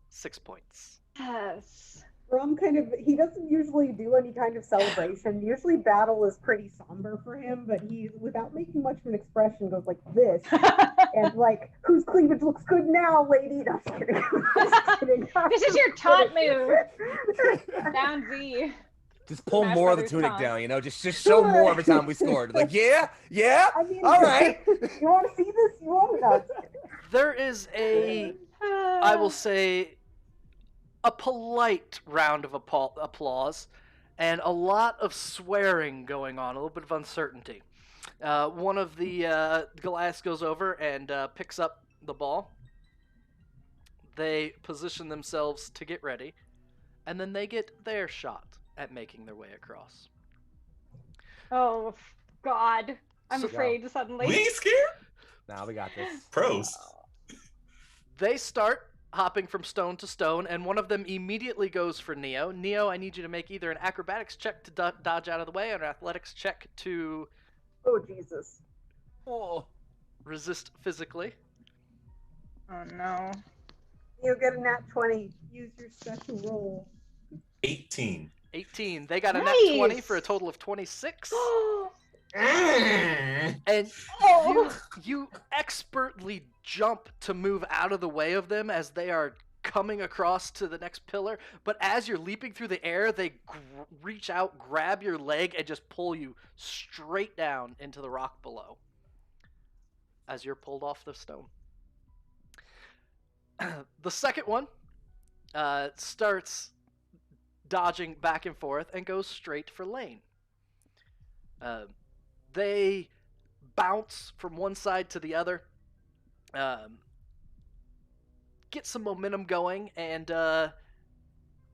6 points. Yes. Brom he doesn't usually do any kind of celebration. Usually battle is pretty somber for him, but he, without making much of an expression, goes like this. And like, whose cleavage looks good now, lady? No, I'm just kidding. I'm just kidding. This is your taunt move. Down Z. Just pull Smash more of the Brothers tunic song. down, just show more every time we scored. Like, yeah, I mean, all right. You want to see this? You want to? No, just kidding. There is a, I will say, a polite round of applause and a lot of swearing going on, a little bit of uncertainty. One of the Goliaths goes over and picks up the ball. They position themselves to get ready, and then they get their shot at making their way across. Oh, God. I'm So- afraid suddenly. We ain't scared? Now we got this. Pros. They start hopping from stone to stone, and one of them immediately goes for Neo. Neo, I need you to make either an acrobatics check to dodge out of the way or an athletics check to Oh, Jesus. Oh. resist physically. Oh, no. You get a nat 20. Use your special roll. 18. 18. They got a Nice! nat 20 for a total of 26. Mm. And Oh. you expertly jump to move out of the way of them as they are coming across to the next pillar. But as you're leaping through the air, they reach out, grab your leg, and just pull you straight down into the rock below as you're pulled off the stone. The second one starts dodging back and forth and goes straight for Lane. They bounce from one side to the other, get some momentum going, and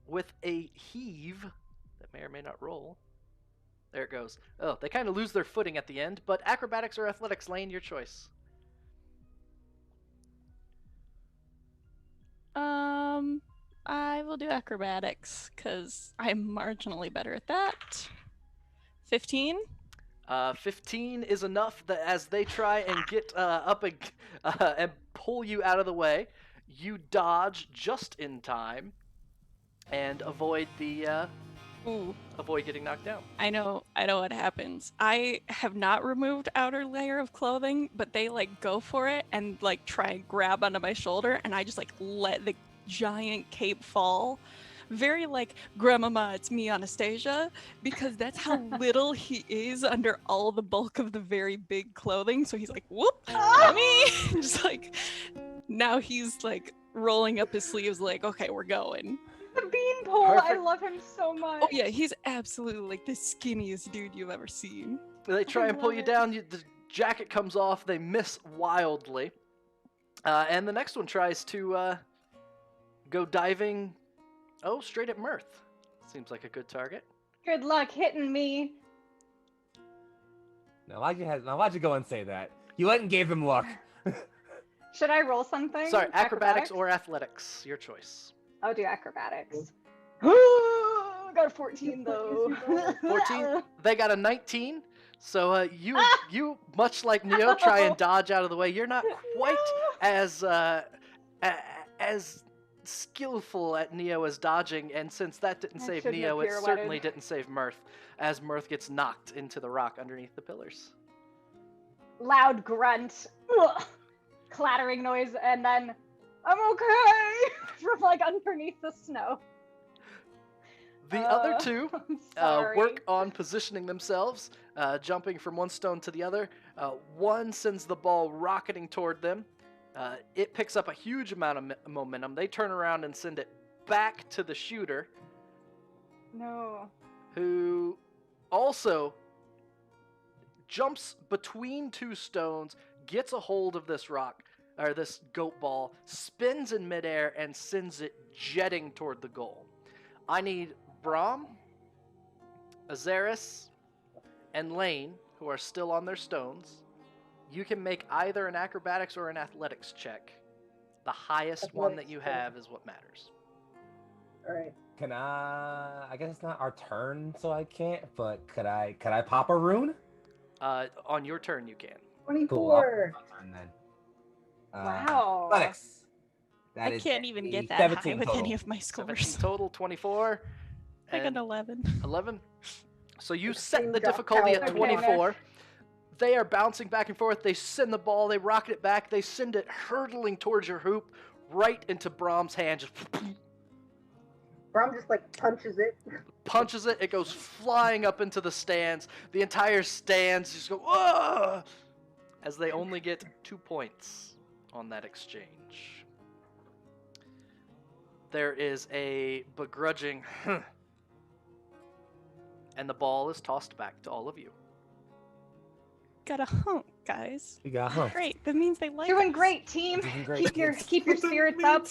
with a heave that may or may not roll, there it goes. Oh, they kind of lose their footing at the end, but acrobatics or athletics, Lane, your choice. I will do acrobatics because I'm marginally better at that. 15. 15 is enough that as they try and get up and pull you out of the way, you dodge just in time and avoid the avoid getting knocked down. I know what happens. I have not removed outer layer of clothing, but they like go for it and like try and grab onto my shoulder, and I just like let the giant cape fall. Very like, Grandmama, it's me, Anastasia, because that's how little he is under all the bulk of the very big clothing. So he's like, whoop, mommy. Just like, now he's like rolling up his sleeves like, okay, we're going. The beanpole, I Perfect. love him so much. Oh yeah, he's absolutely like the skinniest dude you've ever seen. They try and pull love you it. down, the jacket comes off, they miss wildly. And the next one tries to go diving, straight at Mirth. Seems like a good target. Good luck hitting me. Now why'd you go and say that? You went and gave him luck. Should I roll something? Sorry, acrobatics or athletics, your choice. I'll do acrobatics. Got a 14 though. 14. They got a 19. So you much like Neo try and dodge out of the way. You're not quite as skillful at Neo as dodging, and since that didn't I save shouldn't Neo, have it pirouetted. certainly didn't save Mirth, as Mirth gets knocked into the rock underneath the pillars. Loud grunt. Ugh. Clattering noise, and then I'm okay from like underneath the snow. The other two I'm sorry. work on positioning themselves, jumping from one stone to the other. One sends the ball rocketing toward them. It picks up a huge amount of momentum. They turn around and send it back to the shooter, No. who also jumps between two stones, gets a hold of this rock, or this goat ball, spins in midair, and sends it jetting toward the goal. I need Brom, Azaris, and Lane, who are still on their stones. You can make either an acrobatics or an athletics check. The highest one that you have is what matters. All right. Can I guess it's not our turn, so I can't, but could I pop a rune? On your turn, you can. 24. I'll turn then. Wow. Athletics. I That is can't even a get that high 17 with total. any of my 17 scores. total, 24. Like an and 11. 11. So you It's set the drop difficulty out. at 24. They are bouncing back and forth. They send the ball. They rocket it back. They send it hurtling towards your hoop, right into Brom's hand. Just Brom just like punches it. punches it. It goes flying up into the stands. The entire stands just go, whoa! As they only get 2 points on that exchange. there is a begrudging and the ball is tossed back to all of you. Got a hump, guys. You got humped. Great. That means they like Doing us. great, team. Doing great, Keep your spirits up.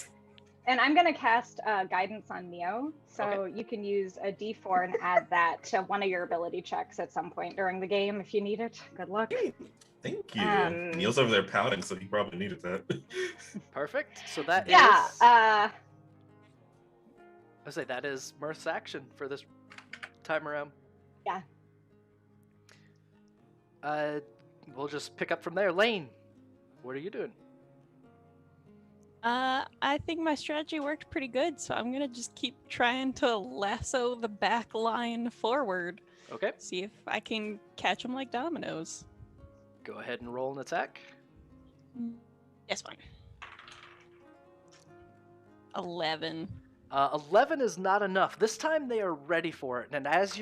And I'm gonna cast guidance on Neo, so you can use a D4 and add that to one of your ability checks at some point during the game if you need it. Good luck. Thank you. Neil's over there pouting, so he probably needed that. Perfect. So that is. Yeah. I say that is Mirth's action for this time around. Yeah. We'll just pick up from there. Lane, what are you doing? I think my strategy worked pretty good, so I'm gonna just keep trying to lasso the back line forward. Okay. See if I can catch them like dominoes. Go ahead and roll an attack. This one. 11. 11 is not enough. This time they are ready for it, and as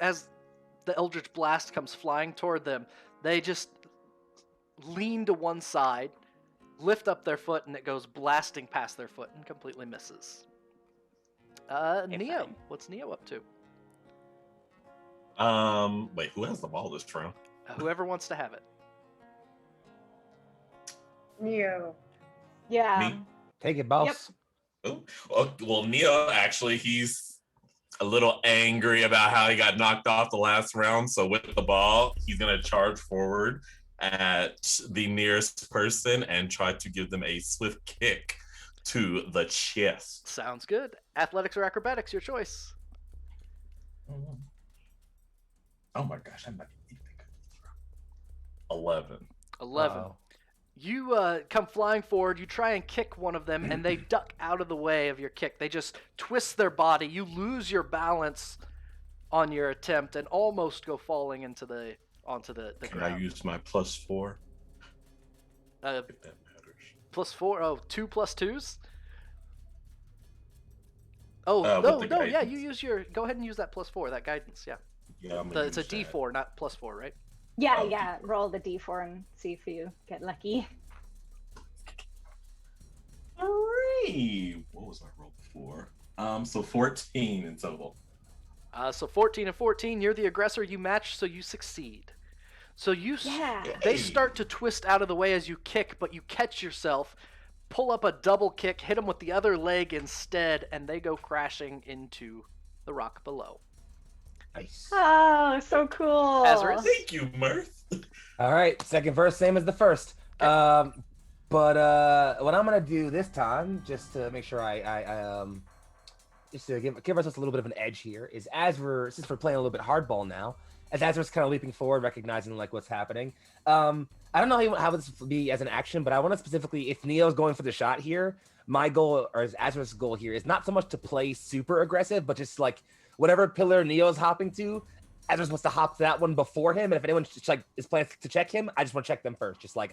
as the Eldritch Blast comes flying toward them, they just lean to one side, lift up their foot, and it goes blasting past their foot and completely misses. Neo, fine. what's Neo up to? Wait, who has the ball this round? Whoever wants to have it. Neo. Yeah. Me? Take it, boss. Oh, well, Neo, actually, he's a little angry about how he got knocked off the last round. So with the ball, he's going to charge forward at the nearest person and try to give them a swift kick to the chest. Sounds good. Athletics or acrobatics, your choice. Oh my gosh, I'm not even good. 11. 11. Wow. You come flying forward, you try and kick one of them, and they duck out of the way of your kick. They just twist their body. You lose your balance on your attempt and almost go falling onto the Can ground. I use my +4? If that matters. +4? Oh, 2 plus 2s? Oh, With no, the yeah, you guidance. use your... Go ahead and use that +4, that guidance, yeah. Yeah, I'm gonna It's a use that. D4, not +4, right? Yeah, Oh, yeah. Roll the D4 and see if you get lucky. Alright. What was my roll before? So 14 in total. So 14 and 14, you're the aggressor, you match, so you succeed. So Yeah. they start to twist out of the way as you kick, but you catch yourself, pull up a double kick, hit them with the other leg instead, and they go crashing into the rock below. Nice. Oh, so cool. Azareth? Thank you, Mirth. All right, second verse, same as the first. But what I'm gonna do this time, just to make sure just to give us a little bit of an edge here, is since we're playing a little bit hardball now, as Azareth's kind of leaping forward, recognizing like what's happening. I don't know how this will be as an action, but I want to specifically, if Neo's going for the shot here, my goal, or Azareth's goal here, is not so much to play super aggressive, but just like whatever pillar Neo's hopping to, Azareth wants to hop to that one before him, and if anyone just like is planning to check him, I just want to check them first. Just like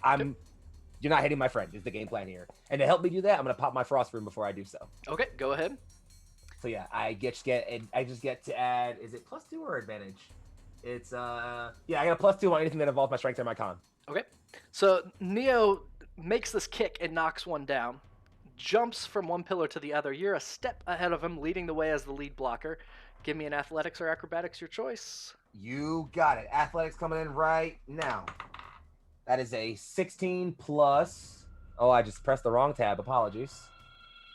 you're not hitting my friend is the game plan here. And to help me do that, I'm gonna pop my frost rune before I do so. Okay, go ahead. So yeah, I just get to add. Is it +2 or advantage? It's I got a +2 on anything that involves my strength or my con. Okay, so Neo makes this kick and knocks one down, jumps from one pillar to the other. You're a step ahead of him, leading the way as the lead blocker. Give me an athletics or acrobatics, your choice. You got it. Athletics coming in right now. That is a 16 plus. Oh, I just pressed the wrong tab. Apologies.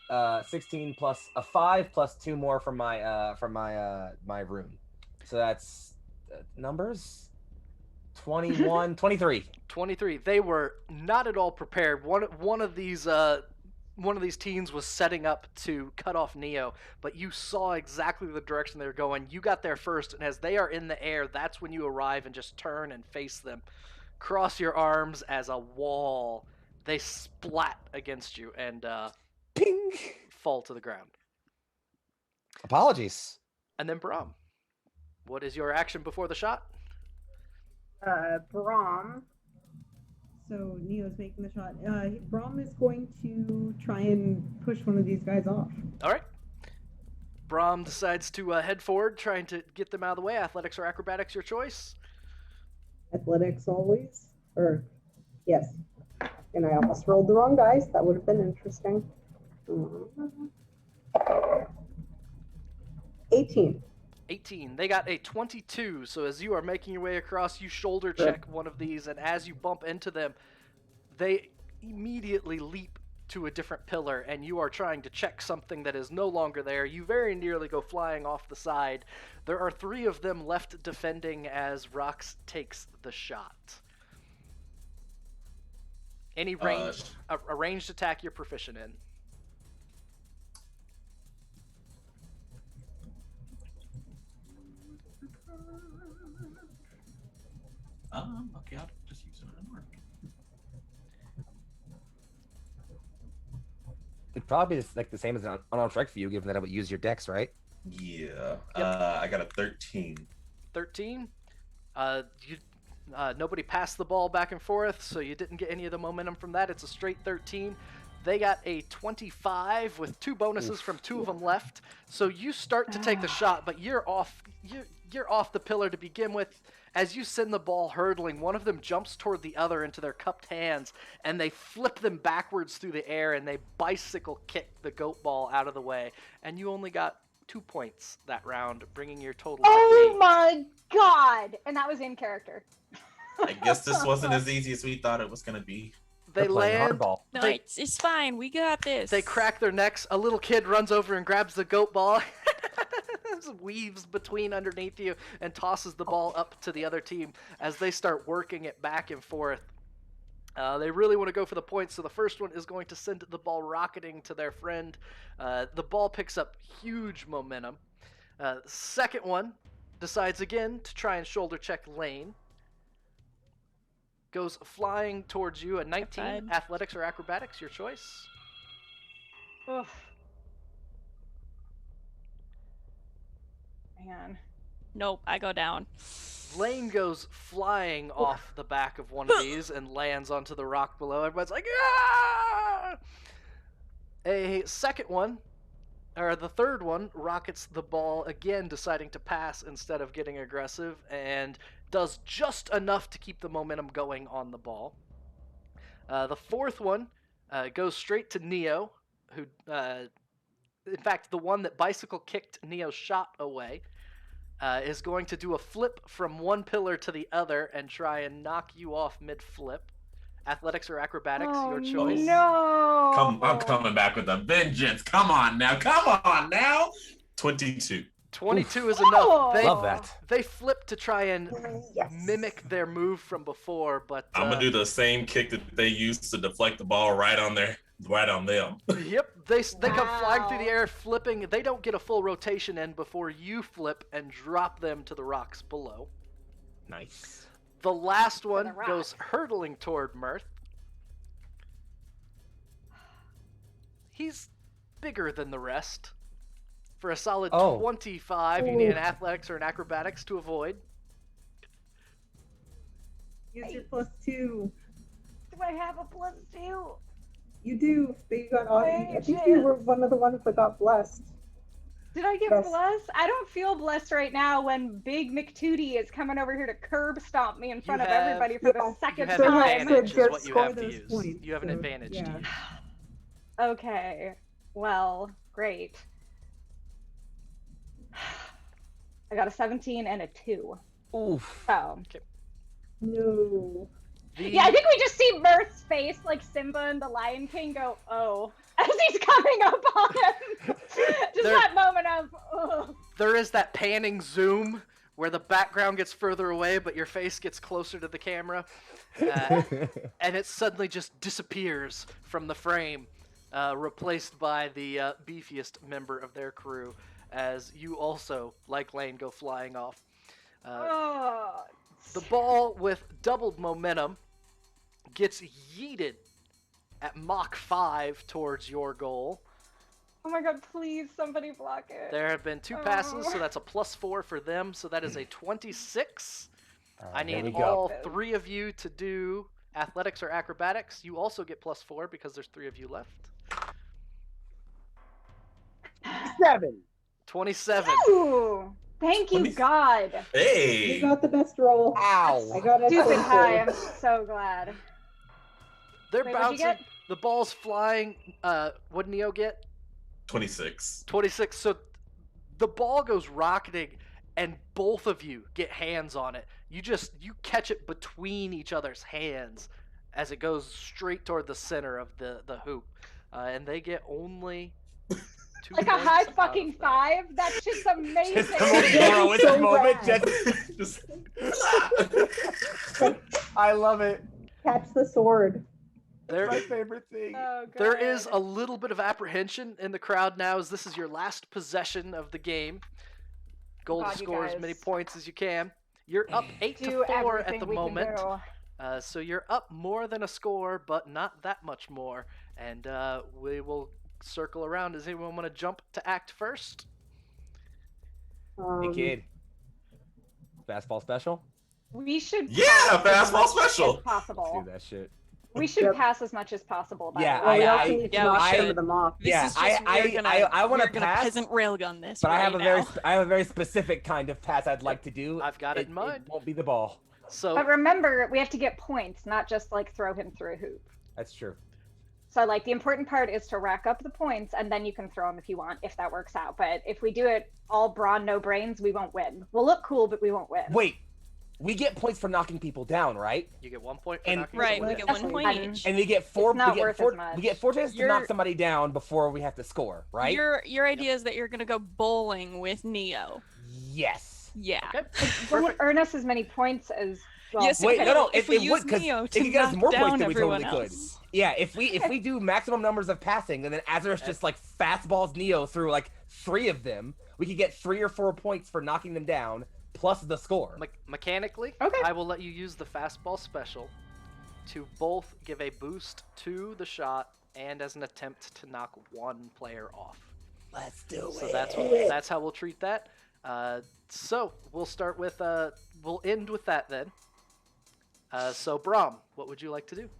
16 plus a 5 plus 2 more from my my rune. So that's numbers. 21, 23. 23. They were not at all prepared. One of these teens was setting up to cut off Neo, but you saw exactly the direction they were going. You got there first, and as they are in the air, that's when you arrive and just turn and face them. Cross your arms as a wall. They splat against you and Ping. fall to the ground. Apologies. And then Brom, what is your action before the shot? Brom. So Neo's making the shot. Brom is going to try and push one of these guys off. All right. Brom decides to head forward, trying to get them out of the way. Athletics or acrobatics, your choice. Athletics always. Yes. And I almost rolled the wrong dice. That would have been interesting. 18. 18. They got a 22. So as you are making your way across, you shoulder check one of these, and as you bump into them, they immediately leap to a different pillar, and you are trying to check something that is no longer there. You very nearly go flying off the side. There are 3 of them left defending as Rox takes the shot. Any ranged, a ranged attack you're proficient in. Okay, I'll just use it at work. It'd probably be like the same as an unarmed strike for you, given that I would use your dex, right? Yeah. Yep. I got a 13. 13. Nobody passed the ball back and forth, so you didn't get any of the momentum from that. It's a straight 13. They got a 25 with 2 bonuses from 2 of them left. So you start to take the shot, but you're off. You're off the pillar to begin with. As you send the ball hurtling, one of them jumps toward the other into their cupped hands, and they flip them backwards through the air, and they bicycle kick the goat ball out of the way. And you only got 2 points that round, bringing your total to 8. Oh my god! And that was in character. I guess this wasn't as easy as we thought it was going to be. They land. Hardball. No, They- it's fine. We got this. They crack their necks. A little kid runs over and grabs the goat ball, weaves between underneath you, and tosses the ball up to the other team as they start working it back and forth. They really want to go for the points, so the first one is going to send the ball rocketing to their friend. The ball picks up huge momentum. The second one decides again to try and shoulder check Lane. Goes flying towards you, a 19. Fine. Athletics or acrobatics, your choice. Oof. Man. Nope, I go down. Lane goes flying off the back of one of these and lands onto the rock below. Everybody's like, ah! A second one, or the third one, rockets the ball again, deciding to pass instead of getting aggressive, and does just enough to keep the momentum going on the ball. The fourth one goes straight to Neo, who, in fact, the one that bicycle kicked Neo's shot away, is going to do a flip from one pillar to the other and try and knock you off mid-flip. Athletics or acrobatics, your choice. No! I'm coming back with a vengeance. Come on now. 22. 22 is Oh! enough. Love that. They flip to try and Yes. mimic their move from before, but I'm gonna do the same kick that they used to deflect the ball right on them. Yep, they come flying through the Wow. air, flipping. They don't get a full rotation in before you flip and drop them to the rocks below. Nice. The last the one rock. goes hurtling toward Mirth. He's bigger than the rest. For a solid 25, you need an athletics or an acrobatics to avoid. Use your +2. Do I have a +2? You do. You got all. I Wait, think shit. you were one of the ones that got blessed. Did I get Yes. blessed? I don't feel blessed right now when Big McTootie is coming over here to curb stomp me in front of have- everybody for the Yeah, You second have So time. that's advantage good. is what you Score have to those use. points, You have an so, advantage yeah. to use. Okay. Well, great. I got a 17 and a 2. Oof. So. No. Yeah, I think we just see Mirth's face like Simba and the Lion King go, oh, as he's coming up on him. Just There- that moment of, oh. There is that panning zoom where the background gets further away, but your face gets closer to the camera, and it suddenly just disappears from the frame, replaced by the beefiest member of their crew, as you also, like Lane, go flying off. Oh. The ball with doubled momentum gets yeeted at Mach 5 towards your goal. Oh my god, please, somebody block it. There have been 2 passes, so that's a +4 for them, so that is a 26. I There we need go. all 3 of you to do athletics or acrobatics. You also get +4 because there's 3 of you left. 7. 27. Ooh, thank you, 20. God. You Hey. got the best roll. I Ow. got a Stupid 24. high, I'm so glad. They're Wait, what'd you bouncing. the ball's flying. What did Neo get? 26. 26. So the ball goes rocketing, and both of you get hands on it. You catch it between each other's hands as it goes straight toward the center of the hoop, and they get only 2 Like a points high out of fucking that. 5? That's just amazing. Bro, it's a moment. rad. Just... I love it. Catch the sword. There, My favorite thing. Oh, there is God. a little bit of apprehension in the crowd now, as this is your last possession of the game. Goal to God, you score as guys. many points as you can. You're up 8 Do to 4 everything at the we can moment. do. So you're up more than a score, but not that much more. And we will circle around. Does anyone want to jump to act first? Hey, kid. Fastball special? We should Yeah, pass as fastball much special. as Let's possible. do that shit. We should Yep. pass as much as possible. By Yeah, the Well, way. we I- also need to yeah, we knock some should. of them off. This Yeah, is just I wanna we're gonna pass, peasant railgun this. But I right have a now. very specific kind of pass I'd like to do. I've got it in mind. It won't be the ball. So But remember, we have to get points, not just like throw him through a hoop. That's true. So like the important part is to rack up the points, and then you can throw him if you want, if that works out. But if we do it all brawn, no brains, we won't win. We'll look cool, but we won't win. Wait, we get points for knocking people down, right? you get 1 point for And- knocking Right, someone we down. get 1 point And- each. And we get four. It's not we get worth four. as much. We get 4 chances to knock You're- somebody down before we have to score, right? Your idea is that you're gonna go bowling with Neo. Yes. Yeah. Okay. Will it Perfect. earn us as many points as? Well, Yes, Wait, it no, no, will, if it we would, use 'cause Neo it to could get us knock more points down than we totally everyone could. else. Yeah, if we do maximum numbers of passing, and then Aerie just like fastballs Neo through like 3 of them, we could get 3 or 4 points for knocking them down plus the score. Mechanically, Okay. I will let you use the fastball special to both give a boost to the shot and as an attempt to knock one player off. Let's do So it. that's how we'll treat that. So we'll start with we'll end with that then. So Brom, what would you like to do?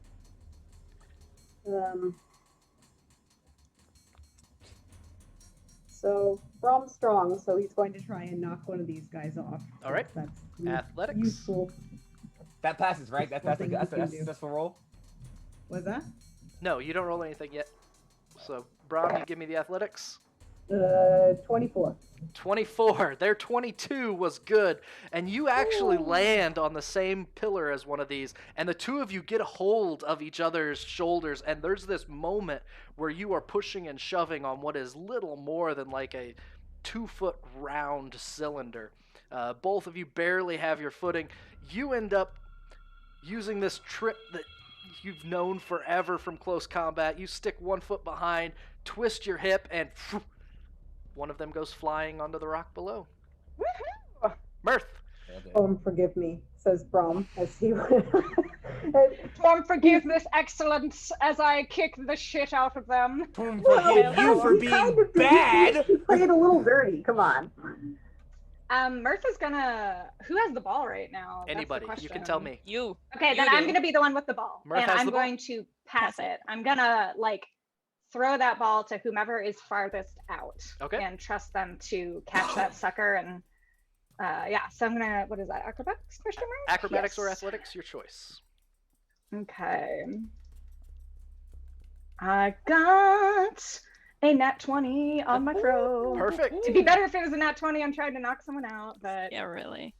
So Brom's strong, so he's going to try and knock one of these guys off. All right. That's Athletics. useful. That passes, right? That's Nothing a you can do. successful roll. Was that? No, you don't roll anything yet. So Brom, you give me the athletics. 24. 24. Their 22 was good, and you actually land on the same pillar as one of these, and the two of you get a hold of each other's shoulders, and there's this moment where you are pushing and shoving on what is little more than like a 2-foot round cylinder. Both of you barely have your footing. You end up using this trip that you've known forever from close combat. You stick 1 foot behind, twist your hip, and one of them goes flying onto the rock below. Woohoo! Mirth. Forgive me, says Brom as he Tom, forgive this excellence as I kick the shit out of them. Forgive Well, you for being bad. He played a little dirty. Come on. Mirth is gonna. Who has the ball right now? That's the Anybody. You can question. tell me. You. Okay, then You I'm do. gonna be the one with the ball, Mirth and has I'm the ball. going to pass Pass it. it. I'm gonna like throw that ball to whomever is farthest out. Okay. And trust them to catch that sucker. And yeah, so I'm gonna. What is that? Acrobatics? Question mark? Acrobatics or Yes. athletics, your choice. Okay. I got a nat 20 on my throw. Perfect. It'd be better if it was a nat 20. I'm trying to knock someone out, but Yeah, really.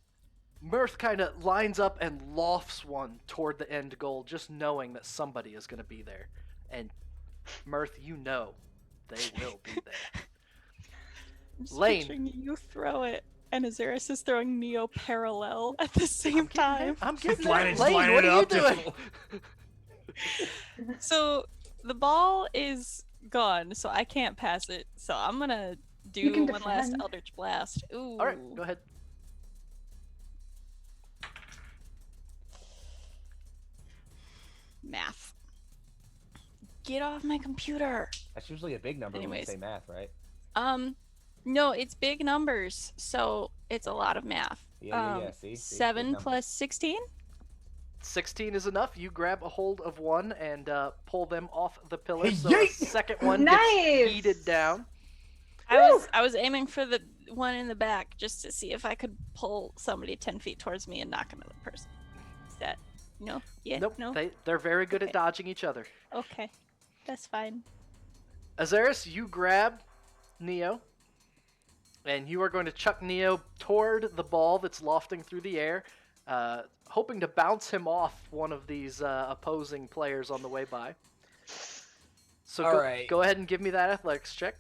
Mirth kind of lines up and lofts one toward the end goal, just knowing that somebody is going to be there. And Mirth, you know they will be there. I'm just Lane. picturing you throw it, and Azuris is throwing Neo parallel at the same time. I'm getting line there. it- line Lane, what it are you up, just- doing? So the ball is gone, so I can't pass it. So I'm gonna You can do one last defend. Eldritch Blast. Ooh. All right, go ahead. Math. Get off my computer. That's usually a big number when you Anyways. say math, right? No, it's big numbers, so it's a lot of math. Yeah. See? Big 7 numbers. plus 16? 16 is enough. You grab a hold of one and pull them off the pillar. Hey, So the yeet! second one Nice! gets yeeted down. I was aiming for the one in the back just to see if I could pull somebody 10 feet towards me and knock another person. Is that no? Yeah. Nope. No. They're very good at Okay. dodging each other. Okay. That's fine. Azaris, you grab Neo, and you are going to chuck Neo toward the ball that's lofting through the air, hoping to bounce him off one of these opposing players on the way by. So go ahead and give me that athletics check.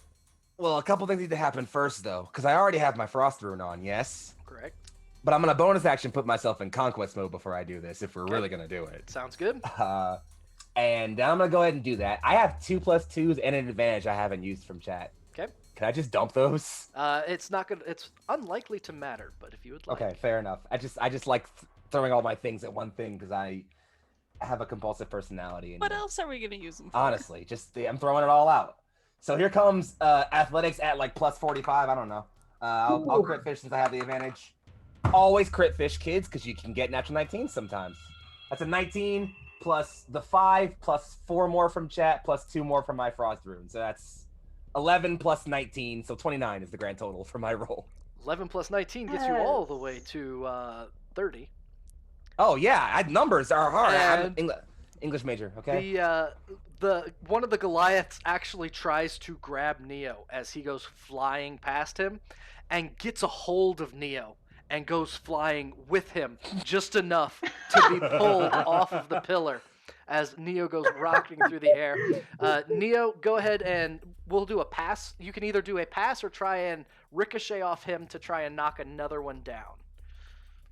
Well, a couple things need to happen first, though, because I already have my Frost Rune on, yes? Correct. But I'm going to bonus action put myself in Conquest mode before I do this, if we're really going to do it. Sounds good. And I'm going to go ahead and do that. I have 2+2s and an advantage I haven't used from chat. Okay. Can I just dump those? It's not gonna. It's unlikely to matter, but if you would like. Okay, fair enough. I just like throwing all my things at one thing because I have a compulsive personality. And, What else are we gonna use them for? honestly, I'm throwing it all out. So here comes athletics at like +45. I don't know. I'll crit fish since I have the advantage. Always crit fish, kids, because you can get natural 19 sometimes. That's a 19 plus the 5 plus 4 more from chat plus 2 more from my Frost Rune. So that's 11 plus 19. So 29 is the grand total for my roll. 11 plus 19 gets you all the way to 30. Oh yeah, numbers are hard. I'm And English major. Okay. The one of the Goliaths actually tries to grab Neo as he goes flying past him, and gets a hold of Neo and goes flying with him just enough to be pulled off of the pillar as Neo goes rocking through the air. Neo, go ahead and we'll do a pass. You can either do a pass or try and ricochet off him to try and knock another one down.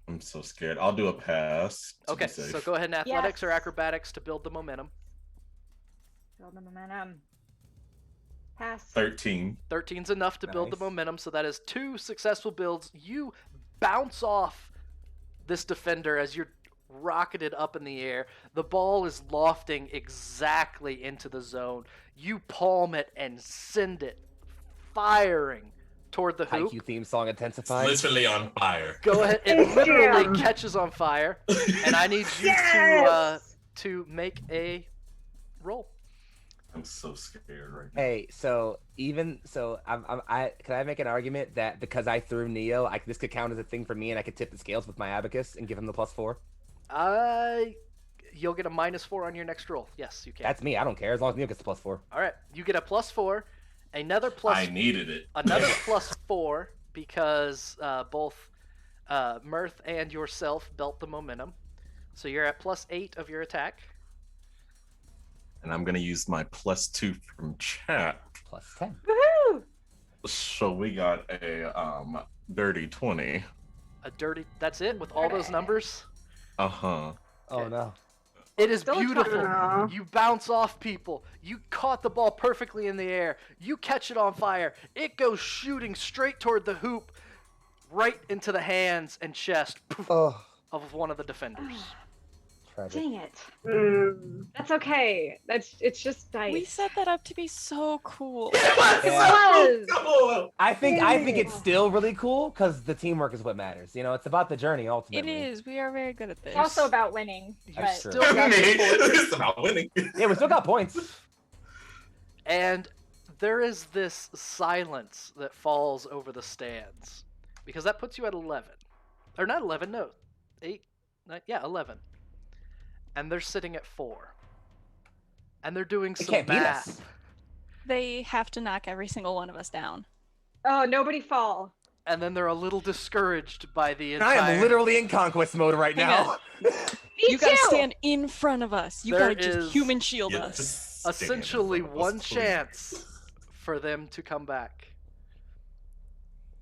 I'm so scared. I'll do a pass. Okay, so go ahead and athletics or acrobatics to build the momentum. Build the momentum. Pass. 13. 13's enough to build the momentum, so that is 2 successful builds. You bounce off this defender as you're rocketed up in the air. The ball is lofting exactly into the zone. You palm it and send it firing toward the hoop. Haikyuu theme song intensified. Literally on fire. Go ahead. It literally catches on fire, and I need you to make a roll. I'm so scared right now. Hey, can I make an argument that because I threw Neo, this could count as a thing for me, and I could tip the scales with my abacus and give him the +4? You'll get a -4 on your next roll. Yes, you can. That's me. I don't care as long as Neo gets the +4. All right, you get a +4, another plus. I needed it. Another +4 because both Mirth and yourself built the momentum, so you're at +8 of your attack. And I'm gonna use my +2 from chat. +10. Woohoo! So we got a dirty 20. A dirty. That's it with all those numbers. Uh-huh. Oh no. It is Still a beautiful. 20. You bounce off people. You caught the ball perfectly in the air. You catch it on fire. It goes shooting straight toward the hoop, right into the hands and chest of one of the defenders. Tragic. Dang it. That's okay. It's just dice. We set that up to be so cool. It was. I think it's still really cool because the teamwork is what matters. You know, it's about the journey ultimately. It is. We are very good at this. It's also about winning. That's But true. Still got some points. It's about winning. Yeah, we still got points. And there is this silence that falls over the stands because that puts you at 11. Or not 11, no. 8, 9, yeah, 11. And they're sitting at 4. And they're doing some can't beat math. us. They have to knock every single one of us down. Oh, nobody fall. And then they're a little discouraged by the I entire... am literally in conquest mode right Hang now. Me You gotta too. stand in front of us. You There gotta just is- human shield Yeah, us. just stand in essentially front of us, one please. chance for them to come back.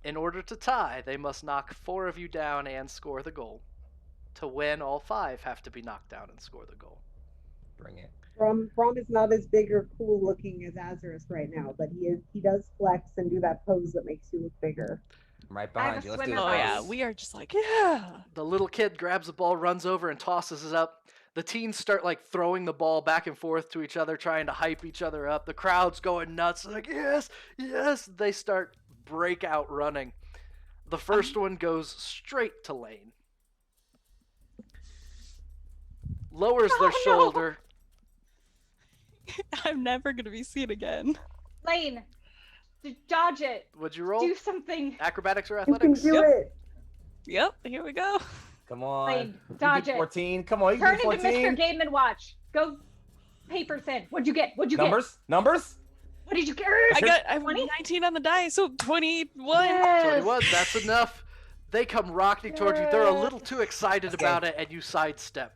In order to tie, they must knock 4 of you down and score the goal. To win, all 5 have to be knocked down and score the goal. Bring it. Brom is not as big or cool looking as Azaris right now, but he does flex and do that pose that makes you look bigger. I'm right I have behind a you. Let's do swimmer this. Oh yeah, Nice. we are just like, yeah. The little kid grabs the ball, runs over, and tosses it up. The teens start like throwing the ball back and forth to each other, trying to hype each other up. The crowd's going nuts, like yes, yes. They start break out running. The first one goes straight to Lane. Lowers their Oh, no. shoulder. I'm never gonna be seen again. Lane, dodge it. Would you roll? Do something. Acrobatics or You can athletics? do Yep. it. Yep, here we go. Come on. Lane, You dodge get it. 14. Come on, you Turn can into do 14. Mr. Game and Watch. Go. paper thin. What'd you get? Numbers? Numbers? What did you get? I 20? 19 on the die, so 21. Yes. 21, that's enough. They come rocketing towards you. They're a little too excited about it, and you sidestep.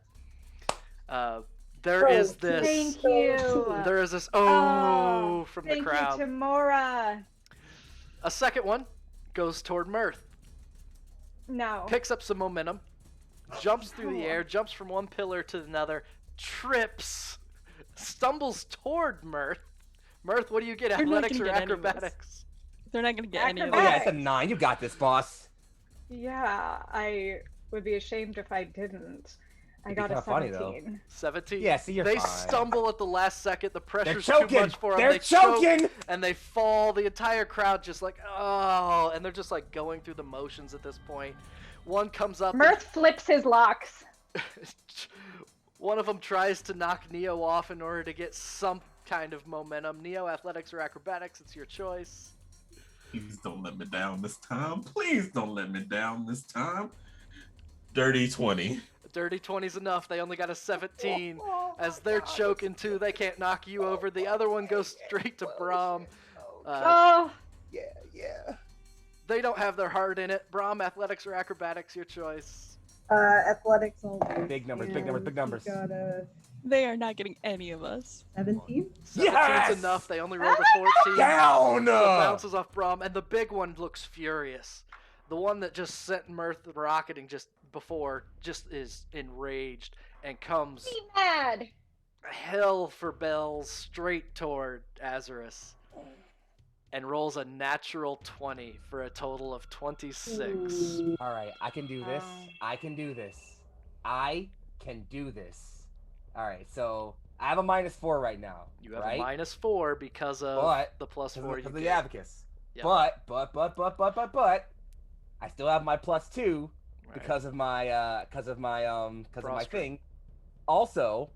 There is this. Thank you. There is this. From the crowd. Thank you, Tamora. A second one goes toward Mirth. No. Picks up some momentum, jumps through the air, jumps from one pillar to another, trips, stumbles toward Mirth. Mirth, what do you get? They're not Athletics gonna or get any of this. acrobatics? They're not gonna get any of Oh, this. yeah, it's a 9. You got this, boss. Yeah, I would be ashamed if I didn't. I It'd be got a kinda funny, though. 17. 17. Yeah, see, you're They fine. stumble at the last second. The pressure's choking! too much for them. They're They choking! choke, and they fall. The entire crowd just like, oh, and they're just like going through the motions at this point. One comes up. Mirth flips his locks. One of them tries to knock Neo off in order to get some kind of momentum. Neo, athletics or acrobatics, it's your choice. Please don't let me down this time. Please don't let me down this time. Dirty 20. Dirty 20's enough. They only got a 17. As they're choking too, they can't knock you over. The other one goes straight to Brom. Oh. Yeah. They don't have their heart in it. Brom, athletics or acrobatics, your choice. Athletics only. Big numbers, And big numbers. we got a They are not getting any of us. 17. 17's Yes! enough. They only rolled a 14. Down! So it bounces off Brom, and the big one looks furious. The one that just sent Mirth rocketing just before just is enraged and comes Be mad. hell for bells straight toward Azarus and rolls a natural 20 for a total of 26. All right, I can do this. Wow. I can do this. I can do this. All right, so I have a -4 right now. You have right? a -4 because of But the +4 you Because of the get. abacus. Yep. But I still have my +2 Right. because of my Frostmaiden. thing. Also,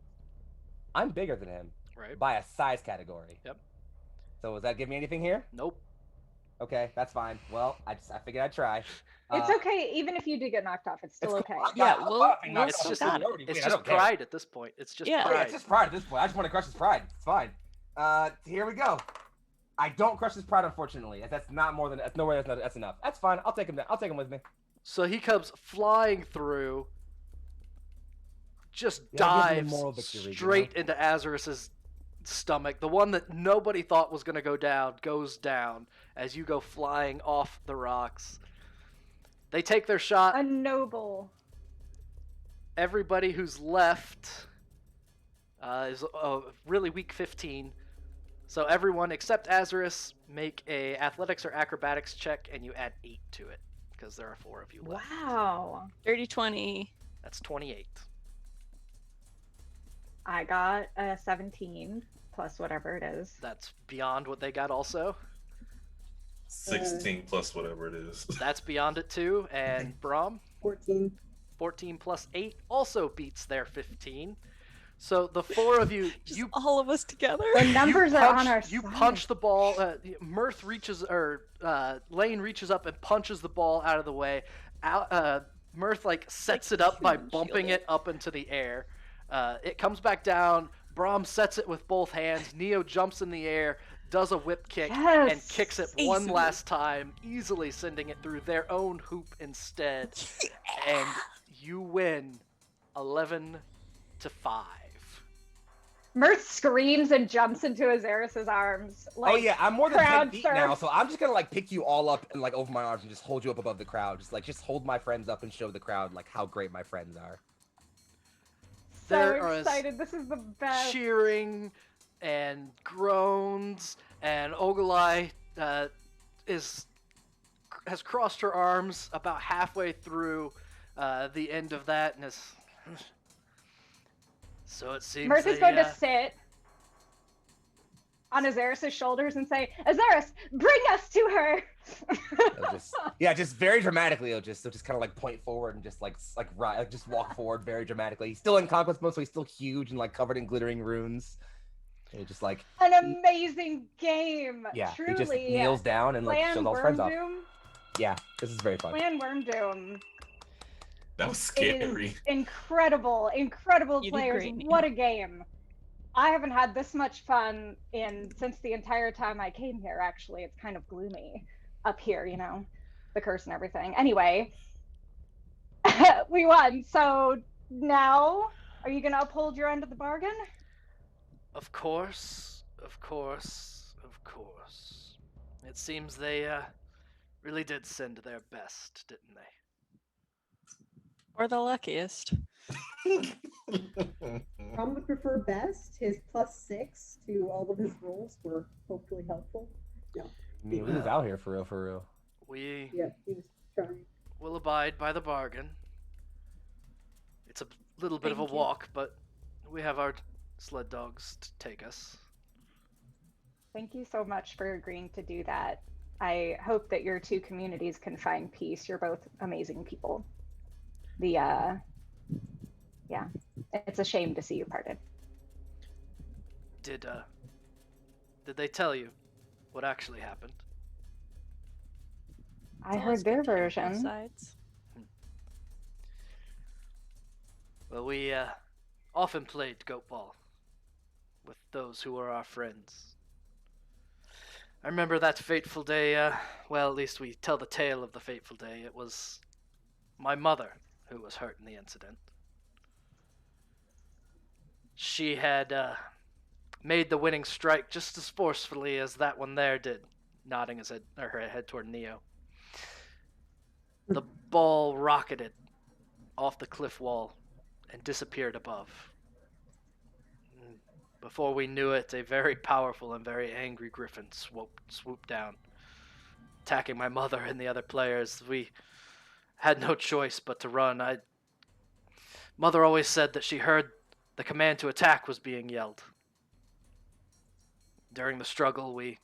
I'm bigger than him Right. by a size category. Yep. So does that give me anything here? Nope. Okay, that's fine. Well, I figured I'd try. It's okay. Even if you do get knocked off, it's still It's okay. cool. Yeah, I'm we'll- laughing, we'll not It's just, something got it. we already it's did. I just don't care. pride at this point. It's just Yeah. Oh, yeah, pride. it's just pride at this point. I just want to crush his pride. It's fine. Here we go. I don't crush his pride, unfortunately. That's not more than that's nowhere. That's enough. That's fine. I'll take him. I'll take him with me. So he comes flying through, just Yeah, give him dives a moral victory, you know? straight into Azarus's stomach. The one that nobody thought was going to go down goes down as you go flying off the rocks. They take their shot. A noble. Everybody who's left is really weak 15. So everyone except Azarus make a athletics or acrobatics check, and you add 8 to it because there are 4 of you left. Wow. Dirty 20. That's 28. I got a 17 plus whatever it is. That's beyond what they got also. 16 plus whatever it is. That's beyond it too. And Brom, 14. 14 plus 8 also beats their 15. So the 4 of you, Just all of us together. The numbers are on our you side. punch the ball. Mirth reaches, or Lane reaches up and punches the ball out of the way. Mirth sets it up by bumping it up into the air. It comes back down. Brom sets it with both hands. Neo jumps in the air, does a whip kick, and Yes. kicks it one last time, easily sending it through their own hoop instead. And you win 11-5. Mirth screams and jumps into Azarus's arms. Oh yeah, I'm more than 10 crowd feet now, surf. so I'm just gonna pick you all up and over my arms and just hold you up above the crowd. Just hold my friends up and show the crowd how great my friends are. So There are excited. This is the best. Cheering and groans, and Ol'Bitey has crossed her arms about halfway through the end of that, and is. So it seems. Mirth is going to sit on Azarus's shoulders and say, "Azarus, bring us to her." Just very dramatically. He'll just kind of point forward and just just walk forward very dramatically. He's still in conquest mode, so he's still huge and covered in glittering runes. And he just an amazing game. yeah, Truly. he just kneels down and Plan shows all his friends off. Wyrmdoom. Yeah, this is very fun. Plan Wyrmdoom. That was scary. Incredible You did players. great, Nina. What a game. I haven't had this much fun since the entire time I came here, actually. It's kind of gloomy up here, you know, the curse and everything. Anyway, we won. So now, are you going to uphold your end of the bargain? Of course, of course, of course. It seems they really did send their best, didn't they? Or the luckiest. Brom would prefer best. His +6 to all of his rolls were hopefully helpful. No. I mean, we was out here for real, for real. We Yeah, he was trying. will abide by the bargain. It's a little bit of a Thank you. walk, but we have our sled dogs to take us. Thank you so much for agreeing to do that. I hope that your two communities can find peace. You're both amazing people. Yeah, it's a shame to see you parted. Did they tell you what actually happened? I It's heard always their good to hear both version. sides. Well, we often played goatball with those who were our friends. I remember that fateful day, well, at least we tell the tale of the fateful day. It was my mother who was hurt in the incident. She had made the winning strike just as forcefully as that one there did, nodding her head toward Neo. The ball rocketed off the cliff wall and disappeared above. Before we knew it, a very powerful and very angry griffin swooped down, attacking my mother and the other players. We had no choice but to run. Mother always said that she heard the command to attack was being yelled. During the struggle, we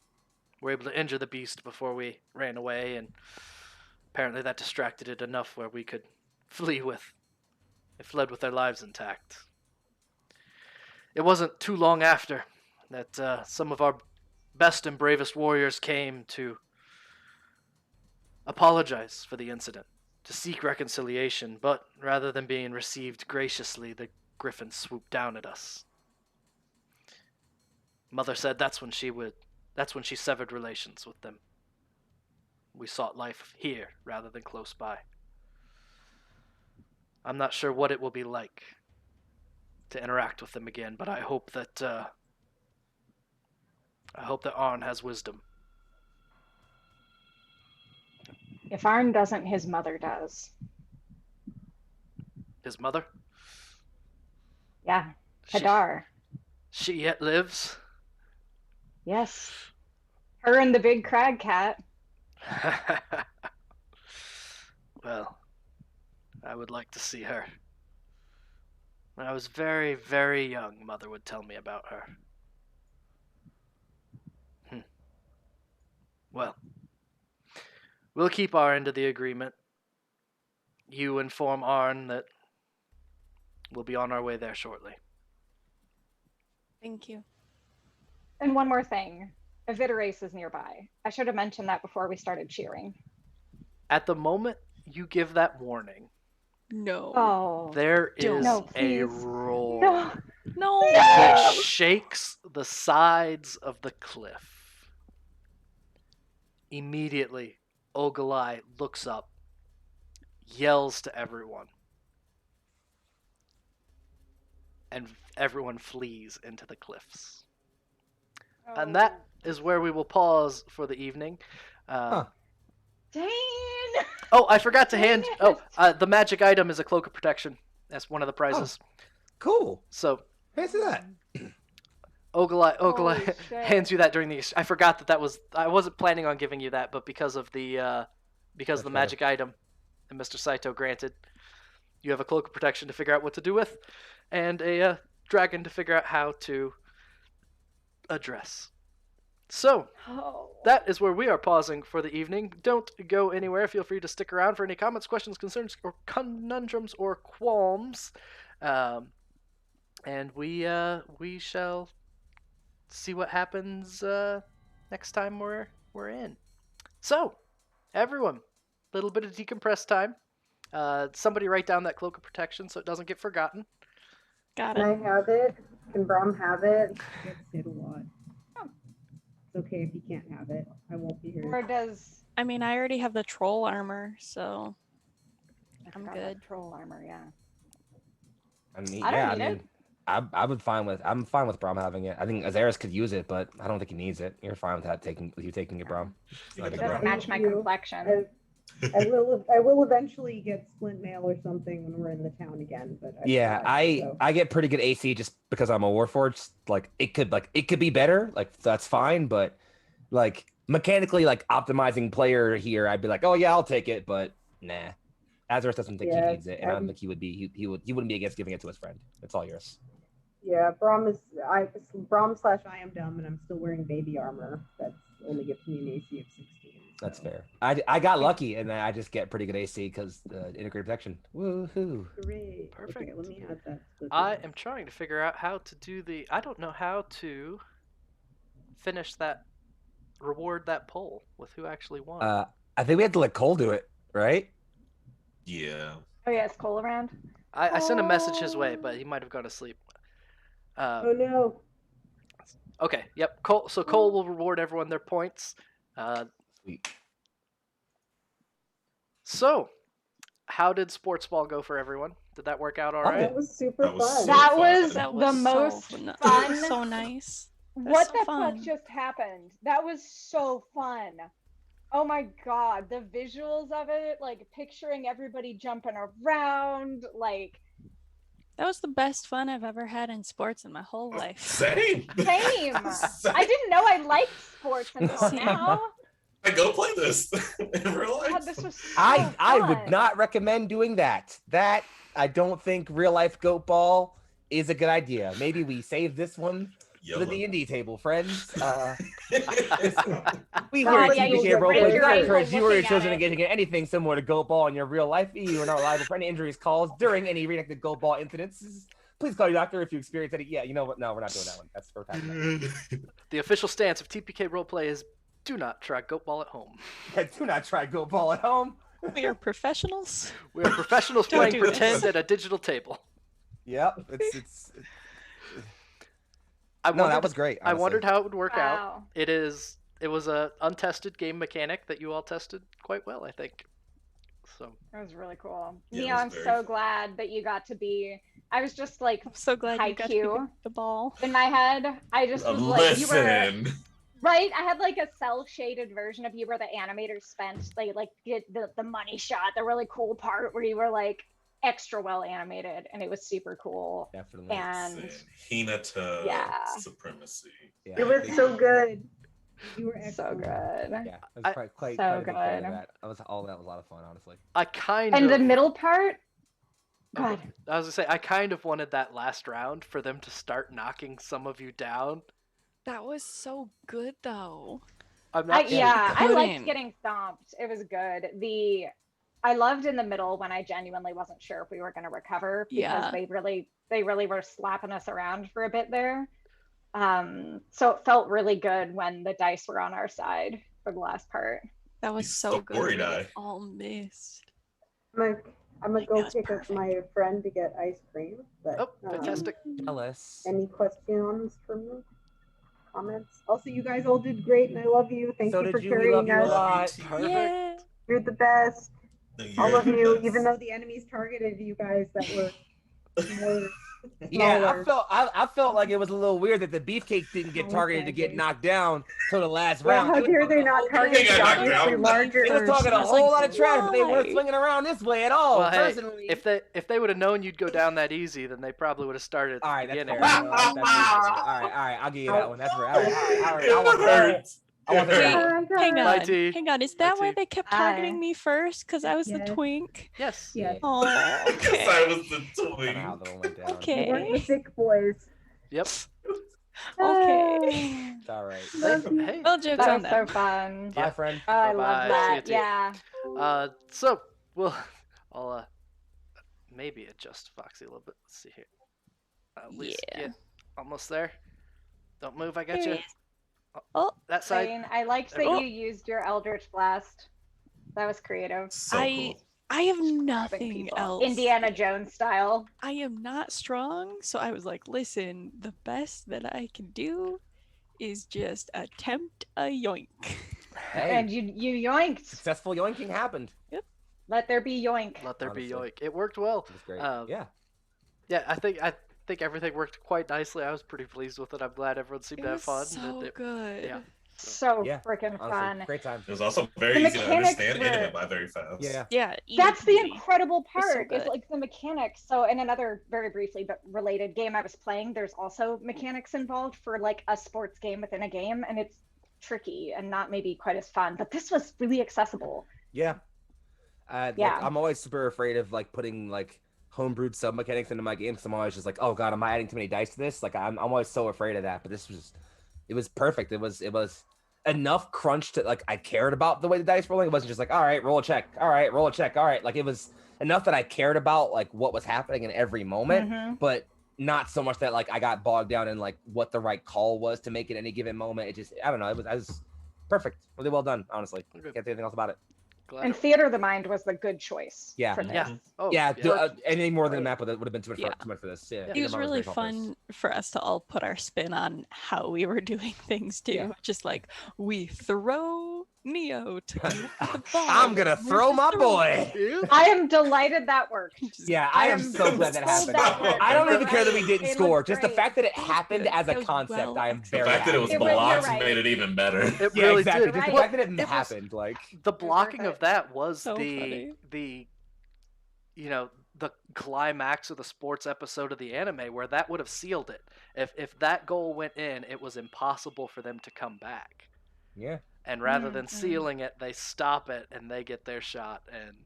were able to injure the beast before we ran away, and apparently that distracted it enough where we could flee with. They fled with their lives intact. It wasn't too long after that some of our best and bravest warriors came to apologize for the incident, to seek reconciliation, but rather than being received graciously, the griffin swooped down at us. Mother said that's when she severed relations with them. We sought life here rather than close by. I'm not sure what it will be like to interact with them again, but I hope that Arn has wisdom. If Arn doesn't, his mother does. His mother? Yeah, She- Hadar. She yet lives? Yes. Her and the big crag cat. Well, I would like to see her. When I was very, very young, Mother would tell me about her. Well, we'll keep our end of the agreement. You inform Arn that we'll be on our way there shortly. Thank you. And one more thing. Arveiaturace is nearby. I should have mentioned that before we started cheering. At the moment you give that warning, No. Oh. there is No, a please. roar No. No. that shakes the sides of the cliff. Immediately, Ol'Bitey looks up, yells to everyone, and everyone flees into the cliffs. And that is where we will pause for the evening. Dane! Oh, I forgot to hand. Dang it. The magic item is a cloak of protection. That's one of the prizes. Cool. So, Fancy that. Ol'Bitey Holy shit. hands you that during the. I forgot that was. I wasn't planning on giving you that, but because of the magic item that Mr. Saito granted, you have a cloak of protection to figure out what to do with, and a dragon to figure out how to address. So, Oh. that is where we are pausing for the evening. Don't go anywhere. Feel free to stick around for any comments, questions, concerns, or conundrums or qualms. And we shall see what happens next time we're in. So, everyone, a little bit of decompress time. Somebody write down that cloak of protection so it doesn't get forgotten. Got Can it. I have it? Can Brom have it? Gets hit a lot. It's okay if he can't have it. I won't be Or here. does I mean, I already have the troll armor, so I I'm forgot about good. troll armor? Yeah. I mean, I don't yeah, I need it. mean, I'm fine with Brom having it. I think Azaris could use it, but I don't think he needs it. You're fine with that you taking it, Brom. You Let get it the go. Doesn't match my Thank you. complexion. I will eventually get splint mail or something when we're in the town again. But Yeah, I get pretty good AC just because I'm a Warforged. Like it could be better. Like that's fine, but like mechanically, like optimizing player here, I'd be like, oh yeah, I'll take it, but nah. Azaris doesn't think he Yeah, needs it, and I don't think he wouldn't be against giving it to his friend. It's all yours. Yeah, Brom / I am dumb, and I'm still wearing baby armor. That's only gives me an AC of 16. That's so. fair. I got lucky, and I just get pretty good AC because the integrated protection. Woohoo! Great. Perfect. Okay, let me add that. To the I am trying to figure out how to do the. I don't know how to finish that, reward that poll with who actually won. I think we had to let Cole do it, right? Yeah. Oh yeah, is Cole around? I sent a message his way, but he might have gone to sleep. Oh no. Okay, yep. Cole. So Cole will reward everyone their points. Sweet. So, how did sports ball go for everyone? Did that work out all Loved right? That was super That was fun. so That fun. was That the was most so fun. so nice. What so the fun. fuck just happened? That was so fun. Oh my god, the visuals of it, like picturing everybody jumping around, like That was the best fun I've ever had in sports in my whole life. Same. same. I didn't know I liked sports until Same. now. I go play this in real life. God, this was so I would fun. not recommend doing that. That I don't think real life goat ball is a good idea. Maybe we save this one for the YOLO. D&D table, friends. We Oh, here at yeah, TPK you'll Roleplay get do not rid of encourage you or your looking at children it. engaging in anything similar to goat ball in your real life. You are not liable for any injuries caused during any reenacted goat ball incidents. Please call your doctor if you experience any. Yeah, you know what? No, we're not doing that one. That's for The official stance of TPK Roleplay is do not try goat ball at home. Do not try goat ball at home. We are professionals. We are professionals Don't playing do this. pretend at a digital table. Yep, it's I no, that wondered- was great. I honestly. wondered how it would work out. Wow. It was a untested game mechanic that you all tested quite well, I think. So It was really cool. Yeah, it Neo, was I'm very so fun. glad that you got to be. I was just like I'm so glad you got to IQ. pick the ball. in my head. I just was like, you were Listen. right. I had like a cel-shaded version of you where the animators spent like get the money shot, the really cool part where you were like extra well animated, and it was super cool. Definitely. And Listen. Hinata Yeah. supremacy. Yeah, It was so good. You were so excellent. good. Yeah, it was I- quite So a big fan of good. that. That was a lot of fun, honestly. I kind And of the middle part, God, I was gonna say I kind of wanted that last round for them to start knocking some of you down. That was so good, though. I'm not sure. yeah, I liked couldn't. getting stomped. It was good. I loved in the middle when I genuinely wasn't sure if we were going to recover because Yeah. they really were slapping us around for a bit there. So it felt really good when the dice were on our side for the last part. That was You so good. story We die. all missed. I'm gonna That go was pick up my friend to get ice cream. But Oh, fantastic. Jealous. any questions for me? Comments? Also, you guys all did great, and I love you. Thank So you for did you. We love carrying you a us. lot. Perfect. Yeah. You're the best. No, All you're of the you, best. even though the enemies targeted you guys that were more Yeah, smaller. I felt like it was a little weird that the beefcake didn't get targeted to get knocked down till the last Well, round. how It was dare talking they a not whole target They the got knocked obviously down. larger? It was talking a I was whole like, lot of trash, but they weren't why? swinging around this way at all. Well, hey, Personally, if they would have known you'd go down that easy, then they probably would have started at the all right, that's beginning. fair. No, that's reasonable. All right, I'll give you that one. That's right. All right. I want that. hurts. I want Wait, that. hang Bye, on. T. Hang on. Is Bye, that why T. they kept Bye. targeting me first? Because I was the Yes. twink? Yes. Yes. Oh, Because okay. I was the Kind of how twin. that one went down. Okay. We're the thick boys. Yep. Okay. It's all right. Hey. Well, jokes That on was them. so fun. Bye, friend. Oh, I Bye-bye. love See you, that. T. Yeah. So I'll maybe adjust Foxy a little bit. Let's see here. At least Yeah. get almost there. Don't move. I got Here you. he is. Oh, That side. Zane, I liked that Oh. you used your Eldritch Blast. That was creative. So I cool. I have Grabbing nothing people. else. Indiana Jones style. I am not strong, so I was like, listen, the best that I can do is just attempt a yoink. Hey, And you yoinked. successful yoinking happened. Let there be yoink. Let there be Honestly. yoink. It worked well. It was great. Yeah, Yeah. I think everything worked quite nicely. I was pretty pleased with it. I'm glad everyone seemed It to have was fun. so good. Yeah. So Yeah, freaking Honestly, fun. great time. It was also very The easy to mechanics understand were- and it went by very fast. Yeah. Yeah. That's the easy. incredible was so part. Is good. like the mechanics. So in another very briefly but related game I was playing, there's also mechanics involved for like a sports game within a game, and it's tricky and not maybe quite as fun. But this was really accessible. Yeah. Yeah. Like, I'm always super afraid of like putting like homebrewed sub mechanics into my games. I'm always just like, oh god, am I adding too many dice to this? Like I'm always so afraid of that. But this was, it was perfect. It was enough crunch to like I cared about the way the dice rolling. It wasn't just like, all right, roll a check. All right, roll a check. All right. Like it was enough that I cared about like what was happening in every moment, Mhm. but not so much that like I got bogged down in like what the right call was to make at any given moment. It just, I don't know. I was perfect. Really well done, honestly. Okay. Can't say anything else about it. Glad And it- Theater of the Mind was the good choice. Yeah. For this. Yeah. Oh, Yeah, anything more than a Great. map would have been too much, Yeah. too much for this. Yeah, It Theater was of the Mind really very well for this. fun for us to all put our spin on how we were doing things too. Yeah. Just like we throw Neo to the ball. I'm gonna Where's throw the my throw? boy. I am delighted that worked. Just- Yeah, I am so glad that happened. I don't even care that we didn't It score. looked Just the great. fact that it It was happened good. as a It was concept, well I am The very fact that it was happy. It was- blocked you're right. made it even better. It Yeah, really exactly. did. Just the Right. fact that it It was- happened, like The blocking worth of it. that was So funny. the you know, the climax of the sports episode of the anime where that would have sealed it. If that goal went in, it was impossible for them to come back. yeah. And rather than Mhm. sealing it, they stop it and they get their shot. And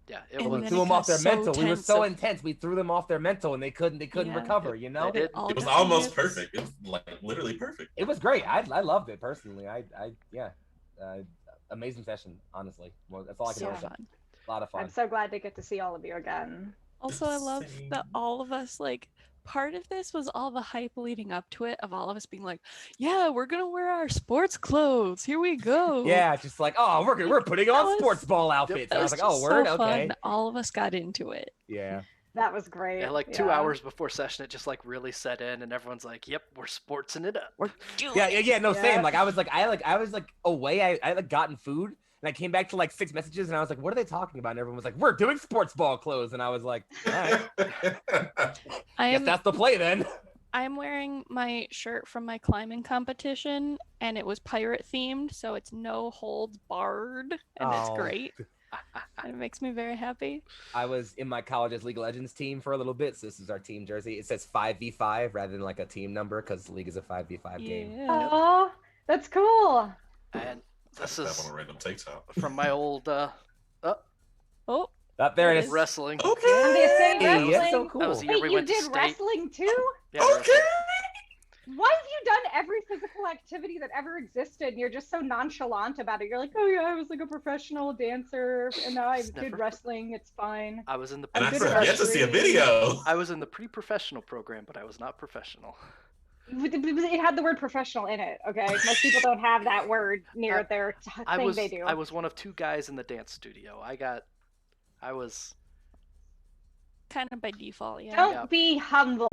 yeah, it And We was. then threw it them off got their so mental. We were tense so of- intense. We threw them off their mental, and they couldn't Yeah. recover. You know, They did. all It was got almost hits. perfect. It was like literally perfect. it was great. I loved it personally. Yeah, amazing session. Honestly, well, that's all I can So say. fun. A lot of fun. I'm so glad to get to see all of you again. Also, I love that all of us, like, part of this was all the hype leading up to it of all of us being like, yeah, we're gonna wear our sports clothes. Here we go. Yeah, just like, oh, we're putting That on was- sports ball outfits. That And I was was like, oh, just word, so okay. fun. All of us got into it. Yeah. That was great. Yeah, like 2 Yeah. hours before session, it just like really set in, and everyone's like, "Yep, we're sportsing it up." We're doing Yeah. No, Yeah. same. Like I was like away. I like gotten food, and I came back to like 6 messages, and I was like, what are they talking about? And everyone was like, we're doing sports ball clothes, and I was like, all right, I guess am that's the play then. I'm wearing my shirt from my climbing competition, and it was pirate themed, so it's no holds barred, and it's Oh. great. And it makes me very happy. I was in my college's League of Legends team for a little bit, so this is our team jersey. It says 5v5 rather than like a team number because League is a 5v5 game. Yeah. Oh, that's cool. And this That is on a random TikTok. from my old Oh, There it is. wrestling. I'm the City Hey, Wrestling. that's so cool. That was the year Wait, we you went to did state. wrestling too? Yeah, wrestling. Why have you done every physical activity that ever existed? And you're just so nonchalant about it. You're like, oh yeah, I was like a professional dancer, and now I It's did never- wrestling. It's fine. I was in the. And I good forget to see a video. I was in the pre-professional program, but I was not professional. It had the word professional in it. Okay, most people don't have that word near their I thing was. they do. I was one of 2 guys in the dance studio. I was. kind of by default, yeah. Don't Yeah. be humble.